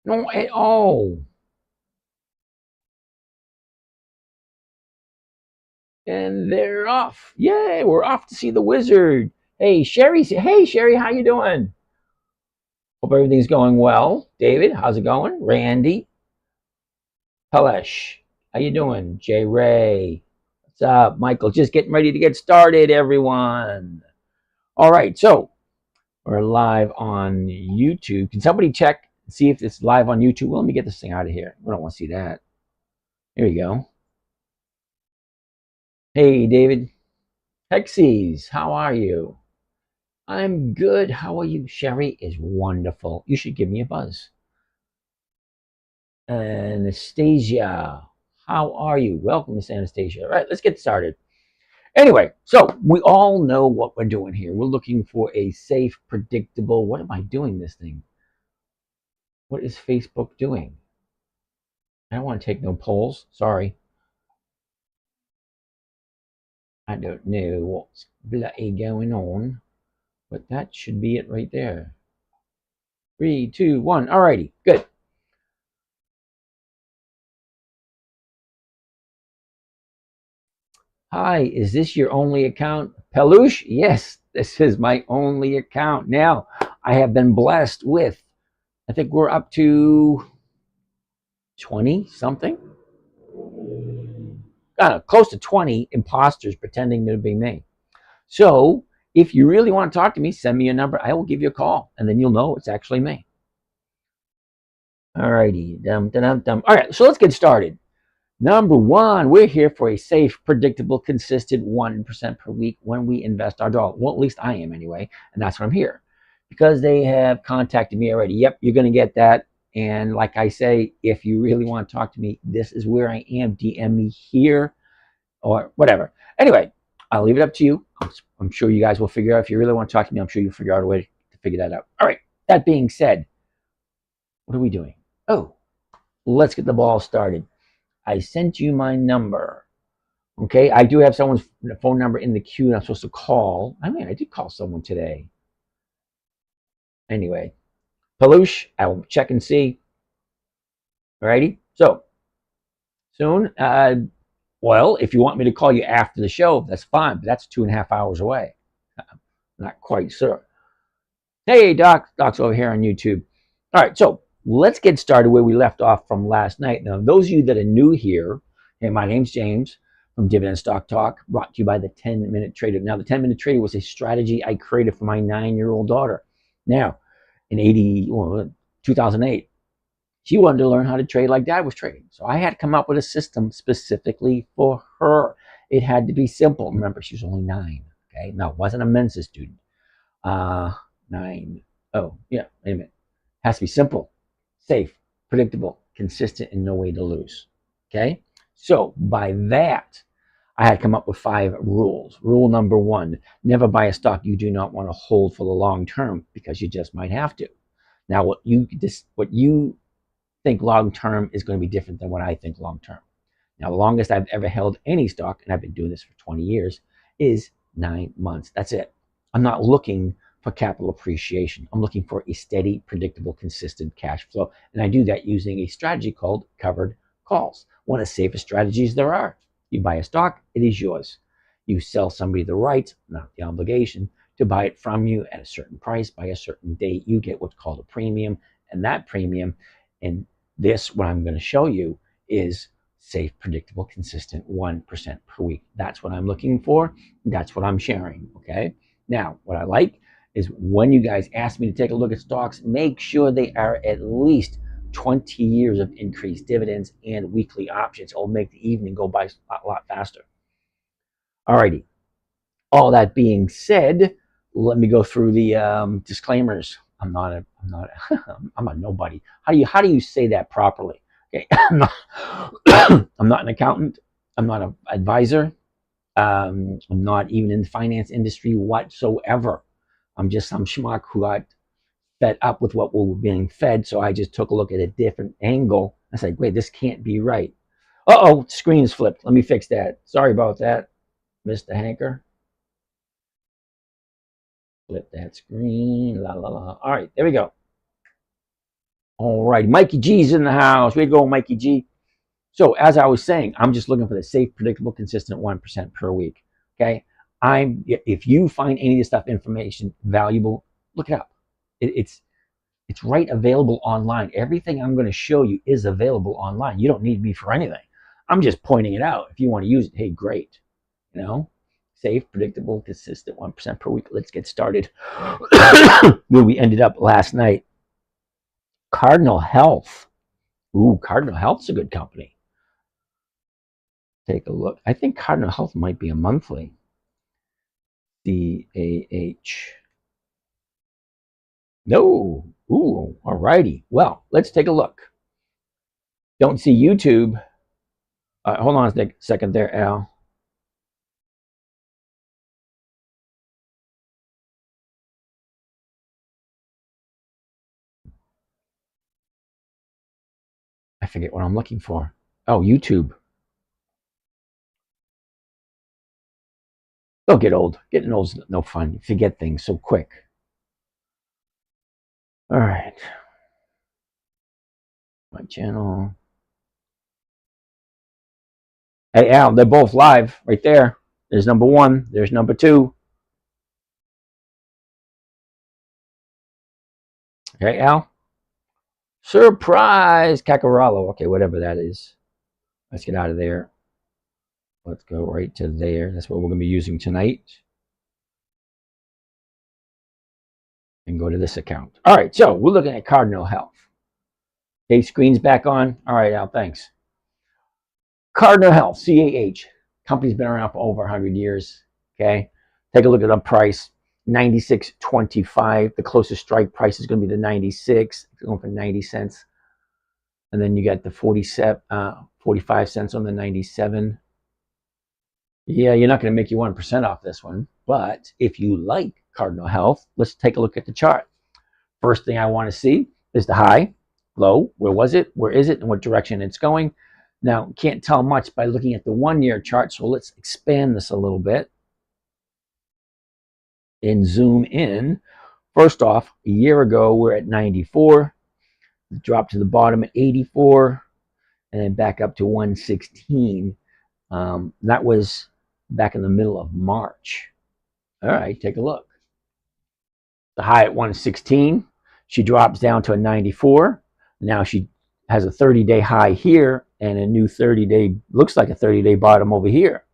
No at all. And they're off. Yay, we're off to see the wizard. Hey Sherry, how you doing? Hope everything's going well. David, how's it going? Randy, Pelesh, how you doing? Jay Ray, what's up? Michael, just getting ready to get started, everyone. All right, so we're live on YouTube. Can somebody check and see if it's live on YouTube? Well, let me get this thing out of here. We don't want to see that. Here you go. Hey, David. Hexies, how are you? I'm good. How are you? Sherry is wonderful. You should give me a buzz. Anastasia, how are you? Welcome, Miss Anastasia. All right, let's get started. Anyway, so we all know what we're doing here. We're looking for a safe, predictable. What am I doing this thing? What is Facebook doing? I don't want to take no polls. Sorry. I don't know what's bloody going on, but that should be it right there. 3, 2, 1. Alrighty, good. Hi, is this your only account? Peluche? Yes, this is my only account. Now, I have been blessed with, I think we're up to 20 something. Close to 20 imposters pretending to be me. So, if you really want to talk to me, send me a number. I will give you a call, and then you'll know it's actually me. All righty. All right, so let's get started. Number one, we're here for a safe, predictable, consistent 1% per week when we invest our dollar. Well, at least I am anyway, and that's what I'm here. Because they have contacted me already. Yep, you're going to get that. And like I say, if you really want to talk to me, this is where I am. DM me here or whatever. Anyway, I'll leave it up to you. I'm sure you guys will figure out. If you really want to talk to me, I'm sure you'll figure out a way to figure that out. All right, that being said, what are we doing? Oh, let's get the ball started. I sent you my number. Okay, I do have someone's phone number in the queue and I'm supposed to call. I mean, I did call someone today. Anyway, Peluche, I will check and see. Alrighty, so soon. Well, if you want me to call you after the show, that's fine, but that's 2.5 hours away. I'm not quite sure. Hey, Doc. Doc's over here on YouTube. All right, so let's get started where we left off from last night. Now, those of you that are new here, hey, my name's James from Dividend Stock Talk, brought to you by the 10-Minute Trader. Now, the 10-Minute Trader was a strategy I created for my 9-year-old daughter. Now, in 2008, she wanted to learn how to trade like Dad was trading. So I had to come up with a system specifically for her. It had to be simple. Remember, she was only 9. Okay, no, wasn't a Mensa student. 9. Oh, yeah, wait a minute. Has to be simple, safe, predictable, consistent, and no way to lose. Okay? So by that, I had come up with 5 rules. Rule number 1, never buy a stock you do not want to hold for the long term because you just might have to. Now, what you think long term is going to be different than what I think long term. Now, the longest I've ever held any stock, and I've been doing this for 20 years, is 9 months. That's it. I'm not looking for capital appreciation. I'm looking for a steady, predictable, consistent cash flow. And I do that using a strategy called covered calls. One of the safest strategies there are. You buy a stock, it is yours. You sell somebody the right, not the obligation, to buy it from you at a certain price by a certain date. You get what's called a premium. And that premium, and this, what I'm going to show you, is safe, predictable, consistent 1% per week. That's what I'm looking for. That's what I'm sharing. Okay. Now, what I like is when you guys ask me to take a look at stocks, make sure they are at least 20 years of increased dividends and weekly options. It'll make the evening go by a lot faster. Alrighty. All that being said, let me go through the disclaimers. I'm a nobody. How do you say that properly? Okay, I'm not an accountant. I'm not an advisor. I'm not even in the finance industry whatsoever. I'm just some schmuck who got fed up with what we were being fed. So I just took a look at a different angle. I said, wait, this can't be right. Uh-oh, screen is flipped. Let me fix that. Sorry about that, Mr. Hanker. Flip that screen. La la la. All right, there we go. All right, Mikey G's in the house. We go, Mikey G. So as I was saying, I'm just looking for the safe, predictable, consistent 1% per week. Okay. If you find any of this stuff information valuable, look it up. It's right available online. Everything I'm going to show you is available online. You don't need me for anything. I'm just pointing it out. If you want to use it, hey, great. You know, safe, predictable, consistent 1% per week. Let's get started. Where we ended up last night. Cardinal Health. Ooh, Cardinal Health's a good company. Take a look. I think Cardinal Health might be a monthly. CAH. No. Ooh, all righty. Well, let's take a look. Don't see YouTube. Hold on a second there, Al. I forget what I'm looking for. Oh, YouTube. They'll get old. Getting old's no fun. You forget things so quick. All right. My channel. Hey, Al, they're both live right there. There's number one. There's number two. Okay, Al. Surprise, Cacaralo. Okay, whatever that is. Let's get out of there. Let's go right to there. That's what we're going to be using tonight. And go to this account. All right, so we're looking at Cardinal Health. Okay, screen's back on. All right, Al, thanks. Cardinal Health, CAH. Company's been around for over 100 years. Okay, take a look at the price. 96.25. The closest strike price is going to be the 96. It's going for 90 cents. And then you got the 45 cents on the 97. Yeah, you're not going to make you 1% off this one. But if you like Cardinal Health, let's take a look at the chart. First thing I want to see is the high, low. Where was it? Where is it? And what direction it's going? Now, can't tell much by looking at the 1-year chart. So let's expand this a little bit and zoom in. First off, a year ago, we're at 94. Dropped to the bottom at 84. And then back up to 116. That was back in the middle of March. All right, take a look. The high at 116. She drops down to a 94. Now she has a 30-day high here and a new 30-day, looks like a 30-day bottom over here.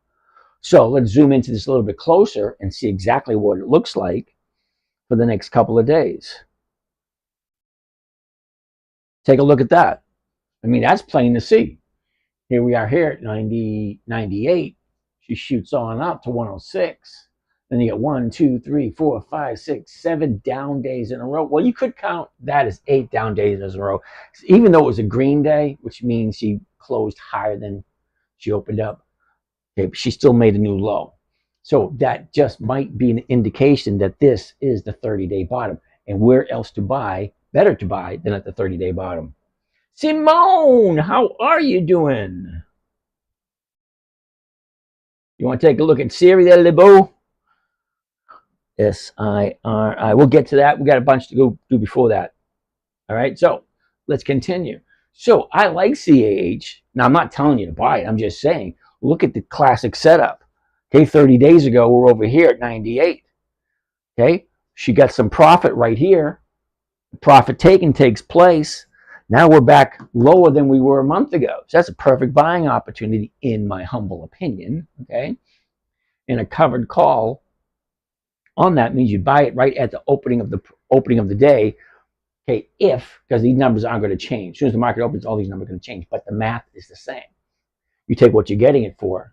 So let's zoom into this a little bit closer and see exactly what it looks like for the next couple of days. Take a look at that. I mean, that's plain to see. Here we are here at 90, 98. She shoots on up to 106. Then you get 1, 2, 3, 4, 5, 6, 7 down days in a row. Well, you could count that as 8 down days in a row. Even though it was a green day, which means she closed higher than she opened up, okay, but she still made a new low. So that just might be an indication that this is the 30-day bottom. And where else to buy, better to buy than at the 30-day bottom. Simone, how are you doing? You want to take a look at Siri there, Libo? SIRI. We'll get to that. We got a bunch to go do before that. All right, so let's continue. So I like CAH. Now, I'm not telling you to buy it. I'm just saying, look at the classic setup. Okay, 30 days ago, we're over here at 98. Okay, she got some profit right here. Profit taking takes place. Now we're back lower than we were a month ago. So that's a perfect buying opportunity, in my humble opinion. Okay, and a covered call on that means you buy it right at the opening of the day. Okay, because these numbers aren't going to change. As soon as the market opens, all these numbers are going to change, but the math is the same. You take what you're getting it for,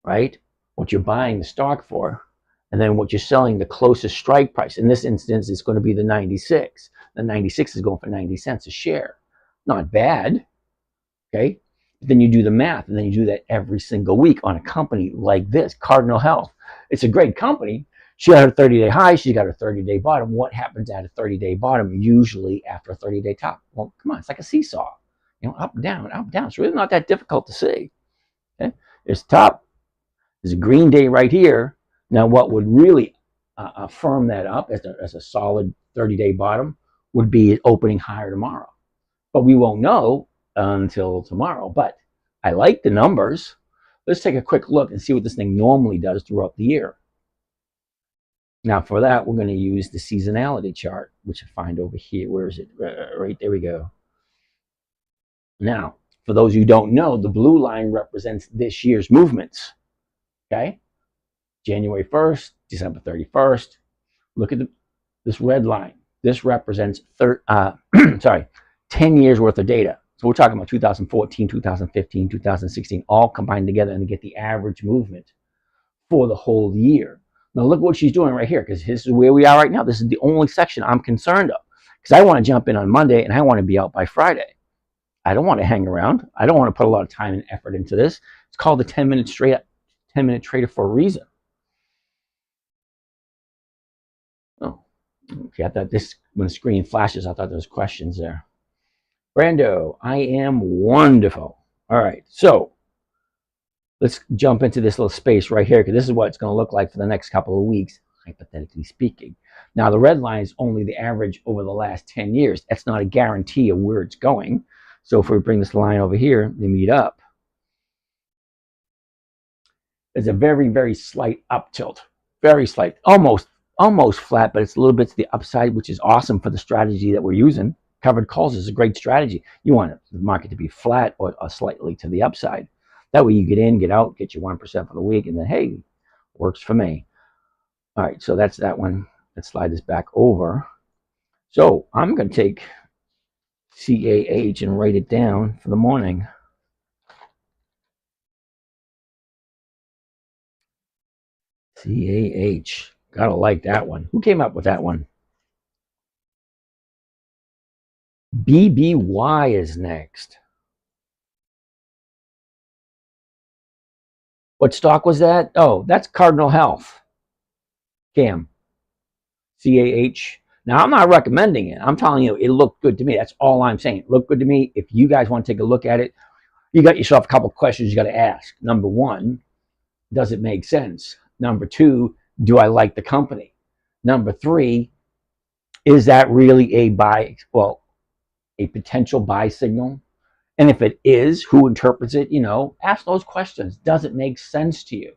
right? What you're buying the stock for, and then what you're selling the closest strike price. In this instance, it's going to be the 96. The 96 is going for 90 cents a share. Not bad, okay? But then you do the math, and then you do that every single week on a company like this, Cardinal Health. It's a great company. She got her 30-day high. She got her 30-day bottom. What happens at a 30-day bottom? Usually after a 30-day top. Well, come on, it's like a seesaw. You know, up, down, up, down. It's really not that difficult to see. Okay? There's top. There's a green day right here. Now, what would really firm that up as a solid 30-day bottom would be opening higher tomorrow. But we won't know until tomorrow. But I like the numbers. Let's take a quick look and see what this thing normally does throughout the year. Now, for that, we're going to use the seasonality chart, which I find over here. Where is it? Right there we go. Now, for those who don't know, the blue line represents this year's movements. Okay? January 1st, December 31st. Look at this red line. This represents 10 years worth of data. So we're talking about 2014, 2015, 2016, all combined together and get the average movement for the whole year. Now look what she's doing right here, because this is where we are right now. This is the only section I'm concerned of, because I want to jump in on Monday and I want to be out by Friday. I don't want to hang around. I don't want to put a lot of time and effort into this. It's called the 10-minute trader for a reason. Oh, okay. I thought this, when the screen flashes, I thought there was questions there. Brando, I am wonderful. All right, so let's jump into this little space right here, because this is what it's going to look like for the next couple of weeks, hypothetically speaking. Now, the red line is only the average over the last 10 years. That's not a guarantee of where it's going. So if we bring this line over here, they meet up. There's a very, very slight up tilt. Very slight, almost flat, but it's a little bit to the upside, which is awesome for the strategy that we're using. Covered calls is a great strategy. You want the market to be flat or slightly to the upside. That way you get in, get out, get your 1% for the week, and then, hey, works for me. All right, so that's that one. Let's slide this back over. So I'm going to take CAH and write it down for the morning. CAH. Gotta like that one. Who came up with that one? BBY is next. What stock was that? Oh, that's Cardinal Health. Cam. CAH. Now, I'm not recommending it. I'm telling you, it looked good to me. That's all I'm saying. It looked good to me. If you guys want to take a look at it, you got yourself a couple questions you got to ask. Number one, does it make sense? Number two, do I like the company? Number three, is that really a buy, well, a potential buy signal? And if it is, who interprets it? You know, ask those questions. Does it make sense to you?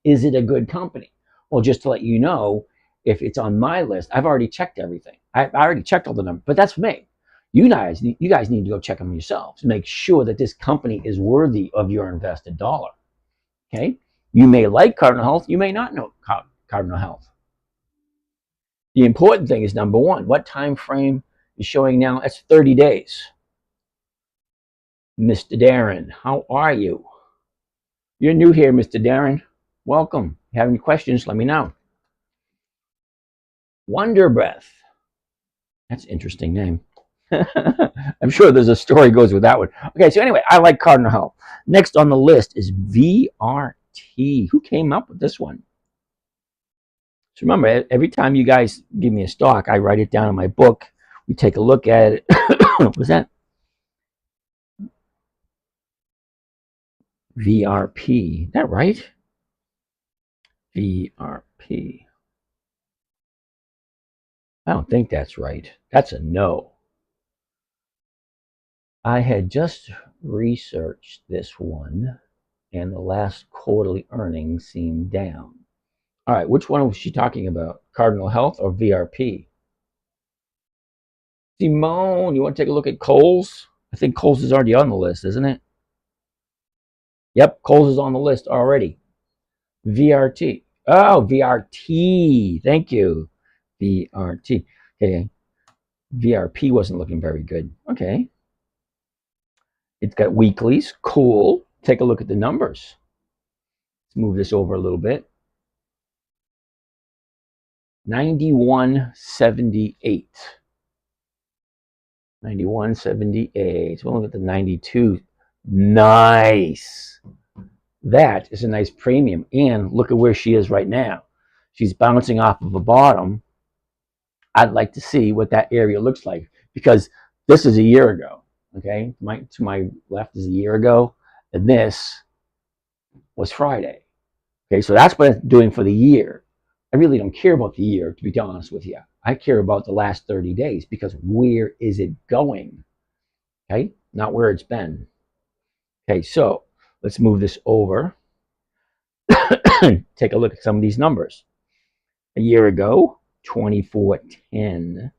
Is it a good company? Well, just to let you know, if it's on my list, I've already checked everything. I already checked all the numbers, but that's me. You guys need to go check them yourselves. Make sure that this company is worthy of your invested dollar. Okay? You may like Cardinal Health. You may not know Cardinal Health. The important thing is, number one, what time frame is showing now? That's 30 days. Mr. Darren, how are you? You're new here, Mr. Darren. Welcome. If you have any questions, let me know. Wonder Breath. That's an interesting name. I'm sure there's a story goes with that one. Okay, so anyway, I like Cardinal Health. Next on the list is VRT. Who came up with this one? So remember, every time you guys give me a stock, I write it down in my book. We take a look at it. What was that? VRP. Is that right? VRP. I don't think that's right. That's a no. I had just researched this one, and the last quarterly earnings seemed down. All right, which one was she talking about? Cardinal Health or VRP? Simone, you want to take a look at Kohl's? I think Kohl's is already on the list, isn't it? Yep, Kohl's is on the list already. VRT. Oh, VRT. Thank you. VRT. Okay. VRP wasn't looking very good. Okay. It's got weeklies. Cool. Take a look at the numbers. Let's move this over a little bit. 91.78. 91.78. So we'll look at the 92. Nice. That is a nice premium. And look at where she is right now. She's bouncing off of a bottom. I'd like to see what that area looks like, because this is a year ago. Okay, to my left is a year ago, and this was Friday. Okay, so that's what it's doing for the year. I really don't care about the year, to be honest with you. I care about the last 30 days because where is it going? Okay, not where it's been. Okay, so let's move this over. Take a look at some of these numbers. A year ago, 2410.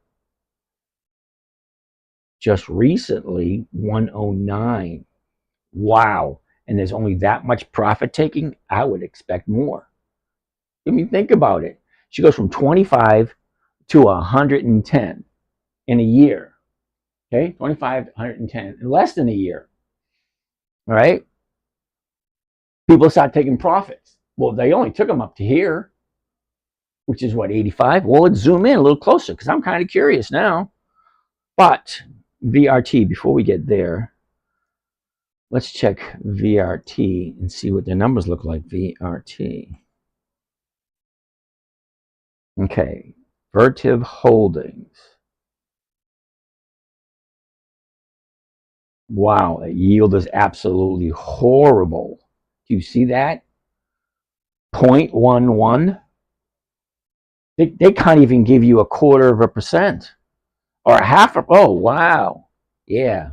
Just recently, 109. Wow. And there's only that much profit taking. I would expect more. I mean, think about it. She goes from 25 to 110 in a year. Okay, 25, 110 in less than a year. All right. People start taking profits. Well, they only took them up to here, which is what, 85? Well, let's zoom in a little closer because I'm kind of curious now. But VRT, before we get there, let's check VRT and see what their numbers look like. VRT. Okay, Vertiv Holdings. Wow, that yield is absolutely horrible. Do you see that? 0.11. They can't even give you 0.25% or a half. Oh, wow. Yeah,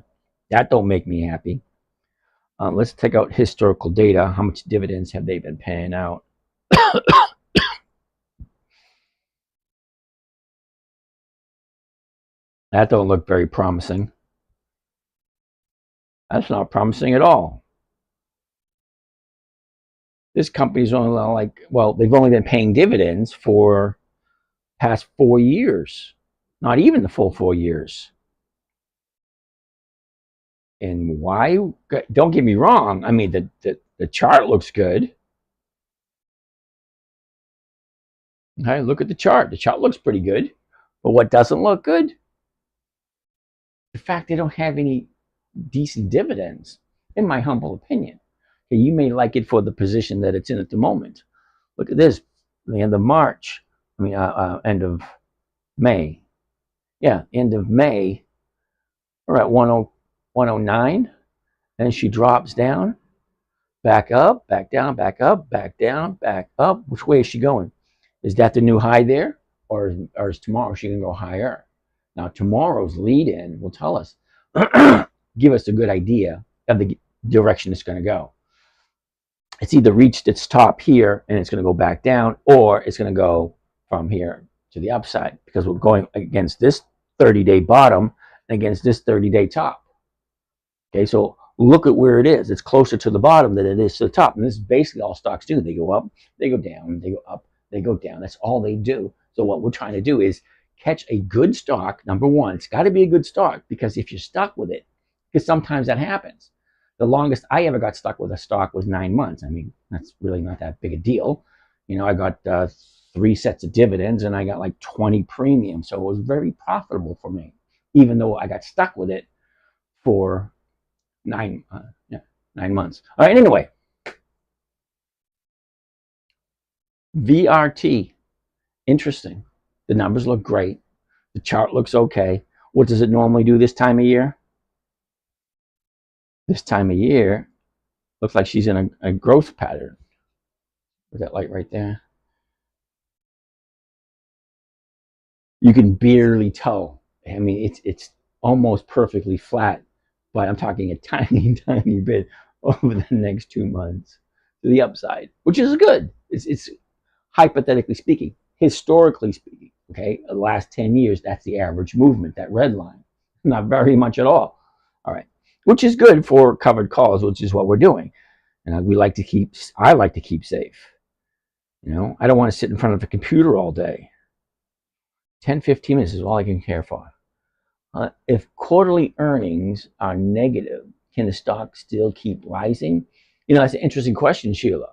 that don't make me happy. Let's take out historical data. How much dividends have they been paying out? That don't look very promising. That's not promising at all. This company's only like, well, they've only been paying dividends for past 4 years, not even the full 4 years. And why? Don't get me wrong. I mean, the chart looks good. Okay, look at the chart. The chart looks pretty good. But what doesn't look good? The fact they don't have any decent dividends, in my humble opinion. Okay, you may like it for the position that it's in at the moment. Look at this, the end of March. I mean, end of May. Yeah, end of May. We're at 109. Then she drops down, back up, back down, back up, back down, back up. Which way is she going? Is that the new high there? Or is tomorrow she going to go higher? Now, tomorrow's lead-in will tell us, give us a good idea of the direction it's going to go. It's either reached its top here and it's going to go back down, or it's going to go from here to the upside because we're going against this 30-day bottom and against this 30-day top. Okay, so look at where it is. It's closer to the bottom than it is to the top. And this is basically all stocks do. They go up, they go down, they go up, they go down. That's all they do. So what we're trying to do is catch a good stock. Number one, it's got to be a good stock, because if you're stuck with it, because sometimes that happens. The longest I ever got stuck with a stock was 9 months. I mean, that's really not that big a deal. You know, I got 3 sets of dividends and I got like 20 premiums. So it was very profitable for me, even though I got stuck with it for 9 months. All right, anyway. VRT, interesting. The numbers look great. The chart looks okay. What does it normally do this time of year? This time of year, looks like she's in a growth pattern. With that light right there. You can barely tell. I mean, it's almost perfectly flat, but I'm talking a tiny, tiny bit over the next 2 months to the upside, which is good. It's hypothetically speaking, historically speaking, okay, the last 10 years, that's the average movement, that red line. Not very much at all. All right, which is good for covered calls, which is what we're doing. And I like to keep safe. You know, I don't want to sit in front of a computer all day. 10, 15 minutes is all I can care for. If quarterly earnings are negative, can the stock still keep rising? You know, that's an interesting question, Sheila.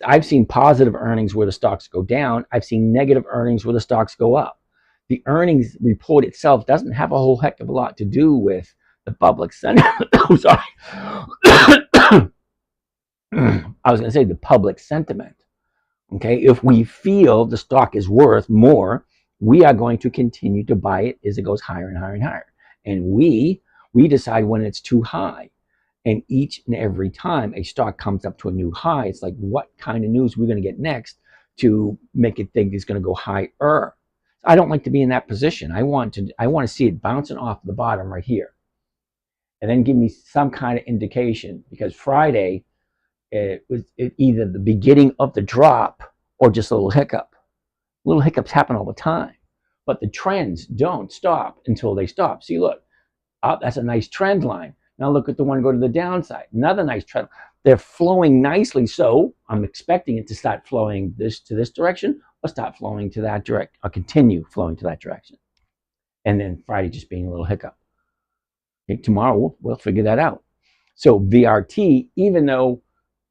I've seen positive earnings where the stocks go down. I've seen negative earnings where the stocks go up. The earnings report itself doesn't have a whole heck of a lot to do with the public sentiment. Oh, sorry. I was going to say the public sentiment. Okay, if we feel the stock is worth more, we are going to continue to buy it as it goes higher and higher and higher. And we decide when it's too high. And each and every time a stock comes up to a new high, it's like, what kind of news we're going to get next to make it think it's going to go higher? So I don't like to be in that position. I want to see it bouncing off the bottom right here, and then give me some kind of indication, because Friday it was either the beginning of the drop or just a little hiccup. Little hiccups happen all the time, but the trends don't stop until they stop. See, look, that's a nice trend line. Now look at the one go to the downside. Another nice trend. They're flowing nicely, so I'm expecting it to start flowing this to this direction, or start flowing to that direction, or continue flowing to that direction. And then Friday just being a little hiccup. Okay, tomorrow we'll figure that out. So VRT, even though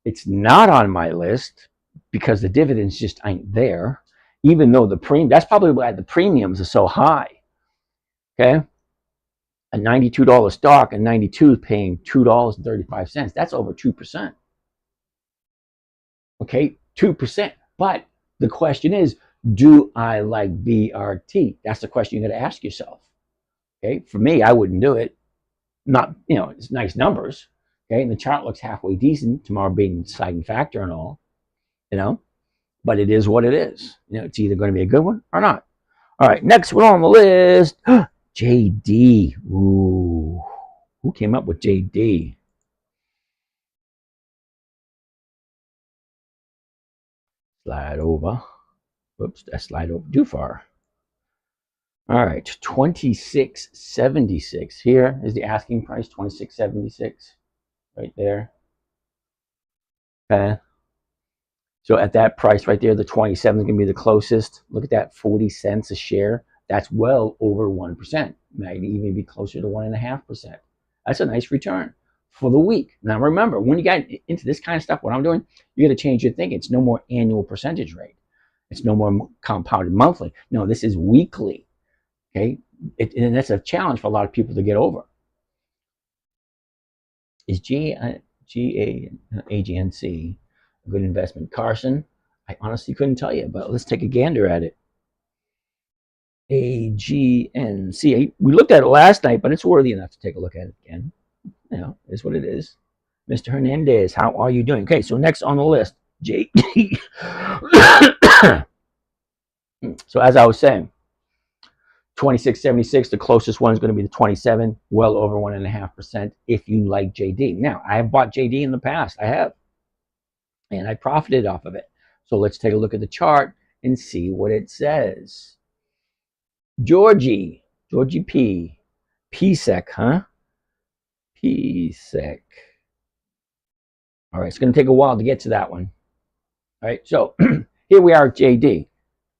it's not on my list because the dividends just ain't there, even though the premium, that's probably why the premiums are so high. Okay, a $92 stock and 92 is paying $2.35. That's over 2%. Okay, 2%. But the question is, do I like VRT? That's the question you got to ask yourself. Okay, for me, I wouldn't do it. Not, it's nice numbers. Okay, and the chart looks halfway decent. Tomorrow being the deciding factor and all, but it is what it is. It's either going to be a good one or not. All right, next one on the list, JD. Ooh, who came up with JD? Slide over. Whoops, that slide over too far. All right, 26.76. Here is the asking price, 26.76, right there. Okay. So at that price right there, the 27 is going to be the closest. Look at that, 40 cents a share. That's well over 1%. Might even be closer to 1.5%. That's a nice return for the week. Now remember, when you get into this kind of stuff, what I'm doing, you got to change your thinking. It's no more annual percentage rate. It's no more compounded monthly. No, this is weekly. Okay, and that's a challenge for a lot of people to get over. Is AGNC a good investment? Carson, I honestly couldn't tell you, but let's take a gander at it. AGNC. We looked at it last night, but it's worthy enough to take a look at it again. It's what it is. Mr. Hernandez, how are you doing? Okay, so next on the list, JD. So as I was saying, 26.76, the closest one is going to be the 27, well over 1.5% if you like JD. Now, I have bought JD in the past. I have. And I profited off of it. So let's take a look at the chart and see what it says. Georgie P. PSEC, huh? PSEC. All right, it's going to take a while to get to that one. All right, so here we are at JD.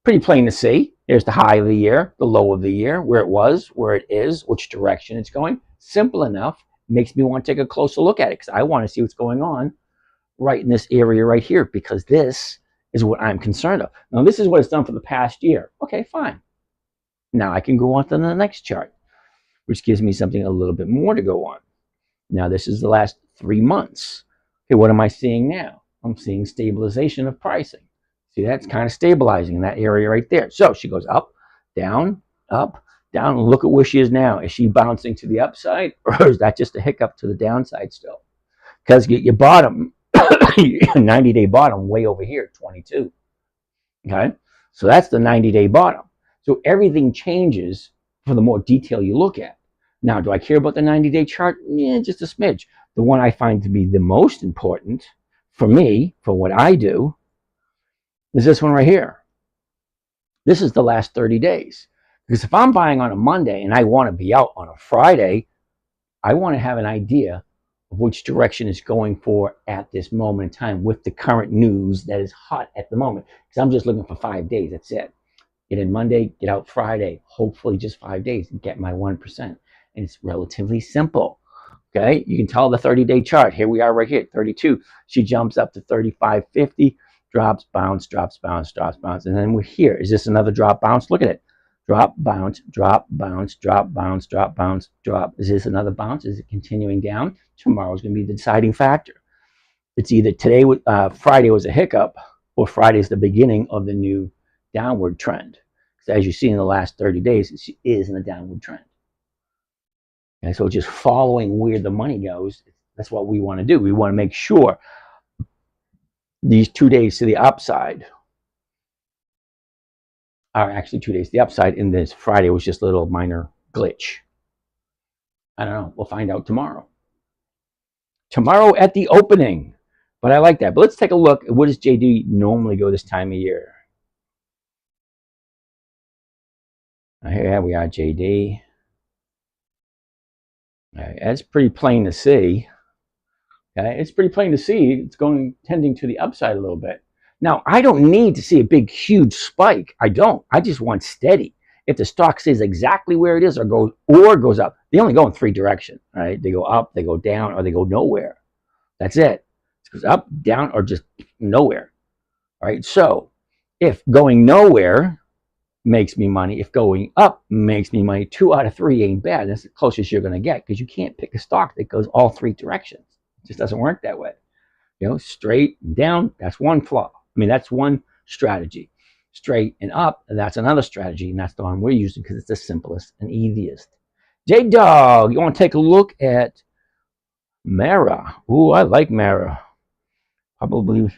Pretty plain to see. There's the high of the year, the low of the year, where it was, where it is, which direction it's going. Simple enough. Makes me want to take a closer look at it because I want to see what's going on right in this area right here, because this is what I'm concerned of. Now, this is what it's done for the past year. Okay, fine. Now I can go on to the next chart, which gives me something a little bit more to go on. Now, this is the last 3 months. Okay, what am I seeing now? I'm seeing stabilization of pricing. See, that's kind of stabilizing in that area right there. So she goes up, down, and look at where she is now. Is she bouncing to the upside, or is that just a hiccup to the downside still? Because your bottom, 90-day bottom way over here, 22. Okay, so that's the 90-day bottom. So everything changes for the more detail you look at. Now, do I care about the 90-day chart? Yeah, just a smidge. The one I find to be the most important for me, for what I do, is this one right here. This is the last 30 days. Because if I'm buying on a Monday and I want to be out on a Friday, I want to have an idea of which direction it's going for at this moment in time with the current news that is hot at the moment. Because I'm just looking for 5 days. That's it. Get in Monday, get out Friday. Hopefully just 5 days and get my 1%. And it's relatively simple. Okay, you can tell the 30-day chart. Here we are right here, 32. She jumps up to 35.50. Drops, bounce, drops, bounce, drops, bounce. And then we're here. Is this another drop, bounce? Look at it. Drop, bounce, drop, bounce, drop, bounce, drop, bounce, drop. Is this another bounce? Is it continuing down? Tomorrow's going to be the deciding factor. It's either today, Friday was a hiccup, or Friday is the beginning of the new downward trend. Because as you see in the last 30 days, it is in a downward trend. And so just following where the money goes, that's what we want to do. We want to make sure these 2 days to the upside or actually 2 days to the upside, and this Friday was just a little minor glitch. I don't know. We'll find out tomorrow. Tomorrow at the opening. But I like that. But let's take a look at what does JD normally go this time of year. Here we are, JD. Right, that's pretty plain to see. Okay, it's pretty plain to see. It's going tending to the upside a little bit. Now, I don't need to see a big, huge spike. I don't. I just want steady. If the stock stays exactly where it is or goes up, they only go in 3 directions. Right? They go up, they go down, or they go nowhere. That's it. It goes up, down, or just nowhere. All right. So, if going nowhere makes me money, if going up makes me money, 2 out of 3 ain't bad. That's the closest you're going to get because you can't pick a stock that goes all 3 directions. It just doesn't work that way. You know, straight and down, that's one flaw. I mean, that's one strategy. Straight and up, and that's another strategy, and that's the one we're using because it's the simplest and easiest. J-Dog, you want to take a look at Mara? Ooh, I like Mara. Probably,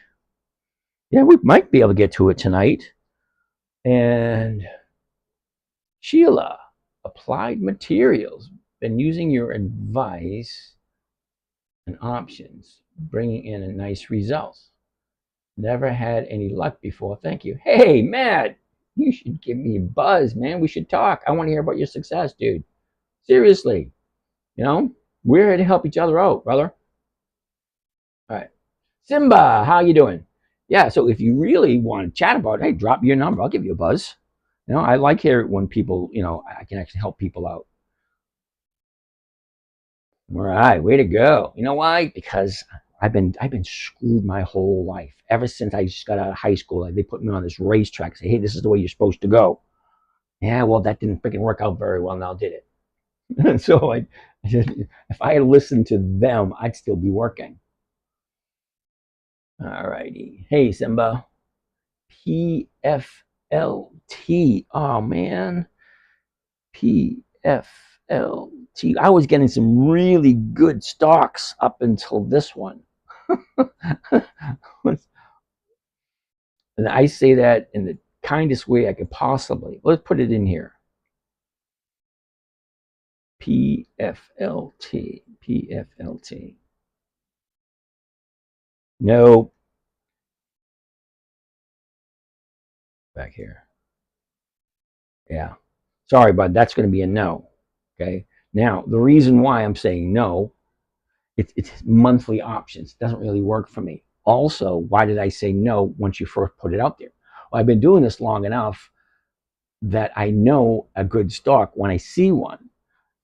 yeah, we might be able to get to it tonight. And Sheila, Applied Materials, been using your advice and options, bringing in a nice results. Never had any luck before. Thank you. Hey, Matt, you should give me a buzz, man. We should talk. I want to hear about your success, dude. Seriously. You know, we're here to help each other out, brother. All right. Simba, how you doing? Yeah, so if you really want to chat about it, hey, drop your number. I'll give you a buzz. You know, I like hearing when people, you know, I can actually help people out. All right, way to go. You know why? Because I've been screwed my whole life. Ever since I just got out of high school, like, they put me on this racetrack. Say, hey, this is the way you're supposed to go. Yeah, well, that didn't freaking work out very well. Now did it? So if I had listened to them, I'd still be working. All righty. Hey, Simba. PFLT. Oh man. PFLT. I was getting some really good stocks up until this one. And I say that in the kindest way I could possibly. Let's put it in here. PFLT. PFLT. No. Back here. Yeah. Sorry, bud. That's going to be a no. Okay. Now, the reason why I'm saying no, it's monthly options. It doesn't really work for me. Also, why did I say no once you first put it out there? Well, I've been doing this long enough that I know a good stock when I see one.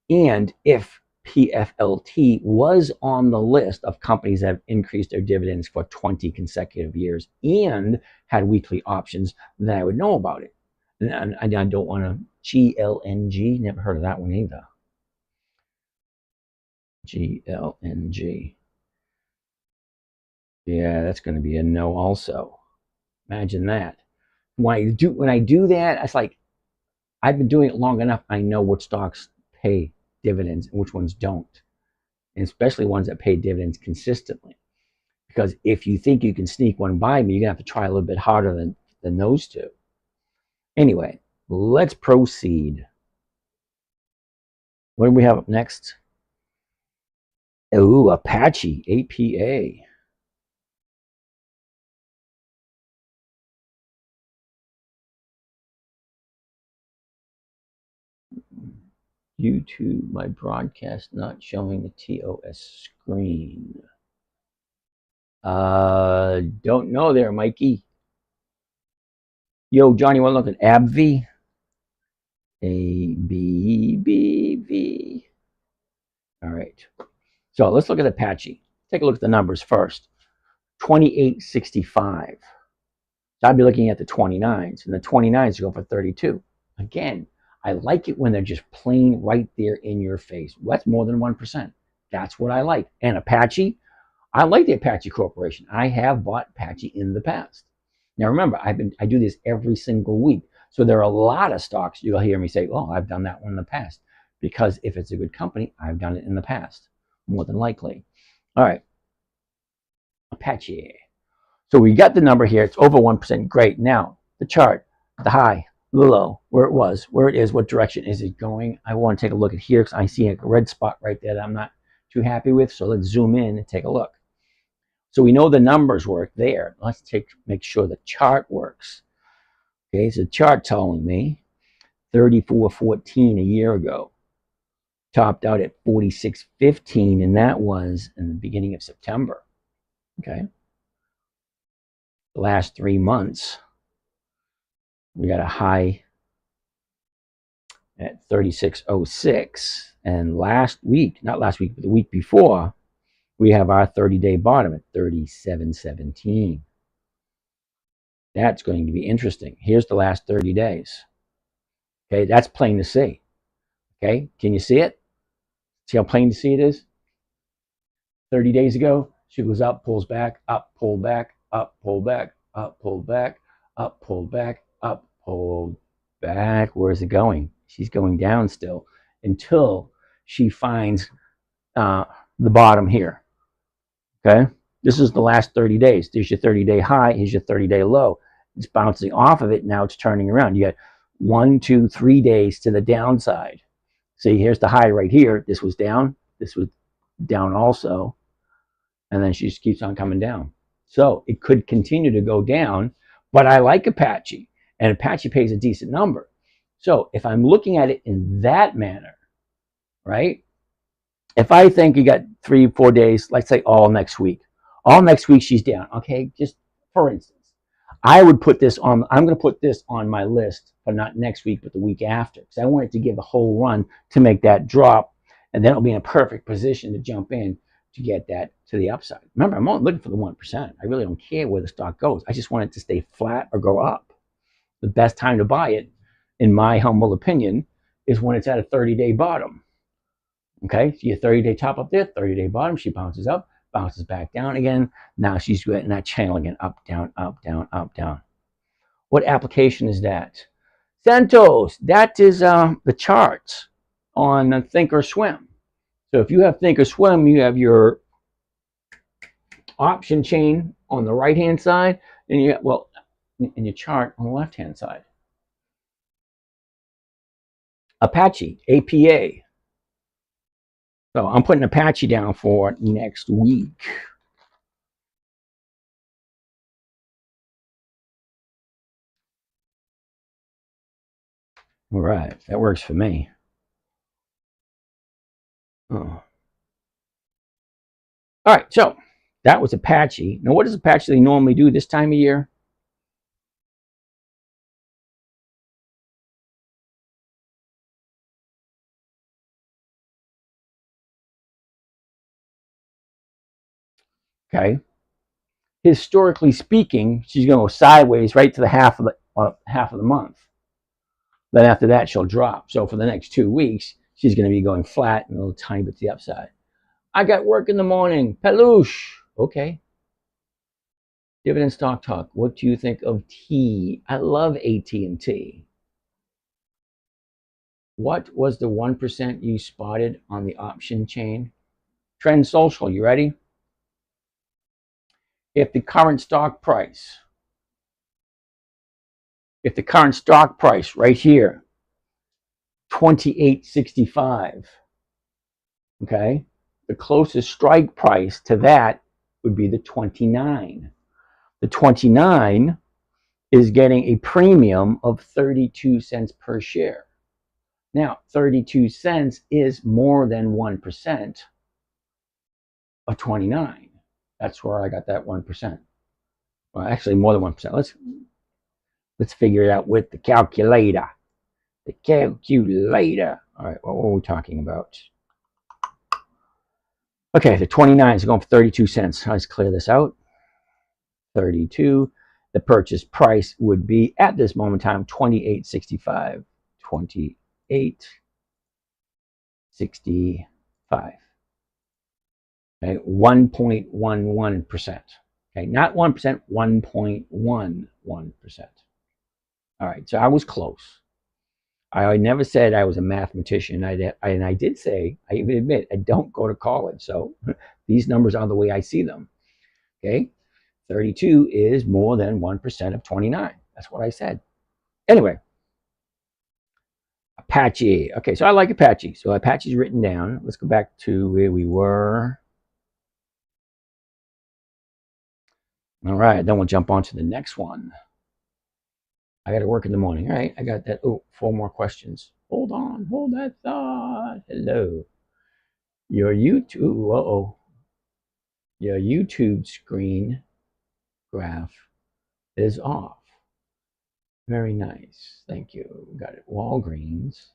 And if PFLT was on the list of companies that have increased their dividends for 20 consecutive years and had weekly options, then I would know about it. And I don't want to. GLNG, never heard of that one either. GLNG. Yeah, that's going to be a no also. Imagine that. When I do that, it's like I've been doing it long enough. I know what stocks pay dividends and which ones don't, and especially ones that pay dividends consistently. Because if you think you can sneak one by me, you're gonna have to try a little bit harder than those two. Anyway, let's proceed. What do we have up next? Ooh, Apache, APA. YouTube, my broadcast not showing the TOS screen. Don't know there, Mikey. Yo, Johnny, want to look at AbbVie? ABBV. All right. So let's look at Apache. Take a look at the numbers first. 2865. So I'd be looking at the 29s, and the 29s go for 32. Again, I like it when they're just plain right there in your face. That's more than 1%. That's what I like. And Apache, I like the Apache Corporation. I have bought Apache in the past. Now remember, I do this every single week. So there are a lot of stocks you'll hear me say, oh, I've done that one in the past. Because if it's a good company, I've done it in the past, more than likely. All right. Apache. So we got the number here. It's over 1%. Great. Now, the chart, the high, the low, where it was, where it is, what direction is it going. I want to take a look at here because I see a red spot right there that I'm not too happy with. So let's zoom in and take a look. So we know the numbers work there. Let's make sure the chart works. Okay, so the chart telling me 34.14 a year ago, topped out at 46.15, and that was in the beginning of September. Okay, the last 3 months, we got a high at 36.06, and last week, not last week, but the week before, we have our 30-day bottom at 37.17. That's going to be interesting. Here's the last 30 days. Okay, that's plain to see. Okay, can you see it? See how plain to see it is? 30 days ago, she goes up, pulls back, up, pull back, up, pull back, up, pull back, up, pull back, up, pull back. Where's it going? She's going down still until she finds the bottom here. Okay, this is the last 30 days. There's your 30-day high. Here's your 30-day low. It's bouncing off of it. Now it's turning around. You got 1, 2, 3 days to the downside. See, here's the high right here. This was down. This was down also. And then she just keeps on coming down. So it could continue to go down, but I like Apache, and Apache pays a decent number. So if I'm looking at it in that manner, right? If I think you got 3, 4 days, let's say all next week she's down. Okay, just for instance, I would put this on, I'm going to put this on my list, but not next week, but the week after, because I want it to give a whole run to make that drop, and then it'll be in a perfect position to jump in to get that to the upside. Remember, I'm only looking for the 1%. I really don't care where the stock goes. I just want it to stay flat or go up. The best time to buy it, in my humble opinion, is when it's at a 30-day bottom. Okay, so your 30-day top up there, 30-day bottom, she bounces up, bounces back down again. Now she's getting that channel again, up, down, up, down, up, down. What application is that? CentOS, that is the charts on Thinkorswim. So if you have Thinkorswim, you have your option chain on the right-hand side, and you have, well, and your chart on the left-hand side. Apache, APA. So I'm putting Apache down for next week. All right, that works for me. Oh. All right, so that was Apache. Now, what does Apache normally do this time of year? Okay. Historically speaking, she's going to go sideways right to the half of the month. Then after that, she'll drop. So for the next 2 weeks, she's going to be going flat and a little tiny bit to the upside. I got work in the morning. Peluche. Okay. Dividend stock talk. What do you think of T? I love AT&T. What was the 1% you spotted on the option chain? Trend Social, you ready? If the current stock price right here, 28.65, okay, the closest strike price to that would be the 29. The 29 is getting a premium of 32 cents per share. Now, 32 cents is more than 1% of 29. That's where I got that 1%. Well, actually, more than 1%. Let's figure it out with the calculator. The calculator. All right, what were we talking about? Okay, the 29 is going for 32 cents. Let's clear this out. 32. The purchase price would be, at this moment in time, 28.65. 28.65. Okay, 1.11%. Okay, not 1%, 1.11%. All right, so I was close. I never said I was a mathematician. I did say, I even admit, I don't go to college. So these numbers are the way I see them. Okay, 32 is more than 1% of 29. That's what I said. Anyway, Apache. Okay, so I like Apache. So Apache's written down. Let's go back to where we were. All right, then we'll jump on to the next one. I got to work in the morning. All right, I got that. Oh, 4 more questions. Hold on, hold that thought. Hello. Your YouTube, uh-oh. Your YouTube screen graph is off. Very nice. Thank you. Got it. Walgreens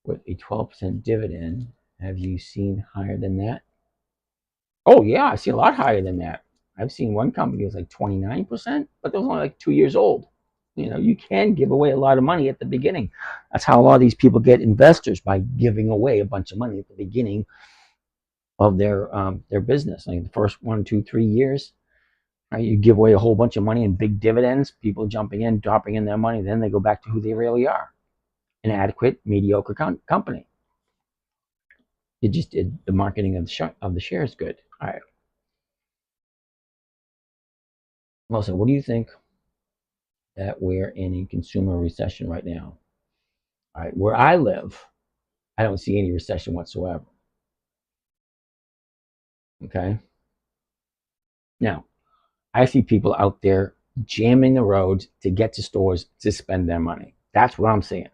with a 12% dividend. Have you seen higher than that? Oh, yeah, I see a lot higher than that. I've seen one company was like 29%, but those only like 2 years old. You know, you can give away a lot of money at the beginning. That's how a lot of these people get investors, by giving away a bunch of money at the beginning of their business. Like the first 1, 2, 3 years, right? You give away a whole bunch of money in big dividends, people jumping in, dropping in their money, then they go back to who they really are, an adequate, mediocre company. You just did the marketing of the shares good. All right. Melissa, what do you think that we're in a consumer recession right now? All right, where I live, I don't see any recession whatsoever. Okay. Now, I see people out there jamming the roads to get to stores to spend their money. That's what I'm seeing.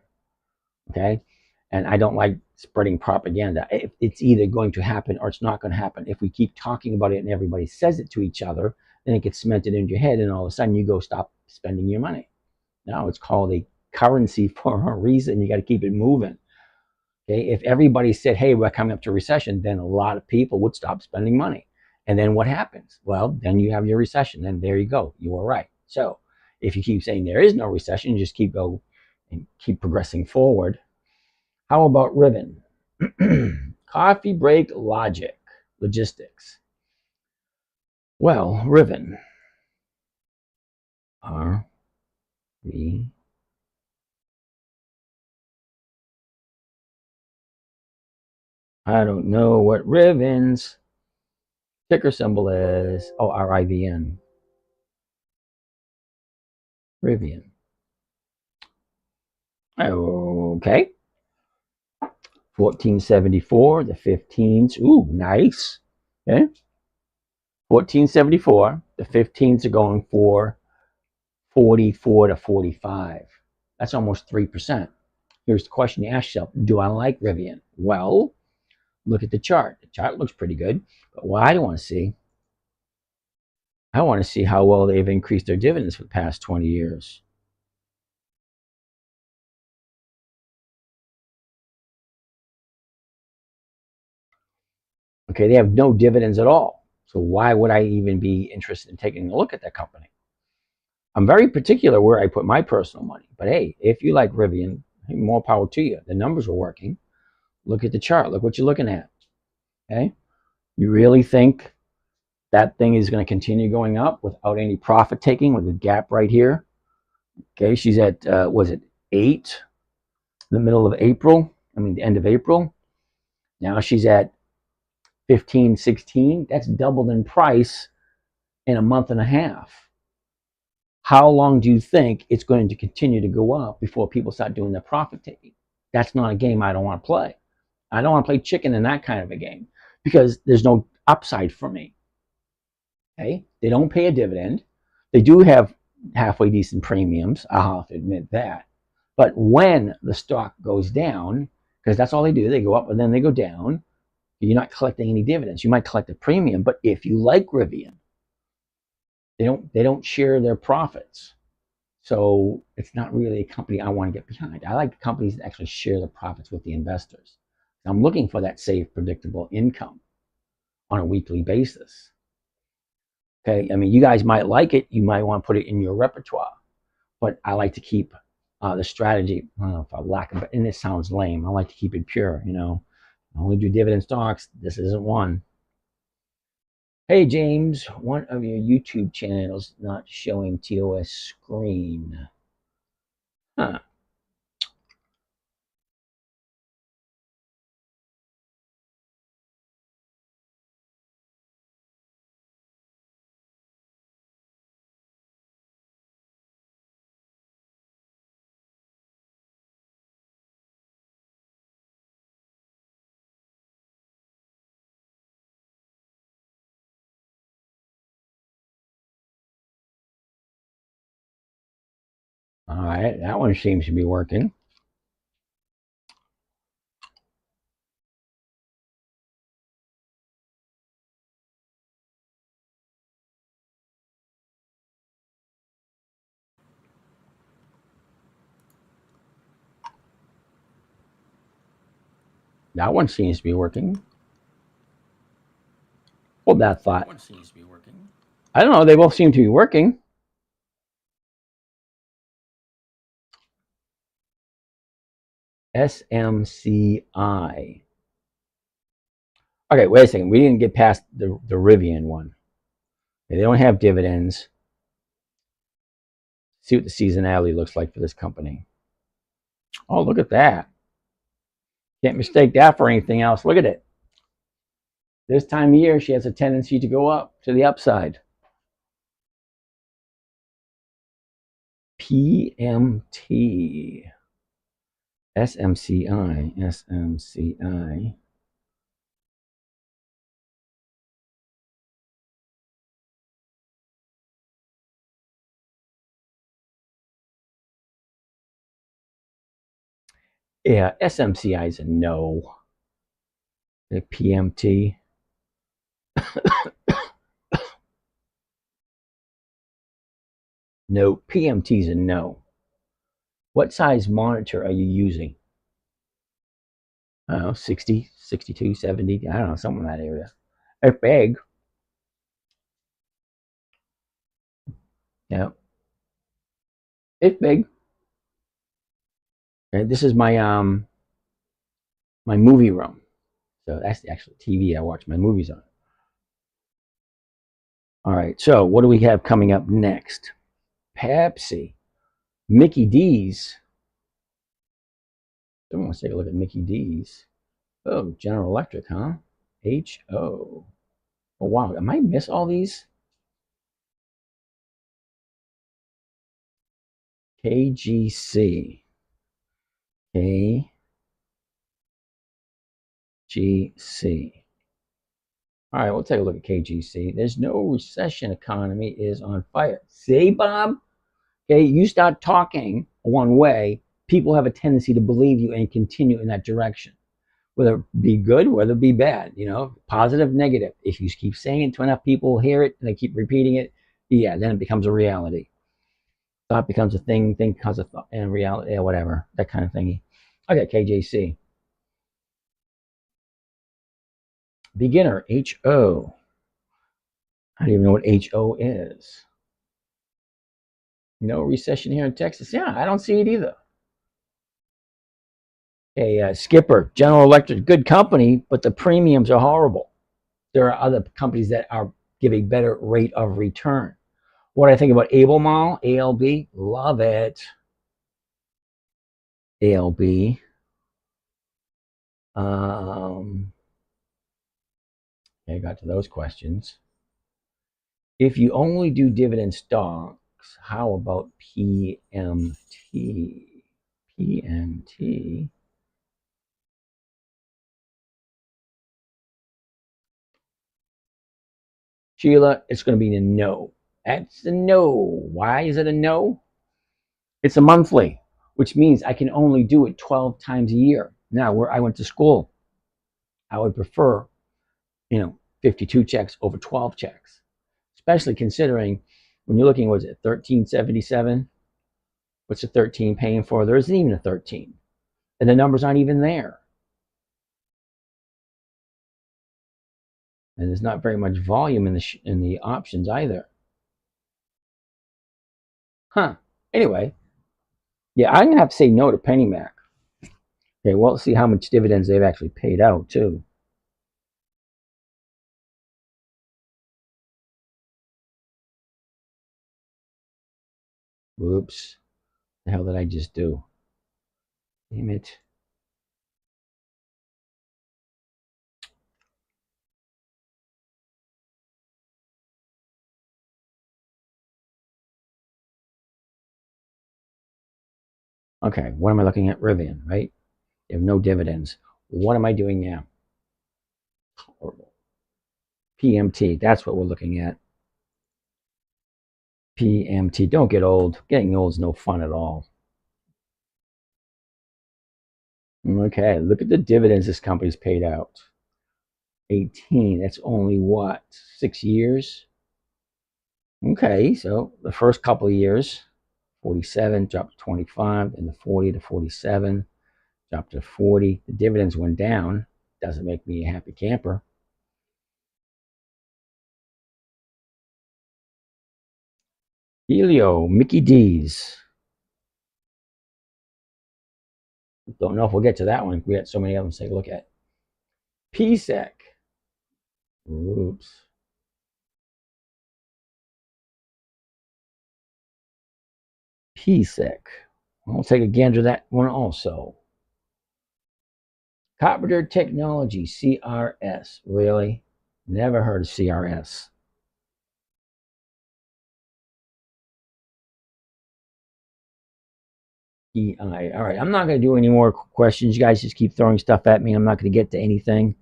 Okay. And I don't like spreading propaganda. It's either going to happen or it's not going to happen. If we keep talking about it and everybody says it to each other, then it gets cemented into your head, and all of a sudden you go stop spending your money. Now it's called a currency for a reason. You got to keep it moving. Okay, if everybody said, "Hey, we're coming up to recession," then a lot of people would stop spending money. And then what happens? Well, then you have your recession, and there you go. You were right. So if you keep saying there is no recession, you just keep progressing forward. How about Ribbon? Coffee break logistics. Well, Ribbon, R V. I don't know what Ribbon's ticker symbol is. Oh, RIVN. Rivian. Okay. 1474, the 15s. Ooh, nice. Okay. 1474, the 15s are going for 44 to 45. That's almost 3%. Here's the question you ask yourself: do I like Rivian? Well, look at the chart. The chart looks pretty good. But what I want to see, I want to see how well they've increased their dividends for the past 20 years. Okay, they have no dividends at all. So why would I even be interested in taking a look at that company? I'm very particular where I put my personal money. But hey, if you like Rivian, more power to you. The numbers are working. Look at the chart. Look what you're looking at. Okay, you really think that thing is going to continue going up without any profit taking, with a gap right here? Okay, she's at was it 8 in the middle of April? I mean, the end of April. Now she's at 15, 16. That's doubled in price in a month and a half. How long do you think it's going to continue to go up before people start doing their profit taking? That's not a game I don't want to play. I don't want to play chicken in that kind of a game, because there's no upside for me. Okay, they don't pay a dividend. They do have halfway decent premiums. I'll have to admit that. But when the stock goes down, because that's all they do, they go up and then they go down. You're not collecting any dividends. You might collect a premium, but if you like Rivian, they don't share their profits. So it's not really a company I want to get behind. I like companies that actually share the profits with the investors. I'm looking for that safe, predictable income on a weekly basis. Okay, I mean, you guys might like it. You might want to put it in your repertoire, but I like to keep the strategy. I don't know if I lack of, and this sounds lame. I like to keep it pure. I only do dividend stocks. This isn't one. Hey James, one of your YouTube channels not showing TOS screen. Huh. All right, that one seems to be working. That one seems to be working. Hold that thought. I don't know. They both seem to be working. SMCI. Okay, wait a second. We didn't get past the Rivian one. They don't have dividends. See what the seasonality looks like for this company. Oh, look at that. Can't mistake that for anything else. Look at it. This time of year, she has a tendency to go up to the upside. PMT. SMCI. SMCI. Yeah, SMCI is a no. The PMT. No, PMT is a no. What size monitor are you using? I don't know, 60, 62, 70. I don't know, something in that area. It's big. Yeah. It's big. Okay, this is my my movie room. So that's the actual TV I watch my movies on. All right, so what do we have coming up next? Pepsi. Mickey D's. Someone wants to take a look at Mickey D's. Oh, General Electric, huh? HO. Oh, wow. Am I miss all these? KGC. KGC. All right, we'll take a look at KGC. There's no recession. Economy is on fire. See, Bob? Okay, you start talking one way, people have a tendency to believe you and continue in that direction. Whether it be good, whether it be bad, positive, negative. If you keep saying it to enough people, hear it, and they keep repeating it, yeah, then it becomes a reality. Thought becomes a thing becomes a thought, and reality, yeah, whatever, that kind of thingy. Okay, KJC. Beginner, HO. I don't even know what HO is. No recession here in Texas. Yeah, I don't see it either. Skipper, General Electric, good company, but the premiums are horrible. There are other companies that give a better rate of return. What I think about Albemarle, ALB, love it. ALB. I got to those questions. If you only do dividend stocks, how about PMT? PMT. Sheila, it's going to be a no. That's a no. Why is it a no? It's a monthly, which means I can only do it 12 times a year. Now, where I went to school, I would prefer, 52 checks over 12 checks, especially considering when you're looking, was it 1377? What's the 13 paying for? There isn't even a 13, and the numbers aren't even there. And there's not very much volume in the options either. Huh. Anyway, yeah, I'm gonna have to say no to PennyMac. Okay, well, let's see how much dividends they've actually paid out too. Whoops. The hell did I just do? Damn it. Okay, what am I looking at? Rivian, right? They have no dividends. What am I doing now? Horrible. PMT, that's what we're looking at. PMT. Don't get old. Getting old is no fun at all. Okay, look at the dividends this company's paid out. 18. That's only what? 6 years? Okay, so the first couple of years, 47 dropped to 25, and the 40 to 47 dropped to 40. The dividends went down. Doesn't make me a happy camper. Helio, Mickey D's. Don't know if we'll get to that one. We had so many of them to take a look at. PSEC. Oops. PSEC. I'll take a gander at that one also. Carpenter Technology, CRS. Really? Never heard of CRS. EI. All right, I'm not going to do any more questions. You guys just keep throwing stuff at me. I'm not going to get to anything.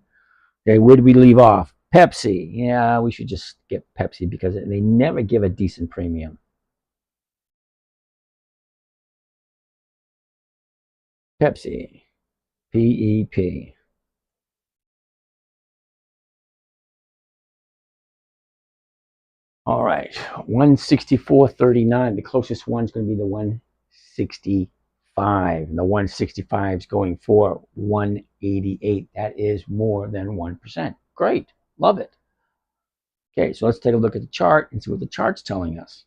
Okay, where did we leave off? Pepsi. Yeah, we should just get Pepsi because they never give a decent premium. Pepsi. PEP. All right, 164.39. The closest one's going to be the 165. And the 165 is going for 188. That is more than 1%. Great. Love it. Okay, so let's take a look at the chart and see what the chart's telling us.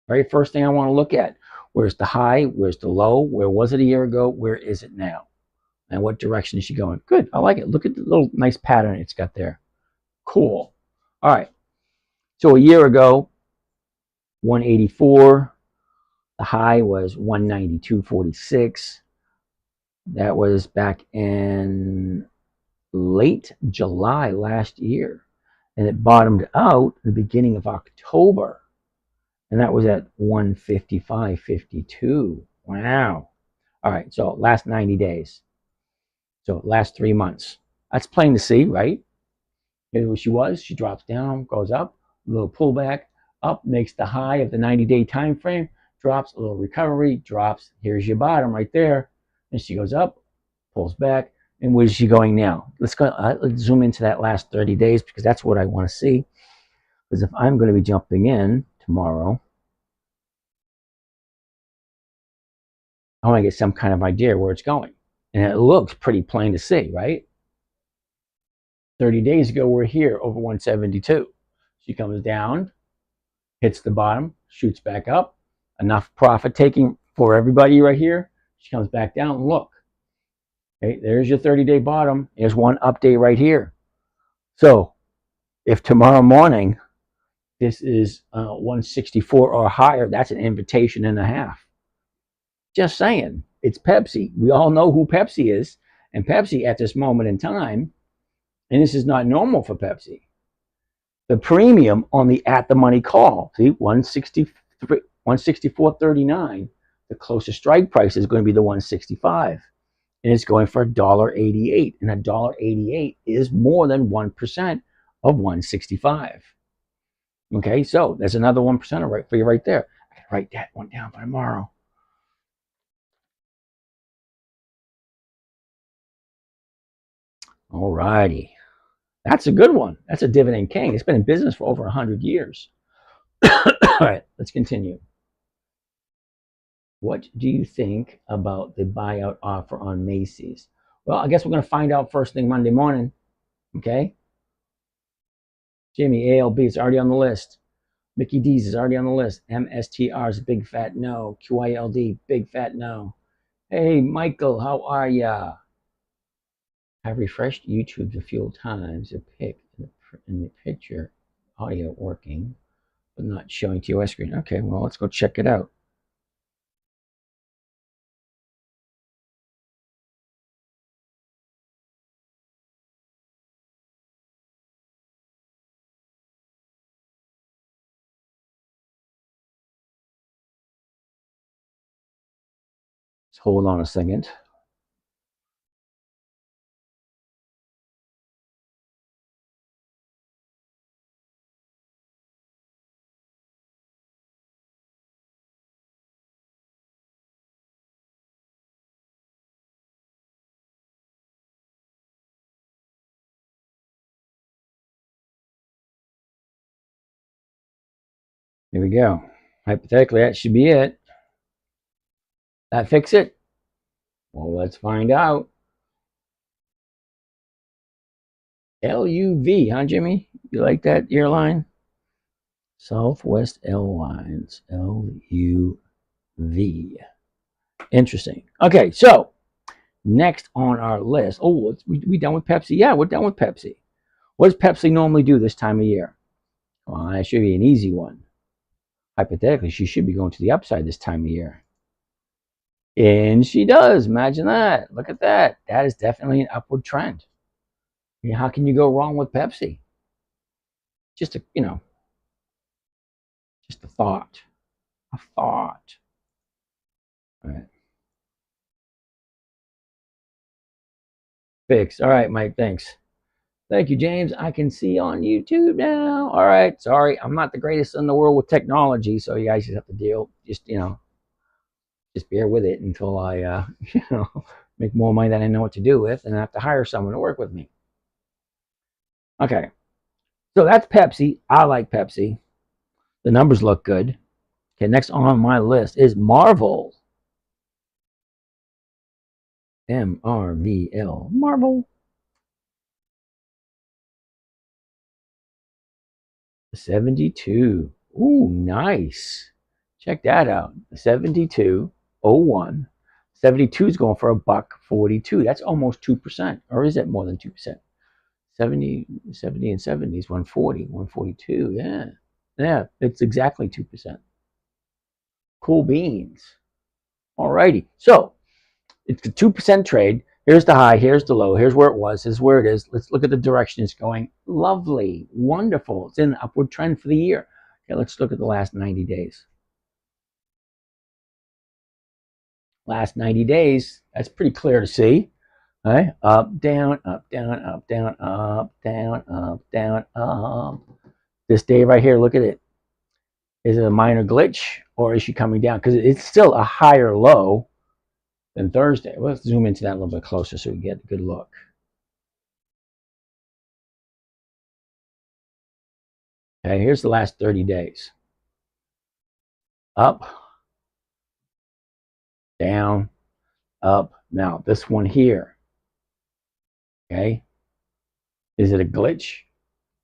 Very first thing I want to look at, where's the high, where's the low, where was it a year ago, where is it now, and what direction is she going? Good, I like it. Look at the little nice pattern it's got there. Cool. All right, so a year ago, 184, the high was 192.46. That was back in late July last year, and it bottomed out the beginning of October. And that was at 155.52. Wow. All right, so last 90 days. So last 3 months. That's plain to see, right? Here's what she was. She drops down, goes up, a little pullback, up, makes the high of the 90-day time frame, drops, a little recovery, drops. Here's your bottom right there. And she goes up, pulls back. And where's she going now? Let's go. Let's zoom into that last 30 days because that's what I want to see. Because if I'm going to be jumping in tomorrow, I want to get some kind of idea where it's going. And it looks pretty plain to see, right? 30 days ago, we're here over 172. She comes down, hits the bottom, shoots back up. Enough profit taking for everybody right here. She comes back down. Look, okay, there's your 30-day bottom. There's one update right here. So if tomorrow morning this is 164 or higher, that's an invitation and a half. Just saying, it's Pepsi. We all know who Pepsi is. And Pepsi at this moment in time, and this is not normal for Pepsi, the premium on the at the money call, see, 164.39, the closest strike price is going to be the 165. And it's going for $1.88. And $1.88 is more than 1% of 165. Okay, so there's another 1% right for you right there. I can write that one down for tomorrow. All righty. That's a good one. That's a dividend king. It's been in business for over 100 years. All right, let's continue. What do you think about the buyout offer on Macy's? Well, I guess we're going to find out first thing Monday morning. Okay. Jimmy, ALB is already on the list. Mickey D's is already on the list. MSTR is a big fat no. QILD, big fat no. Hey, Michael, how are ya? I've refreshed YouTube a few times. A pic in the picture, audio working, but not showing TOS screen. Okay, well, let's go check it out. Let's hold on a second. Here we go. Hypothetically, that should be it. That fix it? Well, let's find out. LUV, huh, Jimmy? You like that airline? Southwest Airlines, LUV. Interesting. Okay, so next on our list. Oh, we done with Pepsi? Yeah, we're done with Pepsi. What does Pepsi normally do this time of year? Well, that should be an easy one. Hypothetically, she should be going to the upside this time of year. And she does. Imagine that. Look at that. That is definitely an upward trend. How can you go wrong with Pepsi? Just a, just a thought. A thought. All right. Fixed. All right, Mike. Thanks. Thank you, James. I can see on YouTube now. All right. Sorry, I'm not the greatest in the world with technology, so you guys just have to deal. Just bear with it until I, make more money than I know what to do with, and I have to hire someone to work with me. Okay. So that's Pepsi. I like Pepsi. The numbers look good. Okay, next on my list is Marvel. MRVL. Marvel. 72. Ooh, nice. Check that out. 72.01. 72 is going for $1.42. That's almost 2%. Or is it more than 2%? 70 and 70 is 140, 142. Yeah. Yeah, it's exactly 2%. Cool beans. Alrighty. So it's a 2% trade. Here's the high, here's the low, here's where it was, here's where it is. Let's look at the direction it's going. Lovely, wonderful. It's in an upward trend for the year. Okay, let's look at the last 90 days. Last 90 days, that's pretty clear to see. Right? Up, down, up, down, up, down, up, down, up, down, up. This day right here, look at it. Is it a minor glitch or is she coming down? Because it's still a higher low than Thursday. Let's zoom into that a little bit closer so we get a good look. Okay, here's the last 30 days. Up, down, up. Now, this one here, okay, is it a glitch?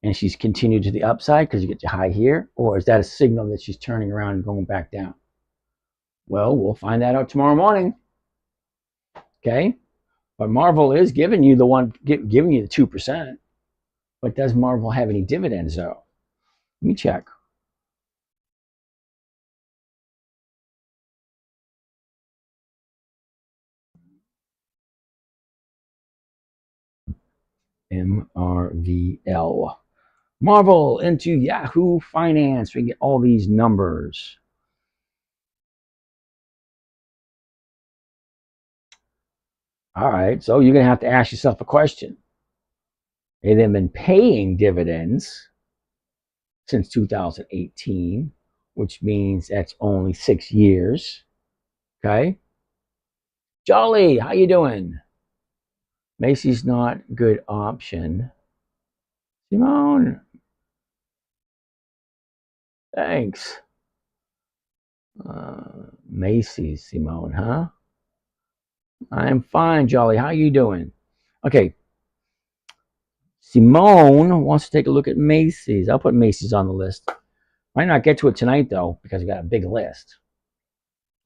And she's continued to the upside because you get your high here? Or is that a signal that she's turning around and going back down? Well, we'll find that out tomorrow morning. Okay, but Marvel is giving you giving you the 2%. But does Marvel have any dividends though? Let me check. MRVL. Marvel into Yahoo Finance. We get all these numbers. All right, so you're going to have to ask yourself a question. They've been paying dividends since 2018, which means that's only 6 years. Okay. Jolly, how you doing? Macy's not good option. Simone, thanks. Macy's, Simone, huh? I'm fine, Jolly. How you doing? Okay. Simone wants to take a look at Macy's. I'll put Macy's on the list. Might not get to it tonight, though, because we got a big list.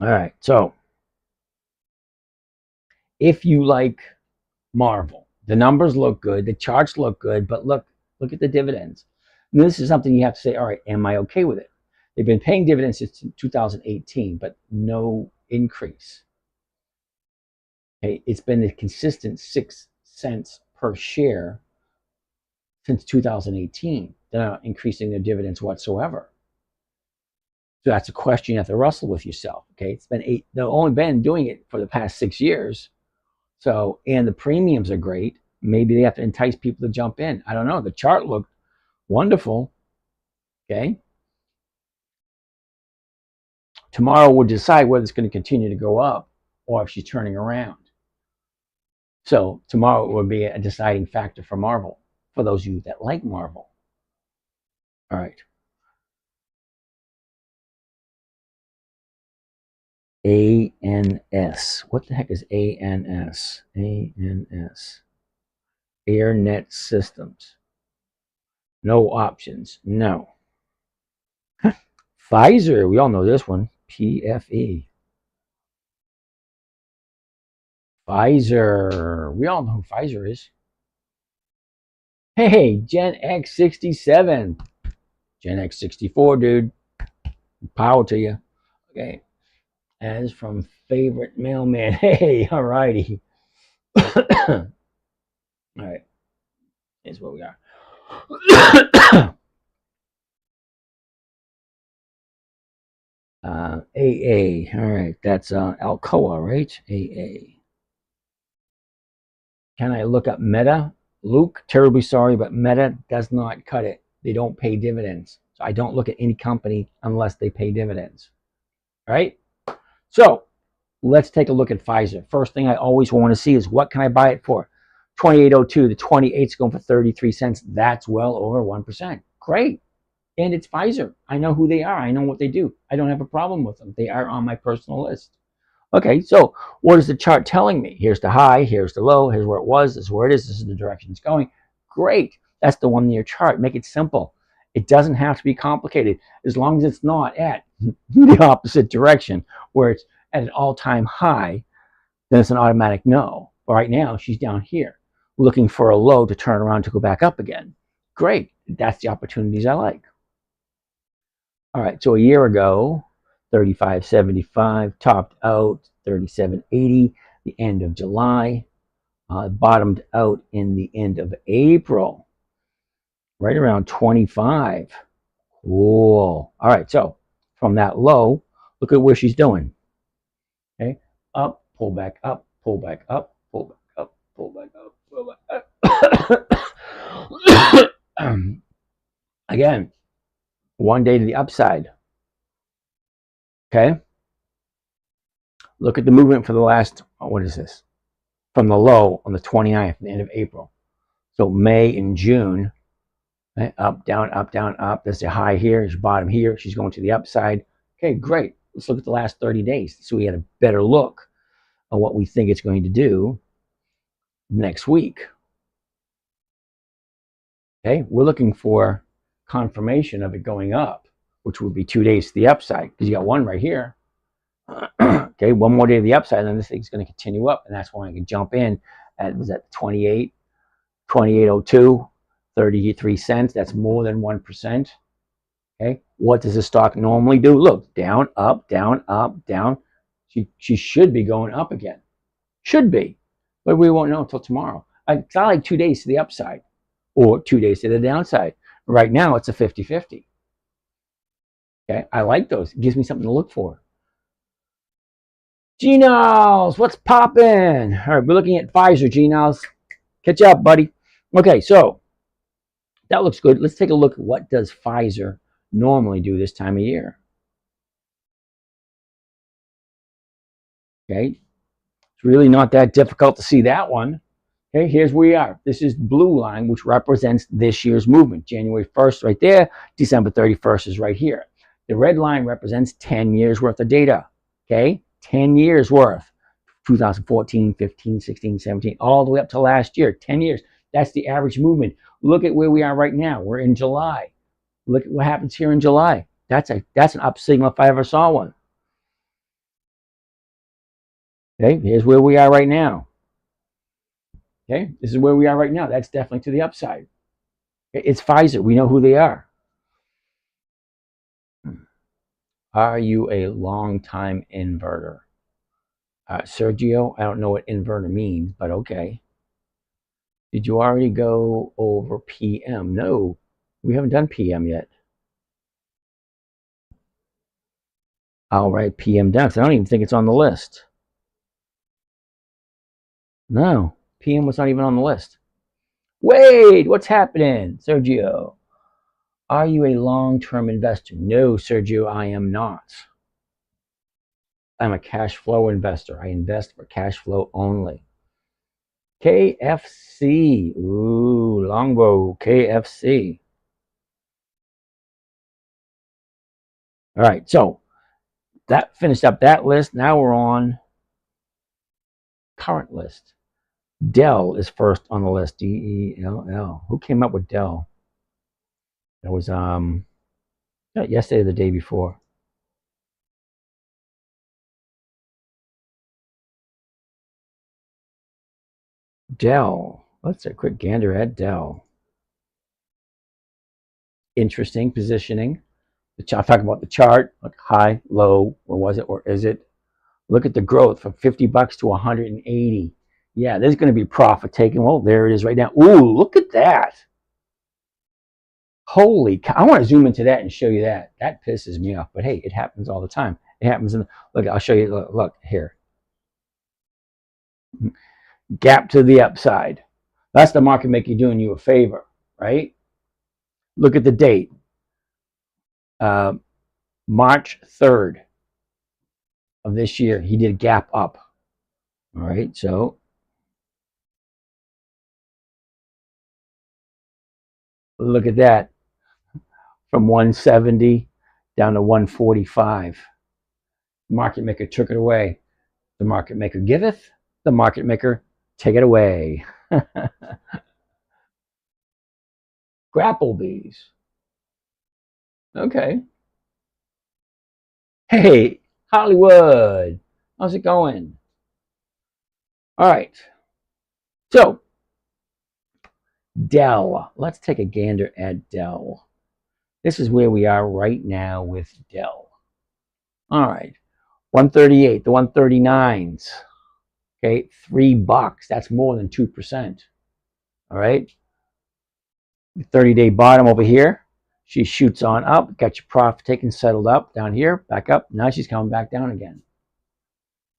All right. So, if you like Marvel, the numbers look good, the charts look good, but look at the dividends. And this is something you have to say, all right, am I okay with it? They've been paying dividends since 2018, but no increase. Okay, it's been a consistent 6 cents per share since 2018. They're not increasing their dividends whatsoever. So that's a question you have to wrestle with yourself. Okay, it's been they've only been doing it for the past 6 years. So, and the premiums are great. Maybe they have to entice people to jump in. I don't know. The chart looked wonderful. Okay. Tomorrow we'll decide whether it's going to continue to go up or if she's turning around. So tomorrow will be a deciding factor for Marvel, for those of you that like Marvel. All right. ANS. What the heck is ANS? ANS. AirNet Systems. No options. No. Pfizer. We all know this one. PFE. Pfizer. We all know who Pfizer is. Hey, Gen X67. Gen X64, dude. Power to you. Okay. As from favorite mailman. Hey, alrighty. All right. Here's where we are. AA. All right. That's Alcoa, right? AA. Can I look up Meta? Luke, terribly sorry, but Meta does not cut it. They don't pay dividends. So I don't look at any company unless they pay dividends. All right? So let's take a look at Pfizer. First thing I always want to see is what can I buy it for? 28.02. The 28's going for 33 cents. That's well over 1%. Great. And it's Pfizer. I know who they are. I know what they do. I don't have a problem with them. They are on my personal list. Okay, so what is the chart telling me? Here's the high, here's the low, here's where it was, this is where it is, this is the direction it's going. Great. That's the 1 year chart. Make it simple. It doesn't have to be complicated. As long as it's not at the opposite direction, where it's at an all-time high, then it's an automatic no. But right now, she's down here, looking for a low to turn around to go back up again. Great. That's the opportunities I like. All right, so a year ago, 35.75, topped out 37.80, the end of July, bottomed out in the end of April, right around 25. Cool. All right, so from that low, look at where she's doing. Okay, up, pull back up, pull back up, pull back up, pull back up, pull back up. Again, 1 day to the upside. Okay. Look at the movement for the last, what is this? From the low on the 29th, the end of April. So May and June, right? Up, down, up, down, up. There's the high here, there's bottom here. She's going to the upside. Okay, great. Let's look at the last 30 days so we had a better look on what we think it's going to do next week. Okay, we're looking for confirmation of it going up, which would be 2 days to the upside because you got one right here. Okay, 1 more day to the upside, and then this thing's going to continue up, and that's why I can jump in at, was that 28.02, 33 cents. That's more than 1%. Okay, what does the stock normally do? Look, down, up, down, up, down. She should be going up again. Should be, but we won't know until tomorrow. It's not like 2 days to the upside or 2 days to the downside. Right now, it's a 50-50. Okay, I like those. It gives me something to look for. G-Nals, what's poppin'? All right, we're looking at Pfizer, G-Nals. Catch up, buddy. Okay, so that looks good. Let's take a look at what does Pfizer normally do this time of year. Okay, it's really not that difficult to see that one. Okay, here's where we are. This is blue line, which represents this year's movement. January 1st right there, December 31st is right here. The red line represents 10 years worth of data. Okay, 10 years worth. 2014, 15, 16, 17, all the way up to last year, 10 years. That's the average movement. Look at where we are right now. We're in July. Look at what happens here in July. That's an up signal if I ever saw one. Okay, here's where we are right now. Okay, this is where we are right now. That's definitely to the upside. Okay, it's Pfizer. We know who they are. Are you a long-time inverter? Sergio, I don't know what inverter means, but okay. Did you already go over PM? No, we haven't done PM yet. I'll write PM down because I don't even think it's on the list. No, PM was not even on the list. Wait, what's happening? Sergio, are you a long-term investor? No, Sergio, I am not. I'm a cash flow investor. I invest for cash flow only. KFC. Ooh, Longbow, KFC. All right, so that finished up that list. Now we're on current list. Dell is first on the list. DELL. Who came up with Dell? That was not yesterday or the day before. Dell. Let's take a quick gander at Dell. Interesting positioning. I'm talking about the chart, like high, low, or was it, or is it? Look at the growth from 50 bucks to 180. Yeah, there's going to be profit taken. Well, there it is right now. Ooh, look at that. Holy cow. I want to zoom into that and show you that. That pisses me off. But hey, it happens all the time. It happens in, look, I'll show you. Look here. Gap to the upside. That's the market maker doing you a favor, right? Look at the date. March 3rd of this year, he did gap up. All right, so look at that. From 170 down to 145. The market maker took it away. The market maker giveth, the market maker take it away. Grapplebees. Okay. Hey, Hollywood. How's it going? All right. So, Dell. Let's take a gander at Dell. This is where we are right now with Dell. All right. 138, the 139s. Okay, $3. That's more than 2%. All right. 30-day bottom over here. She shoots on up, got your profit taken, settled up down here, back up. Now she's coming back down again.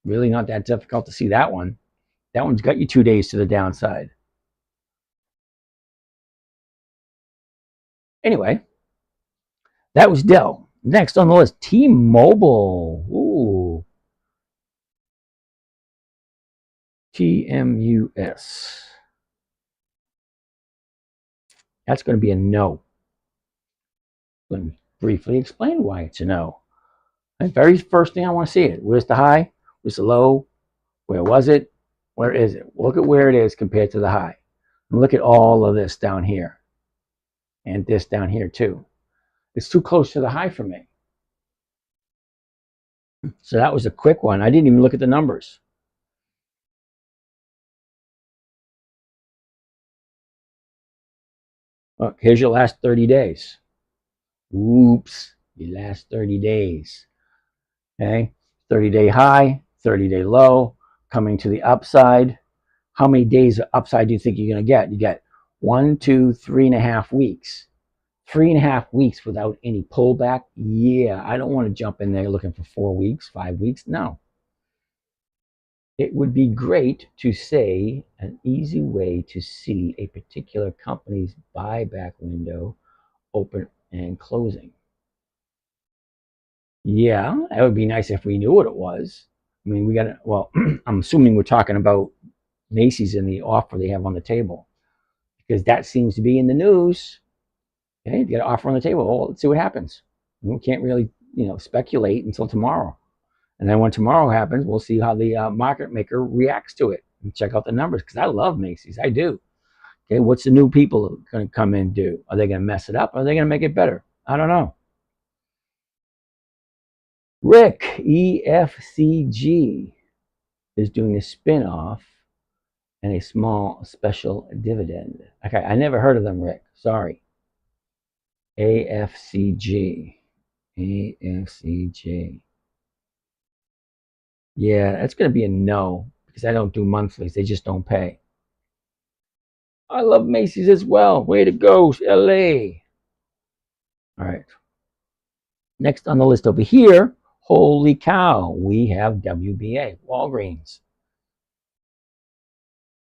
Really not that difficult to see that one. That one's got you 2 days to the downside. Anyway, that was Dell. Next on the list, T-Mobile. Ooh. TMUS. That's going to be a no. Let me briefly explain why it's a no. The very first thing I want to see it. Where's the high? Where's the low? Where was it? Where is it? Look at where it is compared to the high. And look at all of this down here. And this down here too. It's too close to the high for me. So that was a quick one. I didn't even look at the numbers. Look, here's your last 30 days. Oops, your last 30 days. Okay, 30-day high, 30-day low, coming to the upside. How many days of upside do you think you're going to get? You get 1, 2, 3.5 weeks. 3.5 weeks without any pullback. Yeah, I don't want to jump in there looking for 4 weeks, 5 weeks. No. It would be great to say an easy way to see a particular company's buyback window open and closing. Yeah, that would be nice if we knew what it was. I mean, we got to, well, I'm assuming we're talking about Macy's and the offer they have on the table, because that seems to be in the news. Okay, you got an offer on the table. Well, let's see what happens. We can't really, speculate until tomorrow. And then when tomorrow happens, we'll see how the market maker reacts to it and check out the numbers, because I love Macy's. I do. Okay, what's the new people going to come in and do? Are they going to mess it up? Or are they going to make it better? I don't know. Rick, EFCG, is doing a spin-off and a small special dividend. Okay, I never heard of them, Rick. Sorry. AFCG. AFCG. Yeah, that's going to be a no, because I don't do monthlies. They just don't pay. I love Macy's as well. Way to go, LA. All right. Next on the list over here, holy cow, we have WBA, Walgreens.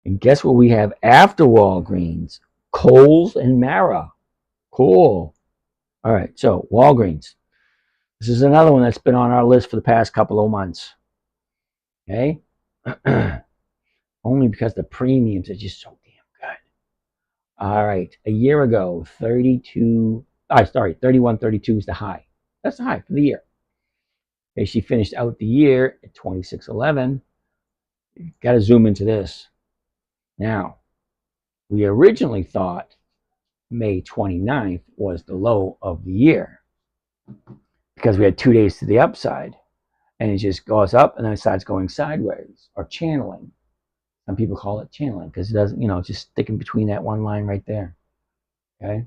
And guess what we have after Walgreens? Kohl's and Mara. Cool. All right, so Walgreens. This is another one that's been on our list for the past couple of months. Okay? Only because the premiums are just so damn good. All right, a year ago, 31.32 is the high. That's the high for the year. Okay, she finished out the year at 26.11. Got to zoom into this. Now, we originally thought May 29th was the low of the year because we had 2 days to the upside, and it just goes up and then it starts going sideways or channeling. Some people call it channeling because it doesn't, just sticking between that one line right there. Okay,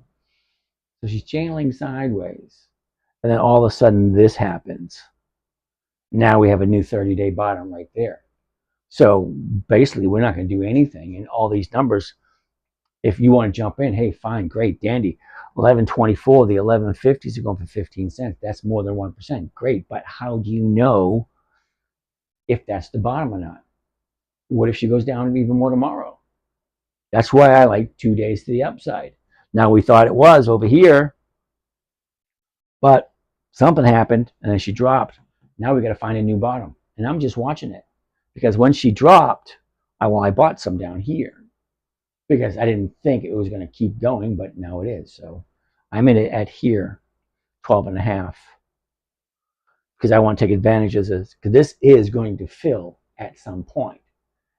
so she's channeling sideways, and then all of a sudden this happens. Now we have a new 30-day bottom right there. So basically, we're not going to do anything, and all these numbers. If you want to jump in, hey, fine, great, dandy. 1124, the 1150s are going for 15 cents. That's more than 1%. Great. But how do you know if that's the bottom or not? What if she goes down even more tomorrow? That's why I like 2 days to the upside. Now, we thought it was over here, but something happened and then she dropped. Now we got to find a new bottom. And I'm just watching it because when she dropped, I bought some down here, because I didn't think it was going to keep going, but now it is. So I'm in it at here, 12.5, because I want to take advantage of this, because this is going to fill at some point.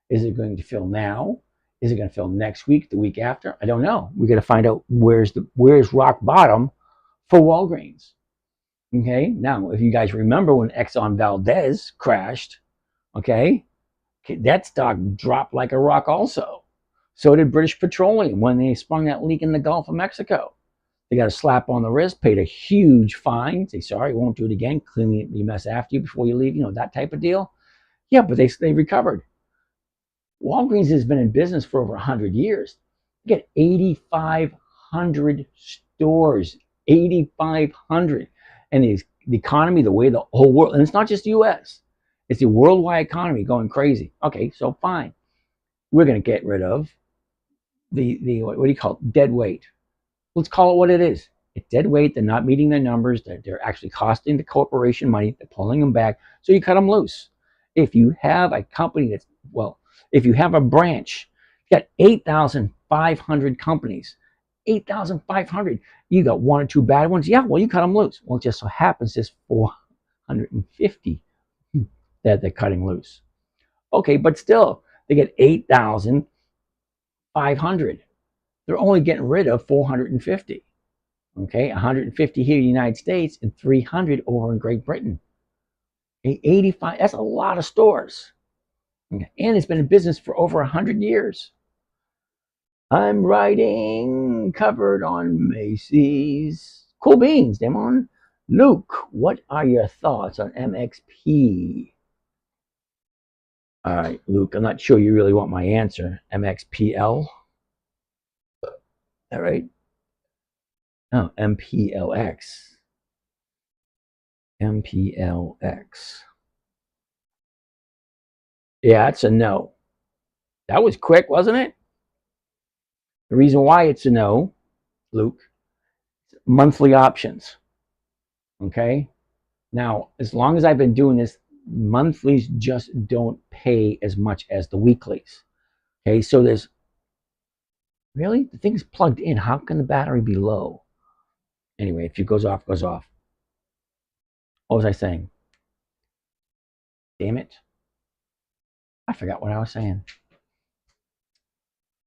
Is it going to fill now? Is it going to fill next week, the week after? I don't know. We got to find out where's rock bottom for Walgreens. Okay. Now, if you guys remember when Exxon Valdez crashed, okay, that stock dropped like a rock also. So did British Petroleum when they sprung that leak in the Gulf of Mexico. They got a slap on the wrist, paid a huge fine, say, sorry, won't do it again, clean your mess after you before you leave, that type of deal. Yeah, but they recovered. Walgreens has been in business for over 100 years. They got 8,500 stores, 8,500. And the economy, the way the whole world, and it's not just the U.S., it's the worldwide economy going crazy. Okay, so fine. We're going to get rid of the what do you call it? Dead weight. Let's call it what it is. It's dead weight. They're not meeting their numbers. They're actually costing the corporation money. They're pulling them back. So you cut them loose. If you have a company if you have a branch, you got 8,500 companies. 8,500. You got one or two bad ones. Yeah, well, you cut them loose. Well, it just so happens there's 450 that they're cutting loose. Okay, but still, they get 8,500. They're only getting rid of 450. Okay, 150 here in the United States and 300 over in Great Britain. 85, that's a lot of stores. Okay. And it's been in business for over 100 years. I'm writing covered on Macy's. Cool beans, Damon. Luke, what are your thoughts on MXP? All right, Luke, I'm not sure you really want my answer. MXPL? All right. Oh, MPLX. MPLX. Yeah, it's a no. That was quick, wasn't it? The reason why it's a no, Luke, monthly options. Okay? Now, as long as I've been doing this, monthlies just don't pay as much as the weeklies. Okay, so there's really, the thing's plugged in. How can the battery be low? Anyway, if it goes off, goes off. What was I saying? Damn it. I forgot what I was saying.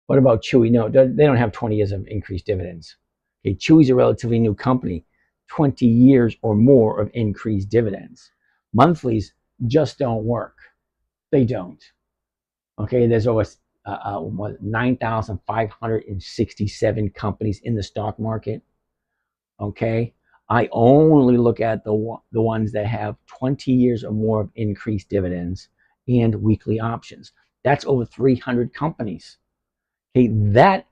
What about Chewy? No, they don't have 20 years of increased dividends. Okay, Chewy's a relatively new company, 20 years or more of increased dividends. Monthlies just don't work. They don't. Okay, there's over 9,567 companies in the stock market. Okay, I only look at the ones that have 20 years or more of increased dividends and weekly options. That's over 300 companies. Okay, that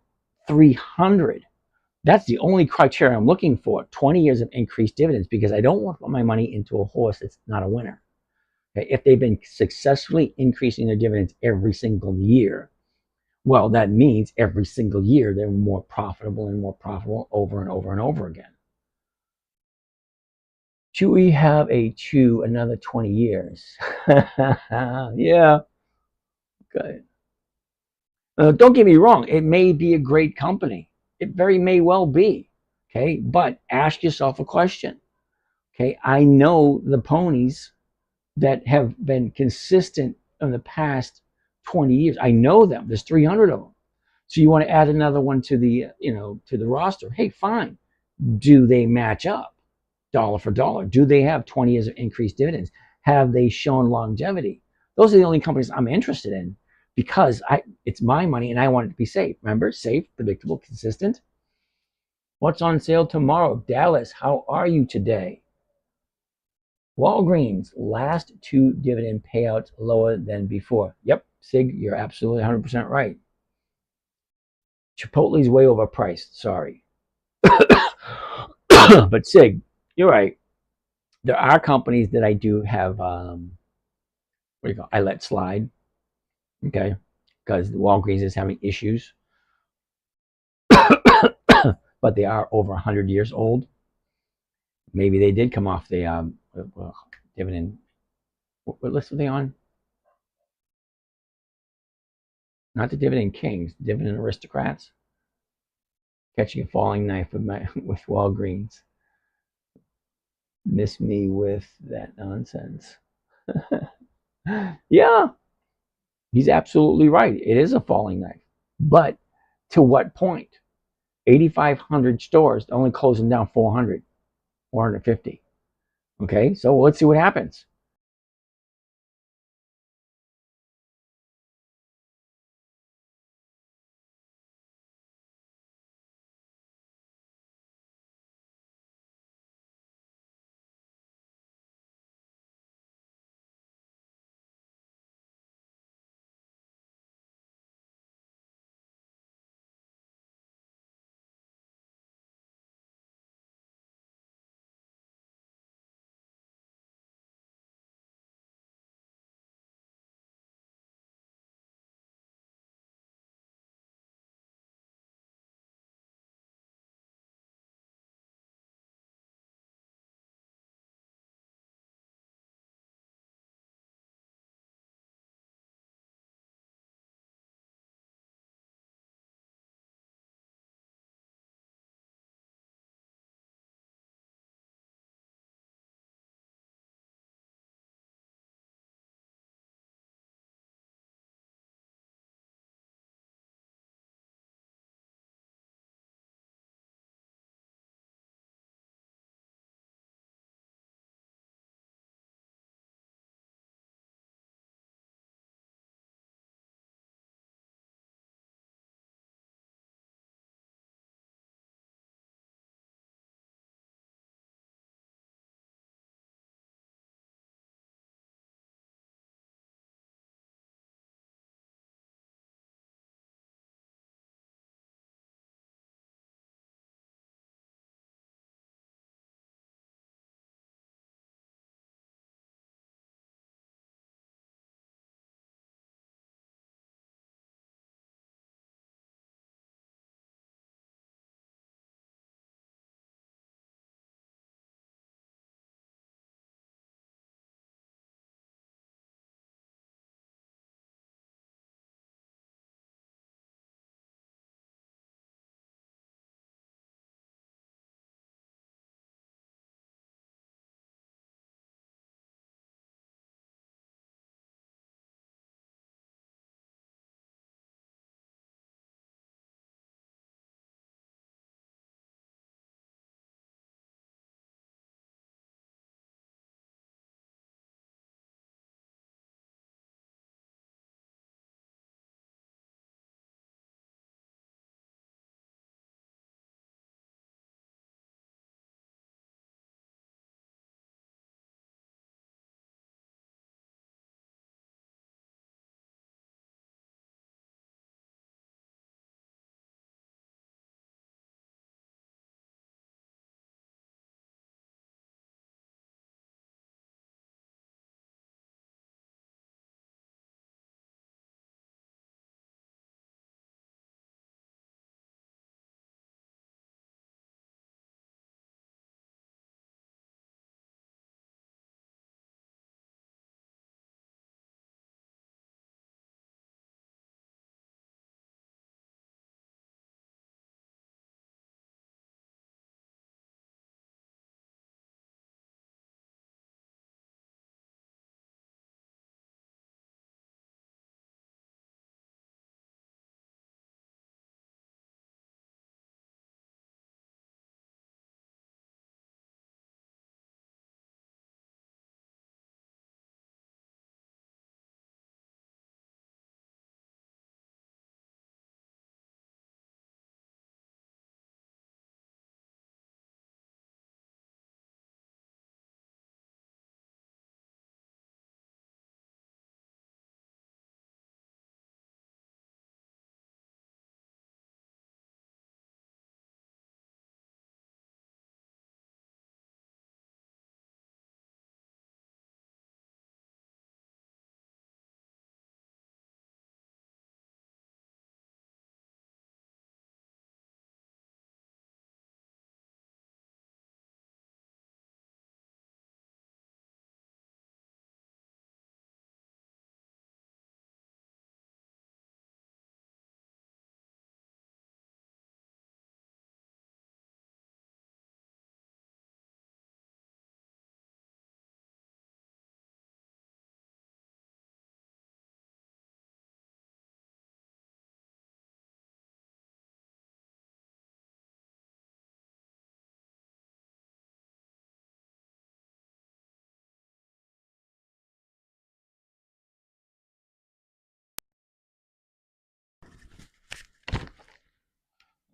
300, that's the only criteria I'm looking for, 20 years of increased dividends, because I don't want to put my money into a horse that's not a winner. Okay, if they've been successfully increasing their dividends every single year, well, that means every single year they're more profitable and more profitable over and over and over again. Should we have a chew another 20 years? Yeah. Good. Don't get me wrong. It may be a great company. It very may well be. Okay. But ask yourself a question. Okay. I know the ponies that have been consistent in the past 20 years. I know them. There's 300 of them. So you want to add another one to the, to the roster. Hey, fine. Do they match up dollar for dollar? Do they have 20 years of increased dividends? Have they shown longevity? Those are the only companies I'm interested in because it's my money and I want it to be safe. Remember, safe, predictable, consistent. What's on sale tomorrow? Dallas, how are you today? Walgreens, last two dividend payouts lower than before. Yep, Sig, you're absolutely 100% right. Chipotle's way overpriced. Sorry. But Sig, you're right. There are companies that I do have, what do you call, I let slide, okay, because Walgreens is having issues, but they are over 100 years old. Maybe they did come off the dividend. What list are they on? Not the dividend kings, dividend aristocrats. Catching a falling knife with with Walgreens. Miss me with that nonsense. Yeah, he's absolutely right. It is a falling knife. But to what point? 8,500 stores, only closing down 400, 450. Okay, so let's see what happens.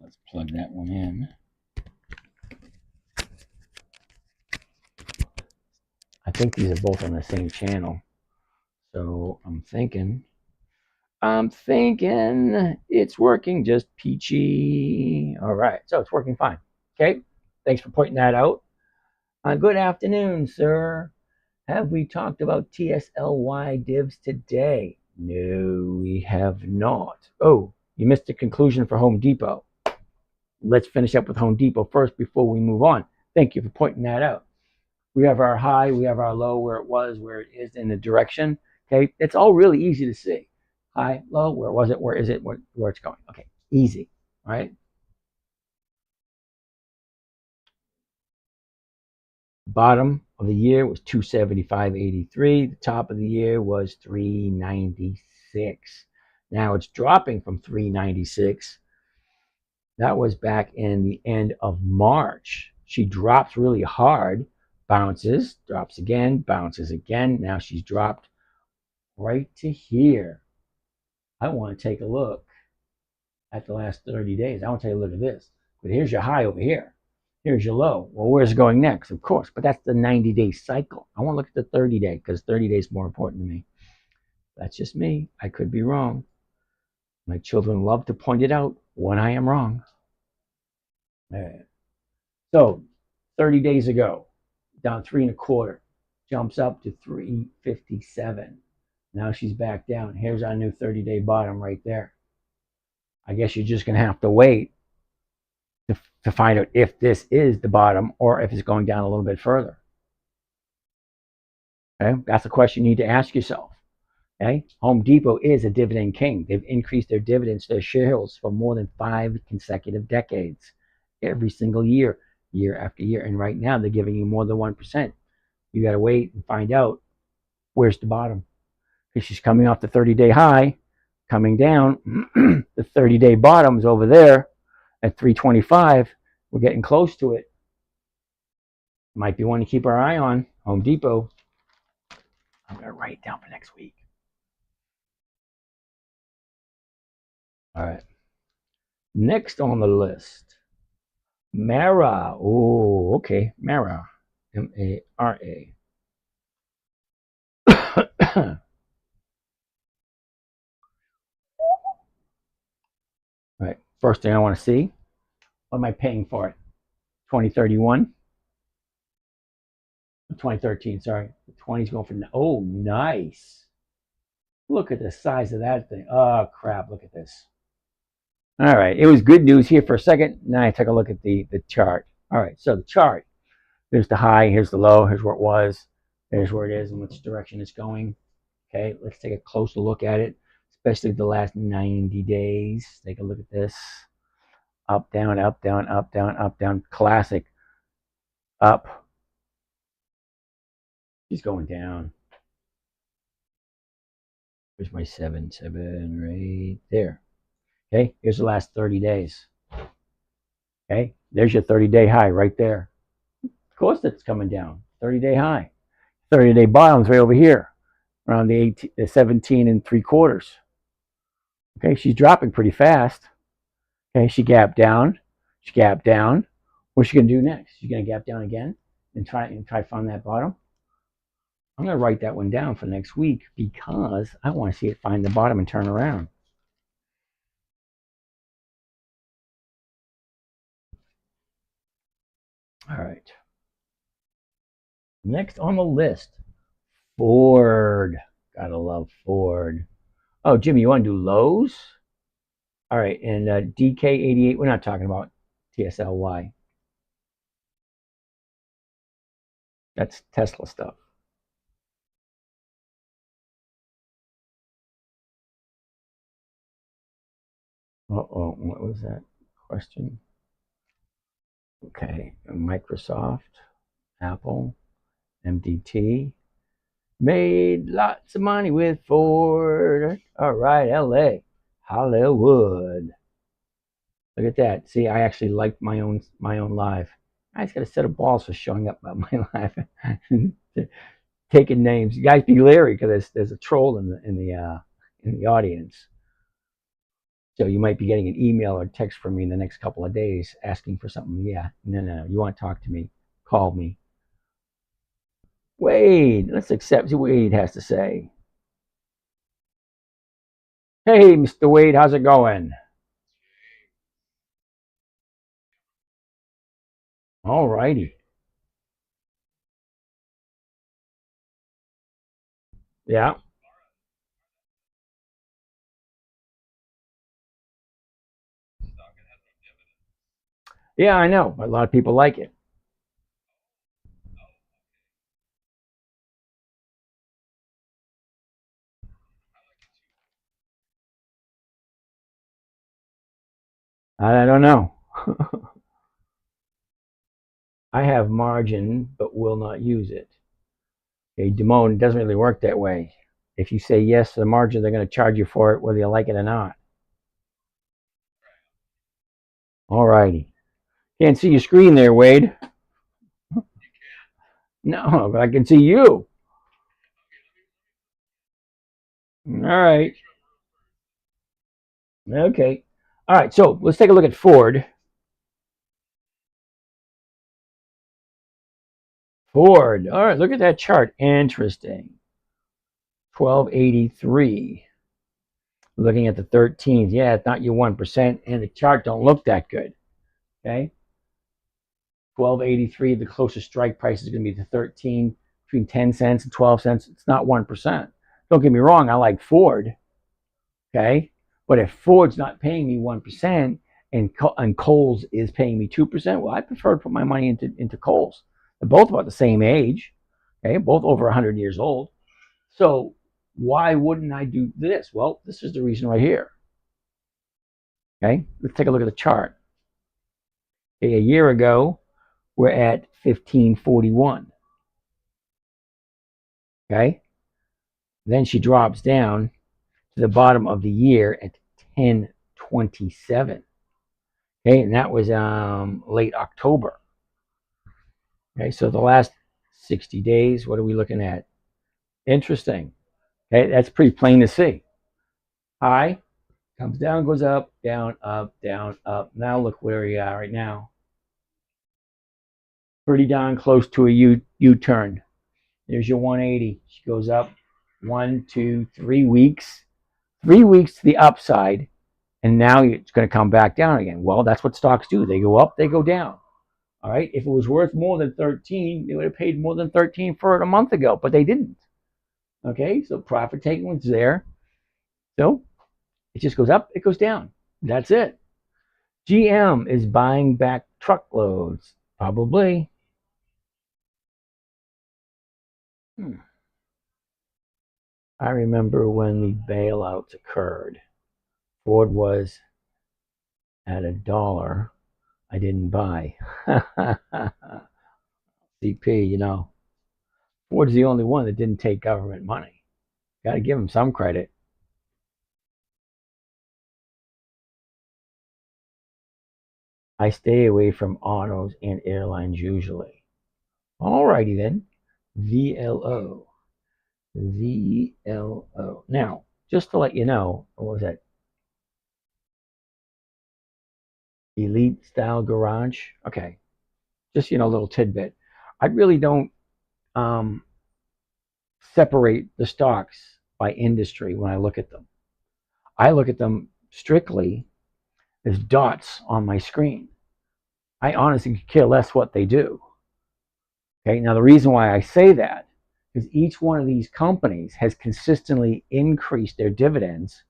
let's plug that one in. I think these are both on the same channel. So I'm thinking it's working just peachy. All right, so it's working fine. Okay, thanks for pointing that out. Good afternoon, sir. Have we talked about TSLY divs today? No, we have not. Oh, you missed the conclusion for Home Depot. Let's finish up with Home Depot first before we move on. Thank you for pointing that out. We have our high, we have our low, where it was, where it is in the direction. Okay, it's all really easy to see. High, low, where was it, where is it, where it's going. Okay, easy, right? Bottom of the year was 275.83. The top of the year was 396. Now it's dropping from 396. That was back in the end of March. She drops really hard, bounces, drops again, bounces again. Now she's dropped right to here. I want to take a look at the last 30 days. I want to take a look at this. But here's your high over here. Here's your low. Well, where's it going next? Of course, but that's the 90-day cycle. I want to look at the 30-day because 30 days is more important to me. That's just me. I could be wrong. My children love to point it out when I am wrong. So 30 days ago, down 3.25, jumps up to 357. Now she's back down. Here's our new 30-day bottom right there. I guess you're just going to have to wait to find out if this is the bottom or if it's going down a little bit further. Okay, that's a question you need to ask yourself. Okay, Home Depot is a dividend king. They've increased their dividends to their shareholders for more than 5 consecutive decades, every single year, year after year. And right now they're giving you more than 1%. You got to wait and find out where's the bottom, because she's coming off the 30-day high, coming down. The 30-day bottom is over there at 325. We're getting close to it. Might be one to keep our eye on. Home Depot. I'm going to write it down for next week. All right. Next on the list, Mara. Oh, okay. Mara. M-A-R-A. All right. First thing I want to see, what am I paying for it? 2031? 2013, sorry. The 20's going for, oh, nice. Look at the size of that thing. Oh, crap. Look at this. All right. It was good news here for a second. Now I take a look at the chart. All right. So the chart. There's the high. Here's the low. Here's where it was. There's where it is and which direction it's going. Okay. Let's take a closer look at it, especially the last 90 days. Take a look at this. Up, down, up, down, up, down, up, down. Classic. Up. She's going down. Here's my 7 right there. Okay, here's the last 30 days. Okay, there's your 30-day high right there. Of course it's coming down. 30-day high. 30-day bottom's right over here, around the 17.75. Okay, she's dropping pretty fast. Okay, she gapped down. She gapped down. What's she gonna do next? She's gonna gap down again and try to find that bottom. I'm gonna write that one down for next week because I want to see it find the bottom and turn around. All right. Next on the list, Ford. Gotta love Ford. Oh, Jimmy, you want to do Lowe's? All right, and DK88, we're not talking about TSLY. That's Tesla stuff. Uh-oh, what was that question? Okay, Microsoft, Apple, MDT. Made lots of money with Ford. All right, LA, Hollywood. Look at that. See, I actually liked my own live. I just got a set of balls for showing up at my live, taking names. You guys be leery because there's a troll in the audience. So you might be getting an email or text from me in the next couple of days asking for something. Yeah, no. You want to talk to me? Call me. Wade, let's accept what Wade has to say. Hey, Mr. Wade, how's it going? All righty. Yeah. Yeah, I know. A lot of people like it. I don't know. I have margin, but will not use it. Okay, Damone, it doesn't really work that way. If you say yes to the margin, they're going to charge you for it, whether you like it or not. All righty. Can't see your screen there, Wade. No, but I can see you. All right. Okay. All right. So let's take a look at Ford. Ford. All right. Look at that chart. Interesting. 1283. Looking at the 13th. Yeah, it's not your 1%, and the chart don't look that good. Okay. 1283. The closest strike price is going to be the 13, between 10 cents and 12 cents. It's not 1%. Don't get me wrong. I like Ford. Okay. But if Ford's not paying me 1%, and Kohl's is paying me 2%, well, I prefer to put my money into Kohl's. They're both about the same age, okay, both over 100 years old. So why wouldn't I do this? Well, this is the reason right here. Okay, let's take a look at the chart. Okay, a year ago, we're at 1541. Okay, then she drops down to the bottom of the year at 1027. Okay, and that was late October. Okay, so the last 60 days, what are we looking at? Interesting. Okay, that's pretty plain to see. High comes down, goes up, down, up, down, up. Now look where we are right now. Pretty darn close to a U-turn. There's your 180. She goes up 1, 2, 3 weeks. 3 weeks to the upside, and now it's going to come back down again. Well, that's what stocks do. They go up, they go down. All right. If it was worth more than 13, they would have paid more than 13 for it a month ago, but they didn't. Okay. So profit taking was there. So it just goes up, it goes down. That's it. GM is buying back truckloads. Probably. I remember when the bailouts occurred. Ford was at $1. I didn't buy. CP, Ford's the only one that didn't take government money. Got to give him some credit. I stay away from autos and airlines usually. Alrighty then. VLO. VLO. Now, just to let you know, what was that? Elite Style Garage. Okay. Just, a little tidbit. I really don't separate the stocks by industry when I look at them. I look at them strictly as dots on my screen. I honestly could care less what they do. Okay. Now, the reason why I say that is each one of these companies has consistently increased their dividends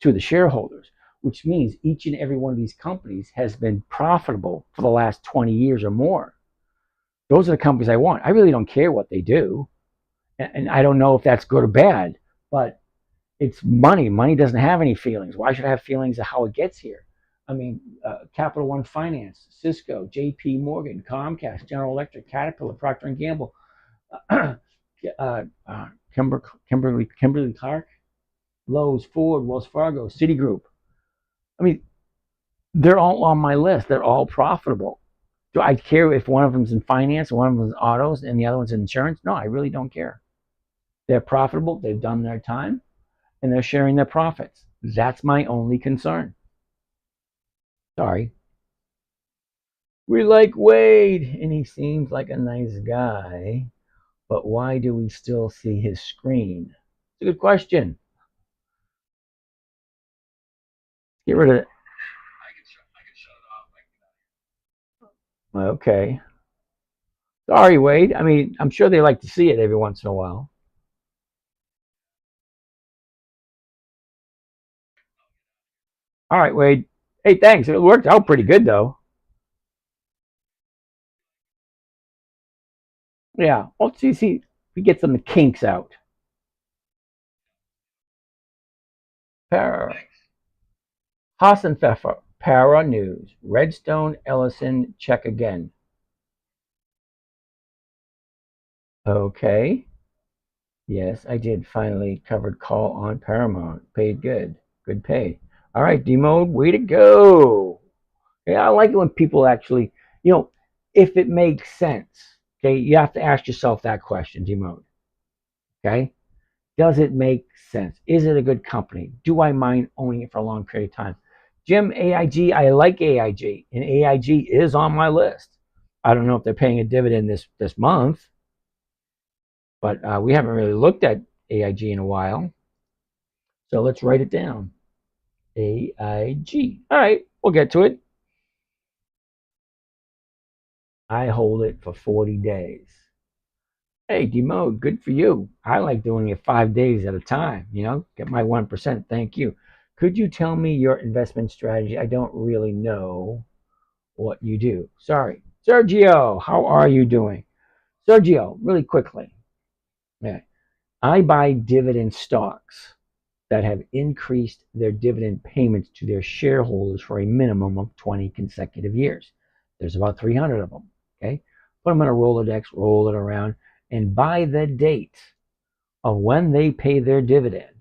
to the shareholders, which means each and every one of these companies has been profitable for the last 20 years or more. Those are the companies I want. I really don't care what they do. And I don't know if that's good or bad, but it's money. Money doesn't have any feelings. Why should I have feelings of how it gets here? I mean, Capital One Finance, Cisco, JP Morgan, Comcast, General Electric, Caterpillar, Procter & Gamble, Kimberly Clark, Lowe's, Ford, Wells Fargo, Citigroup. I mean, they're all on my list. They're all profitable. Do I care if one of them's in finance, one of them's in autos, and the other one's in insurance? No, I really don't care. They're profitable. They've done their time, and they're sharing their profits. That's my only concern. Sorry. We like Wade, and he seems like a nice guy, but why do we still see his screen? It's a good question. Get rid of it. Okay. Sorry, Wade. I mean, I'm sure they like to see it every once in a while. All right, Wade. Hey, thanks. It worked out pretty good, though. Yeah. Well, see, we get some of the kinks out. Para. Hassenpfeffer. Para News. Redstone Ellison. Check again. Okay. Yes, I did finally covered call on Paramount. Paid good. Good pay. All right, D-Mode, way to go. Yeah, I like it when people actually, you know, if it makes sense. Okay, you have to ask yourself that question, D-Mode. Okay? Does it make sense? Is it a good company? Do I mind owning it for a long period of time? Jim, AIG, I like AIG, and AIG is on my list. I don't know if they're paying a dividend this month, but we haven't really looked at AIG in a while. So let's write it down. AIG. All right, we'll get to it. I hold it for 40 days. Hey, Demo, good for you. I like doing it 5 days at a time, get my 1%. Thank you. Could you tell me your investment strategy? I don't really know what you do. Sorry. Sergio, how are you doing? Sergio, really quickly. Yeah. I buy dividend stocks that have increased their dividend payments to their shareholders for a minimum of 20 consecutive years. There's about 300 of them. Okay. Put them in a Rolodex, roll it around, and by the date of when they pay their dividend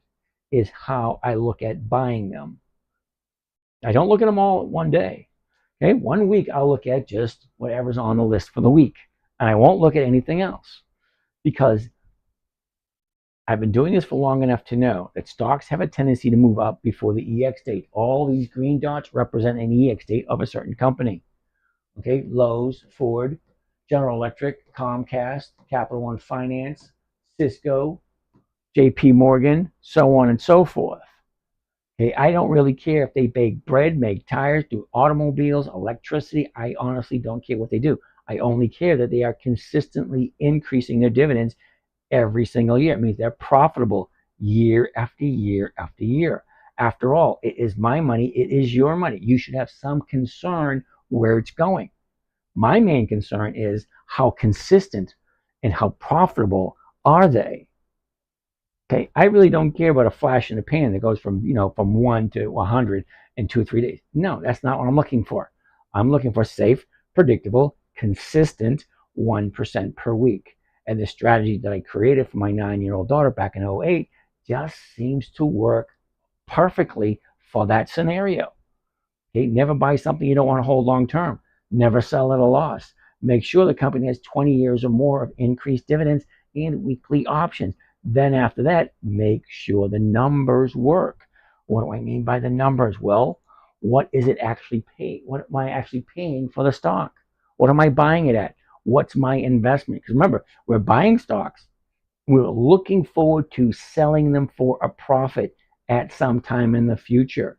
is how I look at buying them. I don't look at them all at one day. Okay. 1 week, I'll look at just whatever's on the list for the week, and I won't look at anything else because I've been doing this for long enough to know that stocks have a tendency to move up before the EX date. All these green dots represent an EX date of a certain company. Okay, Lowe's, Ford, General Electric, Comcast, Capital One Finance, Cisco, JP Morgan, so on and so forth. Okay, I don't really care if they bake bread, make tires, do automobiles, electricity. I honestly don't care what they do. I only care that they are consistently increasing their dividends every single year. It means they're profitable year after year after year. After all, it is my money. It is your money. You should have some concern where it's going. My main concern is how consistent and how profitable are they? Okay, I really don't care about a flash in the pan that goes from 1 to 100 in 2 or 3 days. No, that's not what I'm looking for. I'm looking for safe, predictable, consistent 1% per week. And the strategy that I created for my 9-year-old daughter back in '08 just seems to work perfectly for that scenario. Okay, never buy something you don't want to hold long term. Never sell at a loss. Make sure the company has 20 years or more of increased dividends and weekly options. Then after that, make sure the numbers work. What do I mean by the numbers? Well, what is it actually paying? What am I actually paying for the stock? What am I buying it at? What's my investment? Because remember, we're buying stocks. We're looking forward to selling them for a profit at some time in the future.